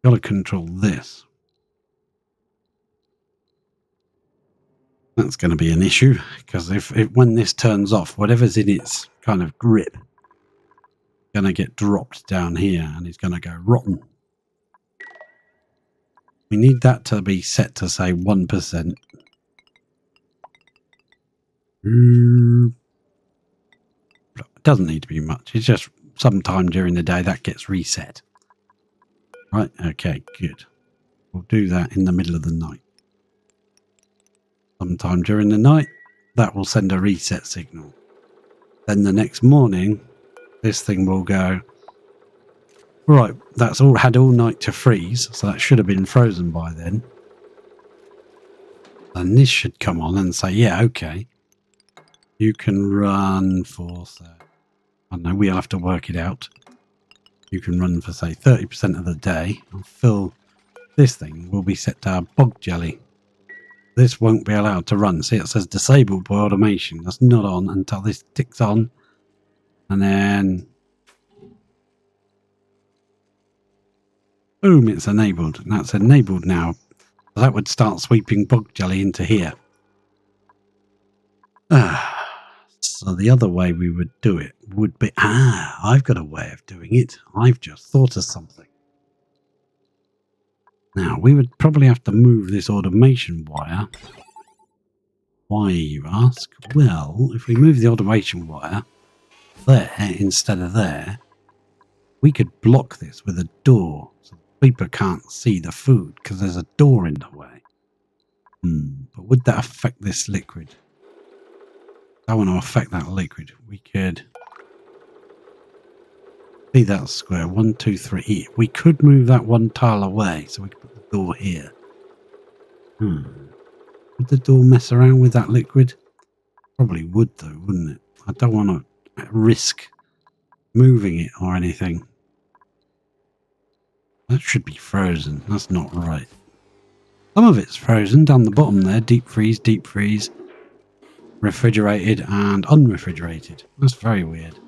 Got to control this. That's going to be an issue because if when this turns off, whatever's in its kind of grip going to get dropped down here and it's going to go rotten. We need that to be set to say 1%. It doesn't need to be much. It's just sometime during the day that gets reset. Right, okay, good. We'll do that in the middle of the night. Sometime during the night, that will send a reset signal. Then the next morning, this thing will go, right, that's all had all night to freeze, so that should have been frozen by then. And this should come on and say, yeah, okay. You can run for, say, I don't know, we'll have to work it out. You can run for, say, 30% of the day and fill this thing will be set to our bog jelly. This won't be allowed to run. See, it says disabled by automation. That's not on until this ticks on. And then boom, it's enabled. And that's enabled now. So that would start sweeping bog jelly into here. So the other way we would do it would be... I've got a way of doing it. I've just thought of something. Now, we would probably have to move this automation wire. Why, you ask? Well, if we move the automation wire there instead of there, we could block this with a door so people can't see the food because there's a door in the way. But would that affect this liquid? I want to affect that liquid. We could See that square? 1, 2, 3. We could move that one tile away, so we could put the door here. Would the door mess around with that liquid? Probably would, though, wouldn't it? I don't want to risk moving it or anything. That should be frozen. That's not right. Some of it's frozen down the bottom there. Deep freeze, refrigerated and unrefrigerated. That's very weird.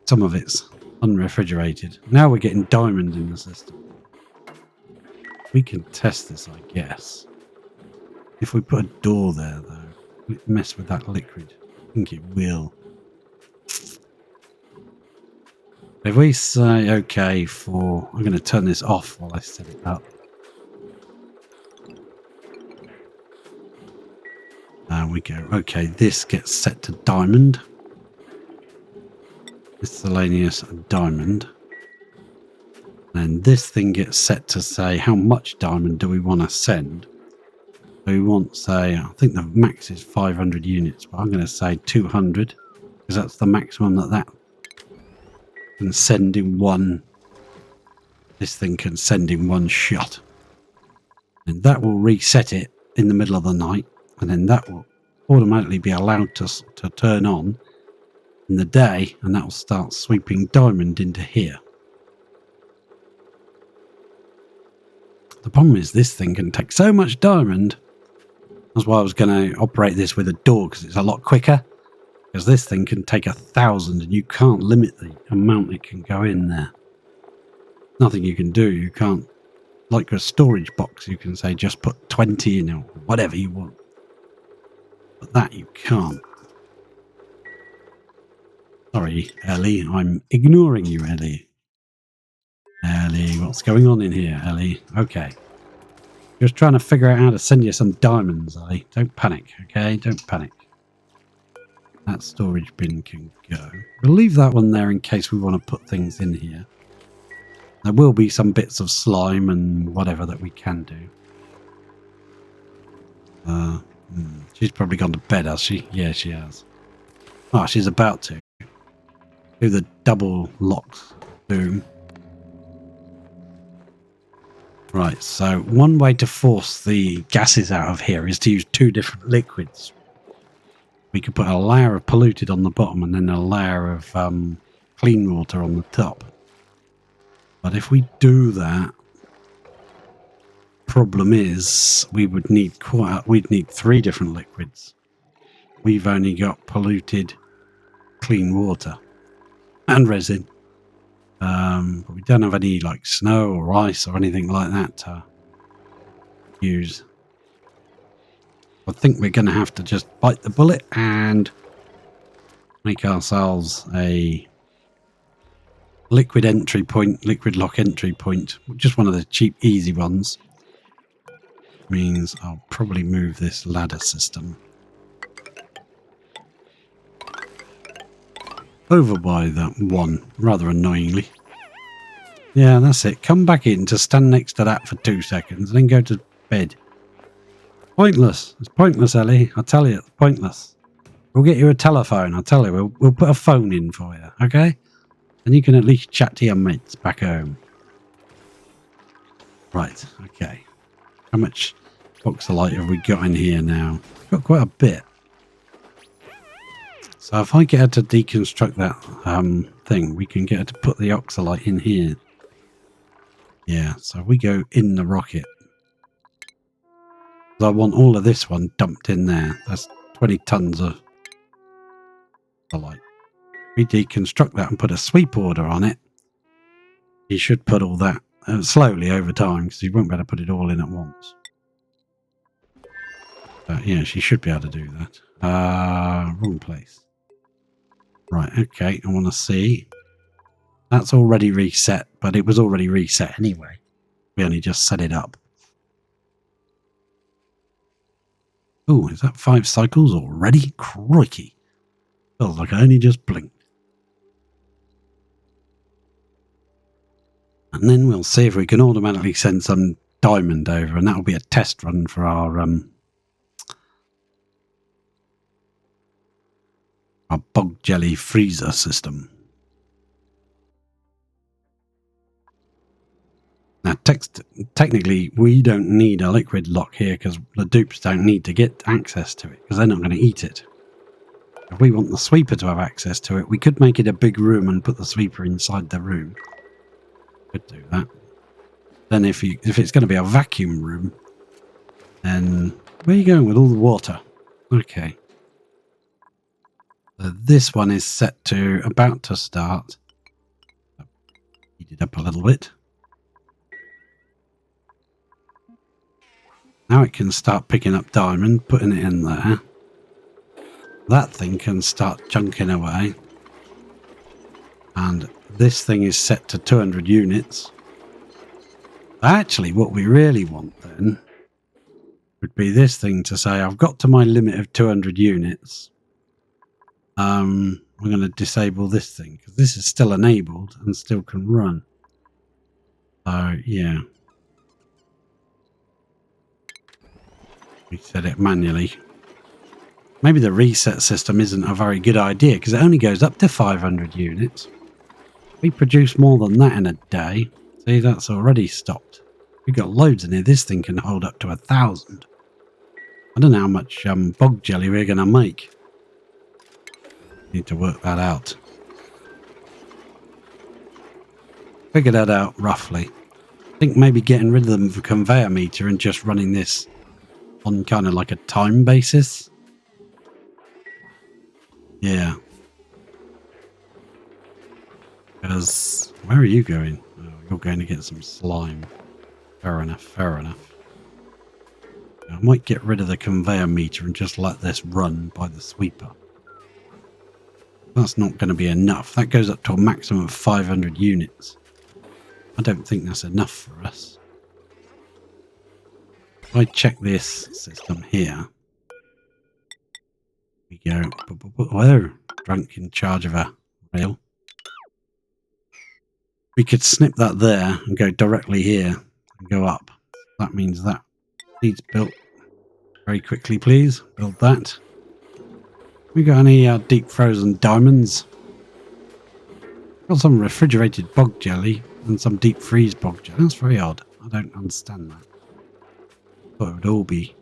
Some of it's unrefrigerated. Now we're getting diamonds in the system. We can test this, I guess. If we put a door there, though, will it mess with that liquid? I think it will. If we say okay for... I'm going to turn this off while I set it up. There we go. Okay, this gets set to diamond. Miscellaneous diamond. And this thing gets set to say how much diamond do we want to send. So we want, say, I think the max is 500 units, but I'm going to say 200 because that's the maximum that can send in one. This thing can send in one shot. And that will reset it in the middle of the night, and then that will automatically be allowed to turn on in the day, and that will start sweeping diamond into here. The problem is this thing can take so much diamond. That's why I was going to operate this with a door, because it's a lot quicker. Because this thing can take 1,000 and you can't limit the amount it can go in there. Nothing you can do. You can't, like a storage box, you can say just put 20 in or whatever you want. But that you can't. Sorry, Ellie. I'm ignoring you, Ellie. Ellie, what's going on in here, Ellie? Okay. Just trying to figure out how to send you some diamonds, Ellie. Don't panic, okay? Don't panic. That storage bin can go. We'll leave that one there in case we want to put things in here. There will be some bits of slime and whatever that we can do. She's probably gone to bed, has she? Yeah, she has. Oh, she's about to. Do the double locks boom. Right, so one way to force the gases out of here is to use two different liquids. We could put a layer of polluted on the bottom and then a layer of clean water on the top. But if we do that, problem is we'd need 3 different liquids. We've only got polluted clean water and resin. But we don't have any like snow or ice or anything like that to use. I think we're going to have to just bite the bullet and make ourselves a liquid entry point, liquid lock entry point. Just one of the cheap, easy ones. Means I'll probably move this ladder system over by that one, rather annoyingly. Yeah, that's it. Come back in to stand next to that for 2 seconds and then go to bed. Pointless. It's pointless, Ellie. I tell you, it's pointless. We'll get you a telephone. I tell you, we'll put a phone in for you, okay? And you can at least chat to your mates back home. Right, okay. How much oxalite have we got in here now? We've got quite a bit. So if I get her to deconstruct that thing, we can get her to put the oxalite in here. Yeah, so we go in the rocket. I want all of this one dumped in there. That's 20 tons of oxalite. We deconstruct that and put a sweep order on it. You should put all that slowly over time because you won't be able to put it all in at once. Yeah, she should be able to do that. Wrong place. Right, okay, I want to see. That's already reset, but it was already reset anyway. We only just set it up. Oh, is that 5 cycles already? Crikey. Feels like I only just blinked. And then we'll see if we can automatically send some diamond over, and that'll be a test run for our bog jelly freezer system. technically, we don't need a liquid lock here because the dupes don't need to get access to it because they're not going to eat it. If we want the sweeper to have access to it, we could make it a big room and put the sweeper inside the room. Could do that. Then if it's going to be a vacuum room, then where are you going with all the water? Okay. So this one is set to about to start. Heat it up a little bit. Now it can start picking up diamond, putting it in there. That thing can start chunking away. And this thing is set to 200 units. Actually, what we really want then would be this thing to say, I've got to my limit of 200 units. I'm going to disable this thing because this is still enabled and still can run. So, yeah. We set it manually. Maybe the reset system isn't a very good idea because it only goes up to 500 units. We produce more than that in a day. See, that's already stopped. We've got loads in here. This thing can hold up to 1,000. I don't know how much bog jelly we're going to make. Need to work that out. Figure that out roughly. I think maybe getting rid of the conveyor meter and just running this on kind of like a time basis. Yeah. Because where are you going? Oh, you're going to get some slime. Fair enough, fair enough. I might get rid of the conveyor meter and just let this run by the sweeper. That's not going to be enough. That goes up to a maximum of 500 units. I don't think that's enough for us. If I check this system here. We go. Whoa, drunk in charge of a rail. We could snip that there and go directly here and go up. That means that needs built very quickly, please. Build that. We got any deep frozen diamonds? Got some refrigerated bog jelly and some deep freeze bog jelly. That's very odd. I don't understand that. Thought it would all be.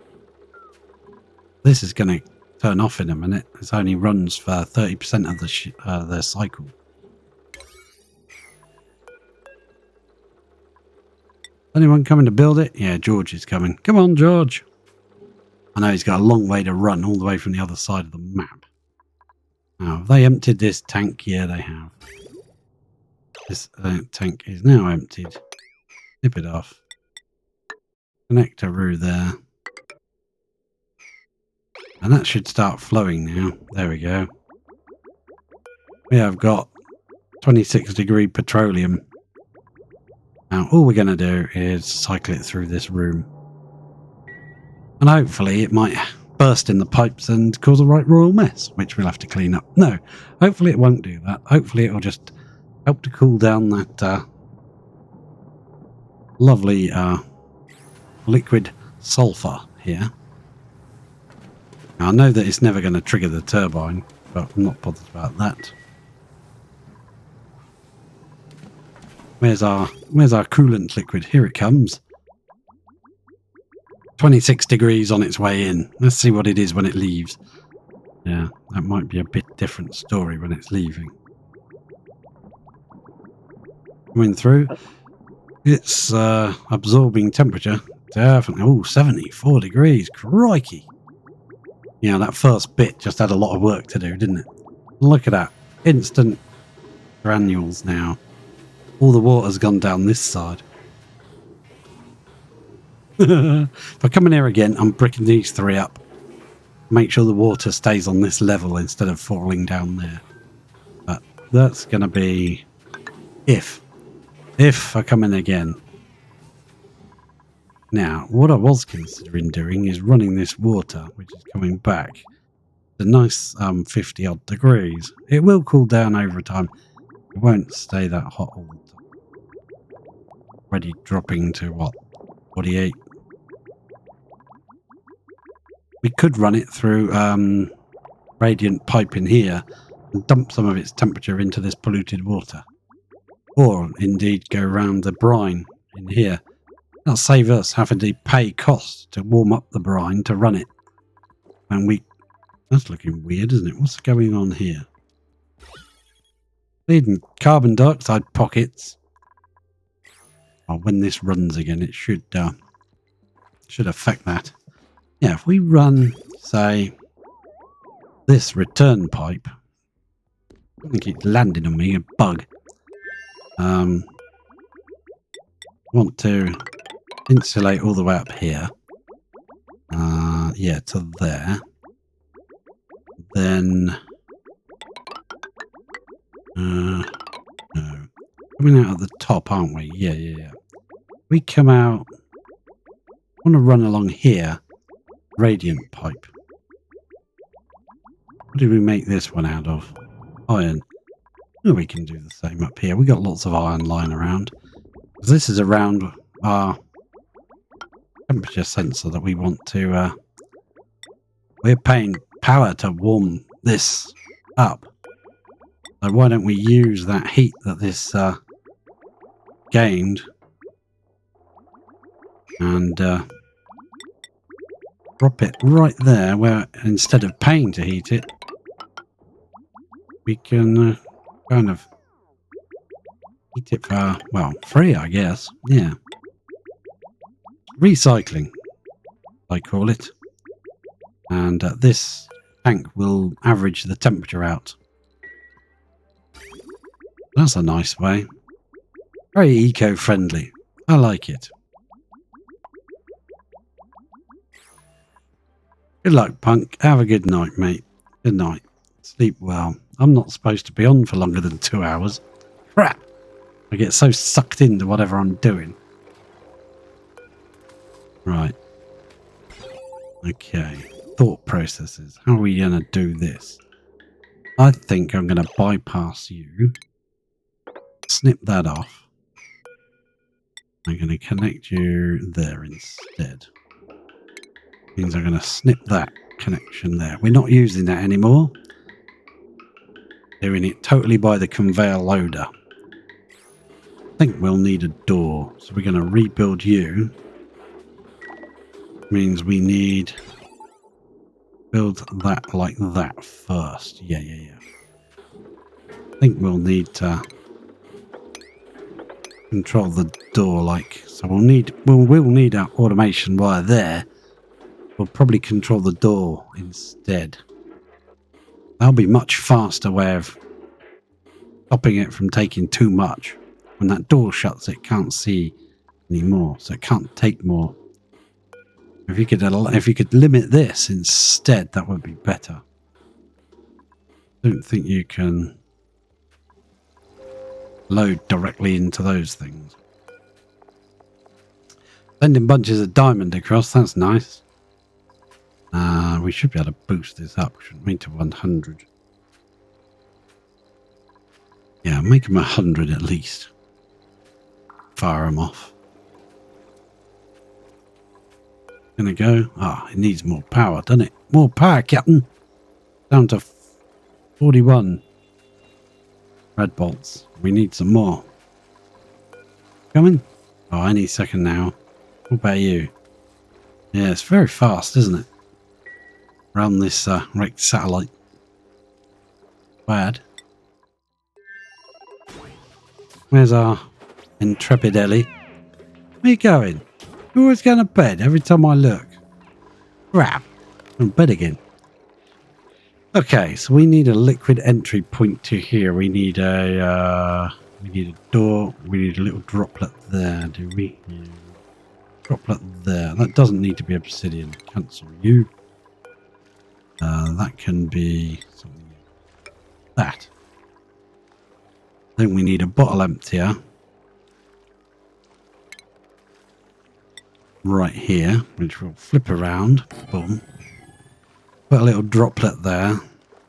This is going to turn off in a minute. It only runs for 30% of the cycle. Anyone coming to build it? Yeah, George is coming. Come on, George. I know he's got a long way to run all the way from the other side of the map. Now, have they emptied this tank? Yeah, they have. This tank is now emptied. Nip it off. Connect a roo there. And that should start flowing now. There we go. We have got 26-degree petroleum. Now, all we're going to do is cycle it through this room. And hopefully it might burst in the pipes and cause a right royal mess, which we'll have to clean up. No, hopefully it won't do that. Hopefully it'll just help to cool down that lovely liquid sulfur here. Now, I know that it's never going to trigger the turbine, but I'm not bothered about that. Where's our coolant liquid? Here it comes. 26 degrees on its way in. Let's see what it is when it leaves. Yeah, that might be a bit different story when it's leaving. Coming through. It's absorbing temperature. Definitely. Oh, 74 degrees. Crikey. Yeah, that first bit just had a lot of work to do, didn't it? Look at that. Instant granules now. All the water's gone down this side. If I come in here again, I'm bricking these three up. Make sure the water stays on this level instead of falling down there. But that's going to be if I come in again. Now, what I was considering doing is running this water, which is coming back. A nice 50 odd degrees. It will cool down over time. It won't stay that hot all the time. Already dropping to what? 48. We could run it through radiant pipe in here and dump some of its temperature into this polluted water. Or indeed go around the brine in here That'll save us having to pay costs to warm up the brine to run it. And that's looking weird, isn't it? What's going on here? Leading carbon dioxide pockets. Oh, when this runs again, it should affect that. Yeah, if we run, say, this return pipe. I think it's landing on me, a bug. Want to insulate all the way up here. Yeah, to there. Then no. Coming out at the top, aren't we? Yeah. We come out. I want to run along here. Radiant pipe. What did we make this one out of? Iron. Oh, we can do the same up here. We got lots of iron lying around. This is around our temperature sensor that we want to. We're paying power to warm this up. So why don't we use that heat that this gained and drop it right there, where instead of paying to heat it, we can kind of heat it for, well, free, I guess. Yeah. Recycling, I call it. And this tank will average the temperature out. That's a nice way. Very eco-friendly. I like it. Good luck, Punk. Have a good night, mate. Good night. Sleep well. I'm not supposed to be on for longer than 2 hours. Crap! I get so sucked into whatever I'm doing. Right. Okay. Thought processes. How are we going to do this? I think I'm going to bypass you. Snip that off. I'm going to connect you there instead. Means I'm going to snip that connection there. We're not using that anymore. Doing it totally by the conveyor loader. I think we'll need a door. So we're going to rebuild you. Means we need... build that like that first. Yeah. I think we'll need to control the door like... So we'll need our automation wire there. We'll probably control the door instead. That'll be much faster way of stopping it from taking too much. When that door shuts, it can't see anymore, so it can't take more. If you could limit this instead, that would be better. I don't think you can load directly into those things. Sending bunches of diamond across, that's nice. We should be able to boost this up, shouldn't we, to 100. Yeah, make them 100 at least. Fire them off. Gonna go. It needs more power, doesn't it? More power, Captain. Down to 41 red bolts. We need some more. Coming? Any second now. What about you? Yeah, it's very fast, isn't it? Around this wrecked satellite. Bad. Where's our intrepid Ellie? Where you going? You're always going to bed every time I look. Crap. I'm in bed again. Okay, so we need a liquid entry point to here. We need a door. We need a little droplet there, do we? Yeah. Droplet there. That doesn't need to be obsidian. Cancel you. That can be something like that. Then we need a bottle emptier. Right here, which will flip around. Boom. Put a little droplet there.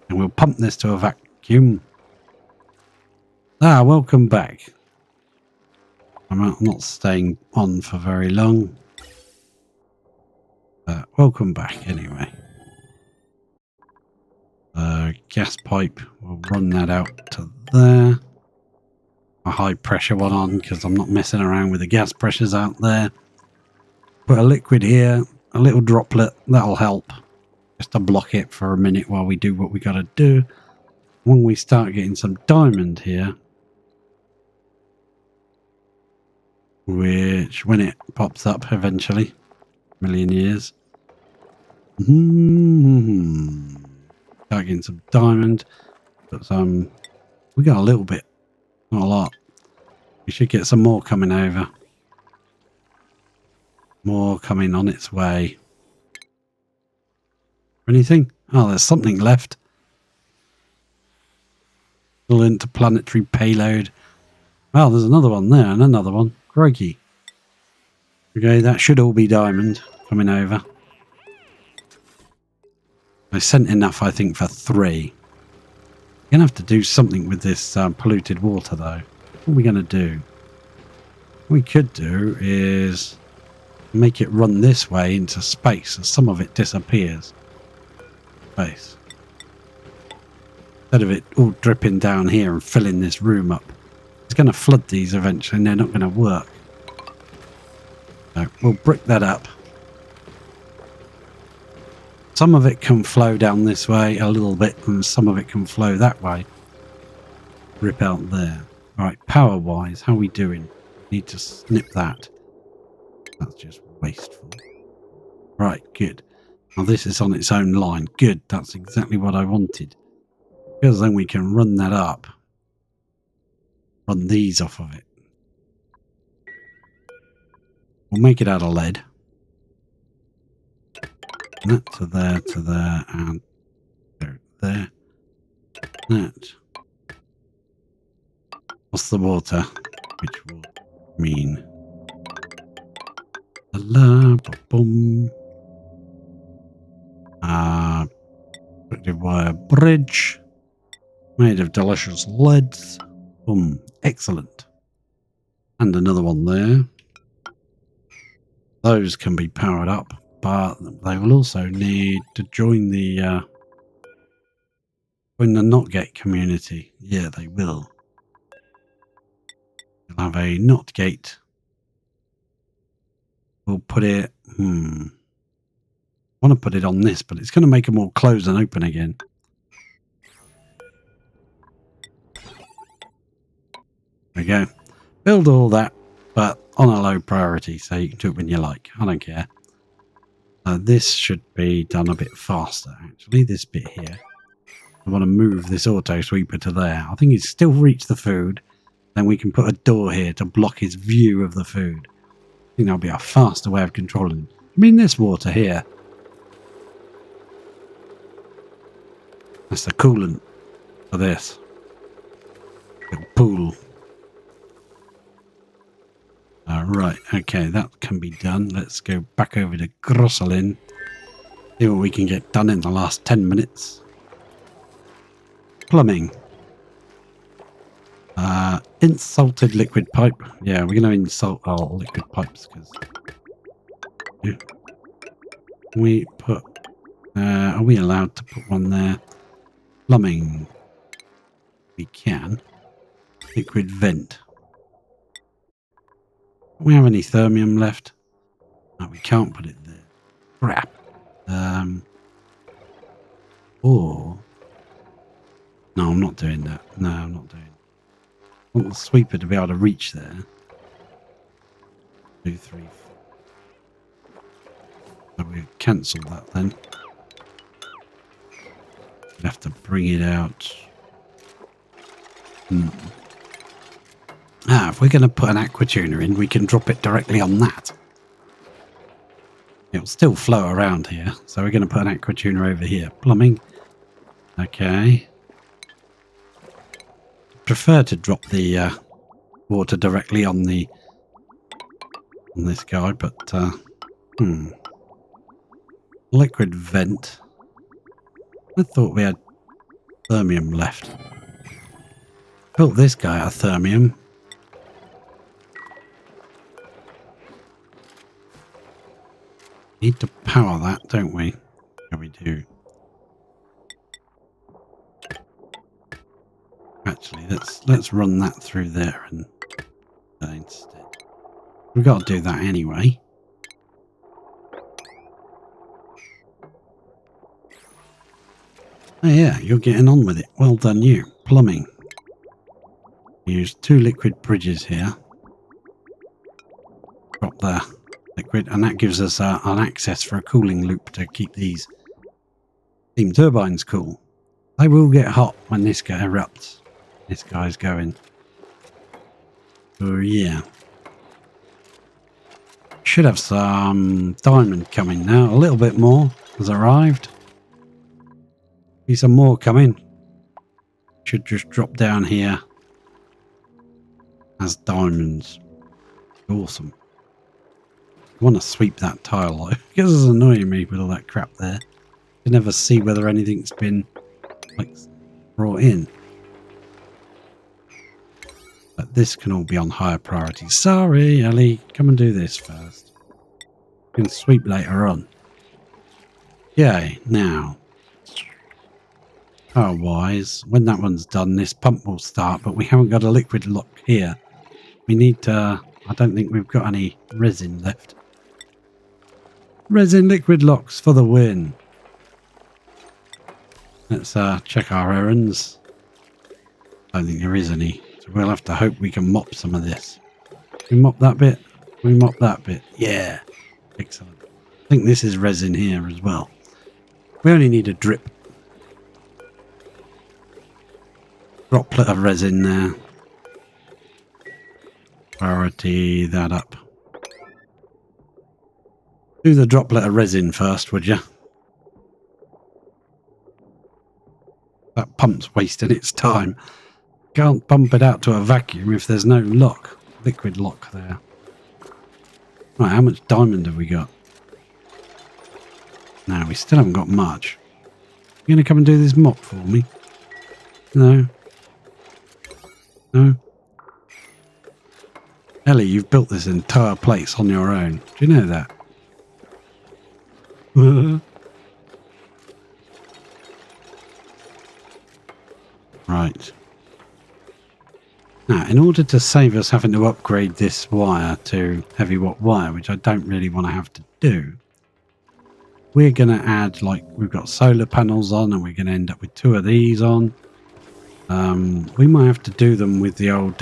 And we'll pump this to a vacuum. Welcome back. I'm not staying on for very long. Welcome back anyway. Gas pipe, we'll run that out to there. A high pressure one on because I'm not messing around with the gas pressures out there. Put a liquid here, a little droplet, that'll help. Just to block it for a minute while we do what we got to do. When we start getting some diamond here, which when it pops up eventually, million years. Start getting some diamond, but some, we got a little bit, not a lot. We should get some more coming over. More coming on its way. Anything? Oh, there's something left. Little interplanetary payload. Oh, there's another one there and another one. Crikey. Okay, that should all be diamond coming over. I sent enough, I think, for 3. We're going to have to do something with this polluted water, though. What are we going to do? What we could do is make it run this way into space, so some of it disappears. Space. Instead of it all dripping down here and filling this room up. It's going to flood these eventually and they're not going to work. So we'll brick that up. Some of it can flow down this way a little bit and some of it can flow that way. Rip out there. Right, power wise, how are we doing? Need to snip that. That's just wasteful. Right, good. Now this is on its own line. Good, that's exactly what I wanted. Because then we can run that up. Run these off of it. We'll make it out of lead. That to there, and there. That. What's the water? Which will mean boom. Protective wire bridge made of delicious leads. Boom. Excellent. And another one there. Those can be powered up, but they will also need to join the not gate community. Yeah, they will. We'll have a not gate. We'll put it. I want to put it on this, but it's going to make them all close and open again. There we go. Build all that, but on a low priority, so you can do it when you like. I don't care. This should be done a bit faster, actually. This bit here. I want to move this auto sweeper to there. I think he's still reached the food. Then we can put a door here to block his view of the food. I think that'll be a faster way of controlling him. I mean, this water here. That's the coolant for this. Little pool. Right, okay, that can be done. Let's go back over to Grosselin. See what we can get done in the last 10 minutes. Plumbing. Insulted liquid pipe. Yeah, we're going to insult our liquid pipes because we put. Are we allowed to put one there? Plumbing. We can. Liquid vent. Do we have any thermium left? No, we can't put it there. Crap. Or. No, I'm not doing that. No, I'm not doing it. I want the sweeper to be able to reach there. 2, 3, 4. So we cancel that then. We'd have to bring it out. If we're going to put an aqua tuner in, we can drop it directly on that. It'll still flow around here, so we're going to put an aqua tuner over here. Plumbing. Okay. Prefer to drop the water directly on the on this guy, but liquid vent. I thought we had thermium left. Built this guy out of thermium. Need to power that, don't we? Yeah, we do. Actually, let's run that through there and instead. We've got to do that anyway. Oh yeah, you're getting on with it. Well done you. Plumbing. Use 2 liquid bridges here. Drop the liquid, and that gives us an access for a cooling loop to keep these steam turbines cool. They will get hot when this guy erupts. This guy's going. Oh yeah. Should have some diamond coming now. A little bit more has arrived. Be some more coming. Should just drop down here as diamonds. Awesome. I want to sweep that tile though, because it's annoying me with all that crap there. You never see whether anything's been like brought in. But this can all be on higher priority. Sorry, Ellie, come and do this first. You can sweep later on. Yay, now. Oh, wise. When that one's done, this pump will start, but we haven't got a liquid lock here. We need to... I don't think we've got any resin left. Resin liquid locks for the win. Let's check our errands. I don't think there is any. So we'll have to hope we can mop some of this. We mop that bit. We mop that bit. Yeah. Excellent. I think this is resin here as well. We only need a drip. Droplet of resin there. Priority that up. Do the droplet of resin first, would you? That pump's wasting its time. Can't pump it out to a vacuum if there's no lock. Liquid lock there. Right, how much diamond have we got? No, we still haven't got much. You going to come and do this mop for me? No. No. Ellie, you've built this entire place on your own. Do you know that? Right. Now, in order to save us having to upgrade this wire to heavy watt wire, which I don't really want to have to do, we're going to add, like, we've got solar panels on and we're going to end up with 2 of these on. We might have to do them with the old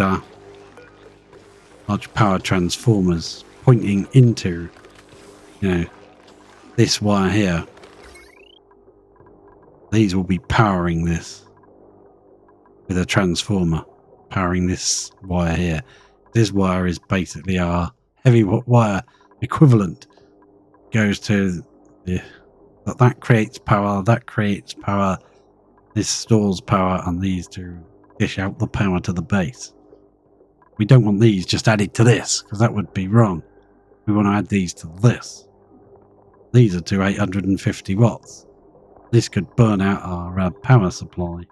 large power transformers pointing into, you know, this wire here. These will be powering this with a transformer, powering this wire here. This wire is basically our heavy wire equivalent. Goes to the, that creates power, that creates power, this stores power, and these to dish out the power to the base. We don't want these just added to this, because that would be wrong. We want to add these to this. These are to 850 watts. This could burn out our power supply.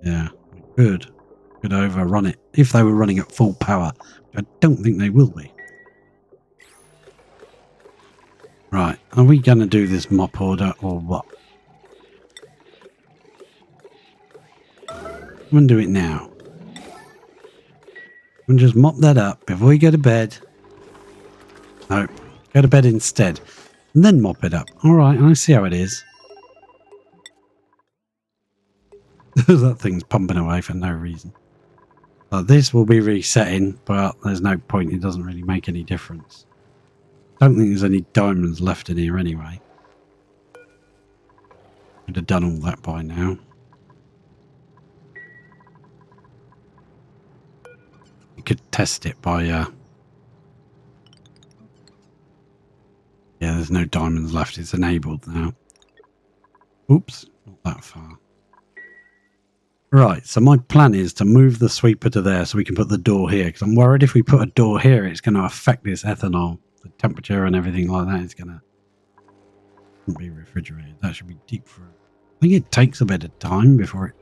Yeah, we could overrun it if they were running at full power. I don't think they will be. Right, are we going to do this mop order or what? I'm going to do it now. I'm going to just mop that up before you go to bed. No, go to bed instead. And then mop it up. Alright, I see how it is. That thing's pumping away for no reason. This will be resetting, but there's no point. It doesn't really make any difference. Don't think there's any diamonds left in here anyway. I'd have done all that by now. You could test it by... Yeah, there's no diamonds left. It's enabled now. Oops, not that far. Right, so my plan is to move the sweeper to there so we can put the door here. Because I'm worried if we put a door here, it's going to affect this ethanol. The temperature and everything like that is going to be refrigerated. That should be deep frozen. I think it takes a bit of time before it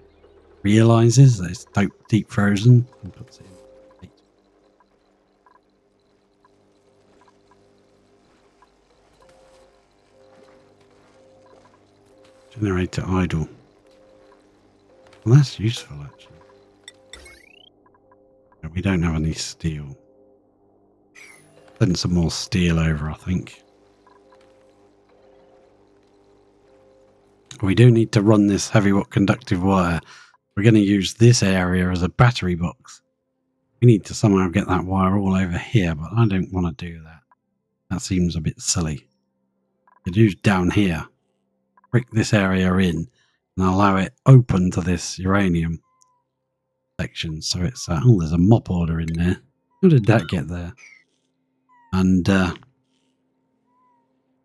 realizes that it's deep frozen and puts it in. Generator idle. Well, that's useful actually. But we don't have any steel. Send some more steel over, I think. we do need to run this heavy conductive wire. We're going to use this area as a battery box. We need to somehow get that wire all over here, but I don't want to do that. That seems a bit silly. Could use down here, brick this area in, and allow it open to this uranium section. So it's oh, there's a mop order in there. How did that get there? And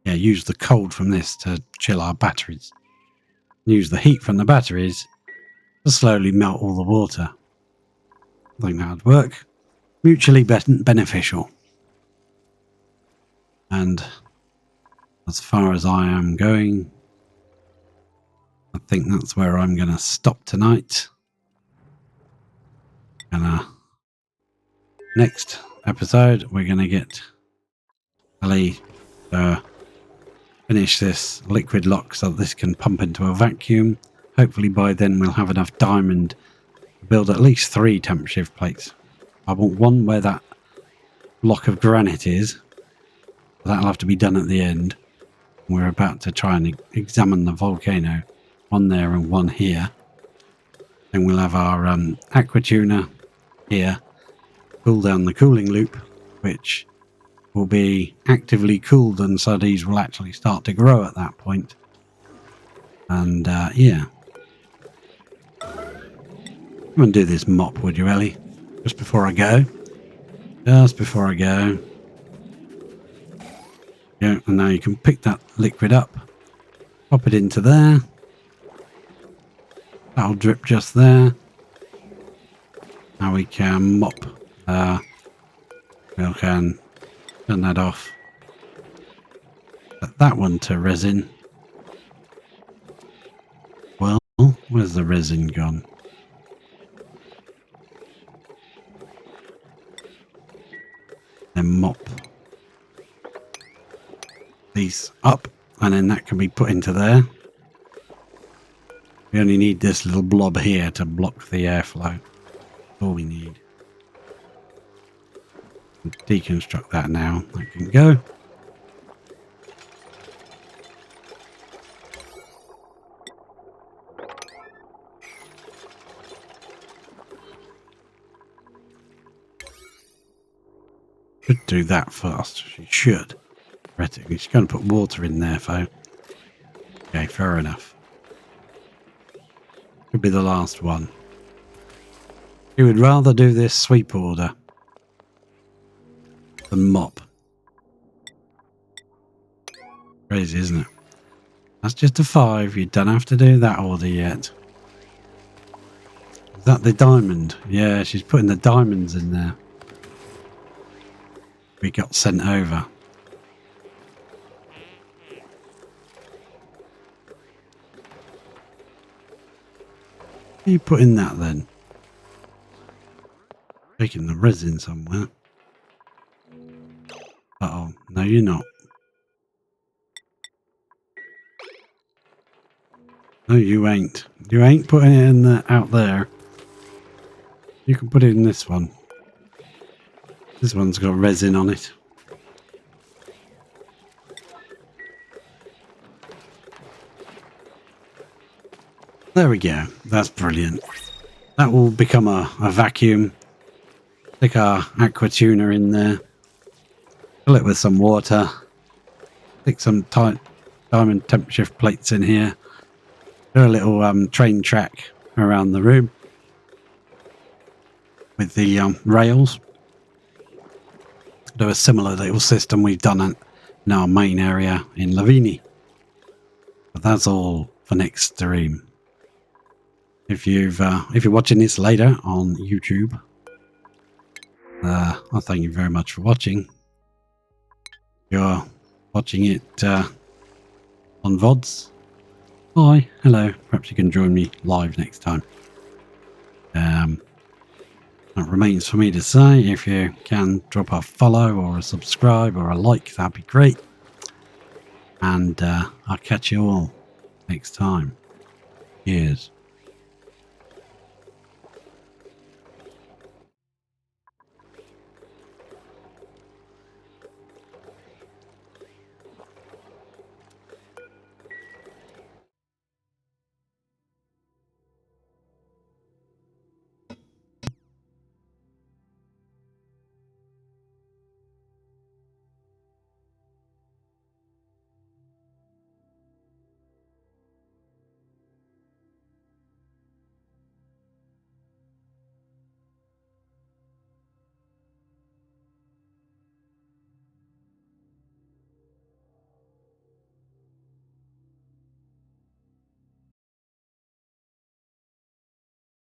yeah, use the cold from this to chill our batteries. Use the heat from the batteries to slowly melt all the water. I think that would work. Mutually beneficial. And as far as I am going, I think that's where I'm going to stop tonight. And next episode, we're going to get Ellie to finish this liquid lock so that this can pump into a vacuum. Hopefully by then we'll have enough diamond to build at least 3 temp shift plates. I want one where that block of granite is. That'll have to be done at the end. We're about to try and examine the volcano. One there and one here. Then we'll have our aqua tuner here. Cool down the cooling loop, which will be actively cooled, and so these will actually start to grow at that point. And yeah. Come and do this mop, would you, Ellie? Just before I go. Just before I go. Yeah, and now you can pick that liquid up. Pop it into there. That'll drip just there. Now we can mop. We can turn that off. Set that one to resin. Well, where's the resin gone? Then mop these up, and then that can be put into there. We only need this little blob here to block the airflow. That's all we need. Deconstruct that now. That can go. Should do that first. She should. Theoretically, she's going to put water in there, though. Okay, fair enough. Could be the last one. She would rather do this sweep order than mop. Crazy, isn't it? That's just a 5. You don't have to do that order yet. Is that the diamond? Yeah, she's putting the diamonds in there. We got sent over. What are you put in that then? Taking the resin somewhere. Uh-oh. No, you're not. No, you ain't. You ain't putting it in the, out there. You can put it in this one. This one's got resin on it. There we go. That's brilliant. That will become a vacuum. Stick our aqua tuner in there. Fill it with some water. Stick some tight diamond temp shift plates in here. Do a little train track around the room with the rails. Do a similar little system we've done in our main area in Lavini. But that's all for next stream. If you're watching this later on YouTube, I thank you very much for watching. If you're watching it on VODs, hi, hello. Perhaps you can join me live next time. That remains for me to say. If you can drop a follow or a subscribe or a like, that'd be great. And I'll catch you all next time. Cheers.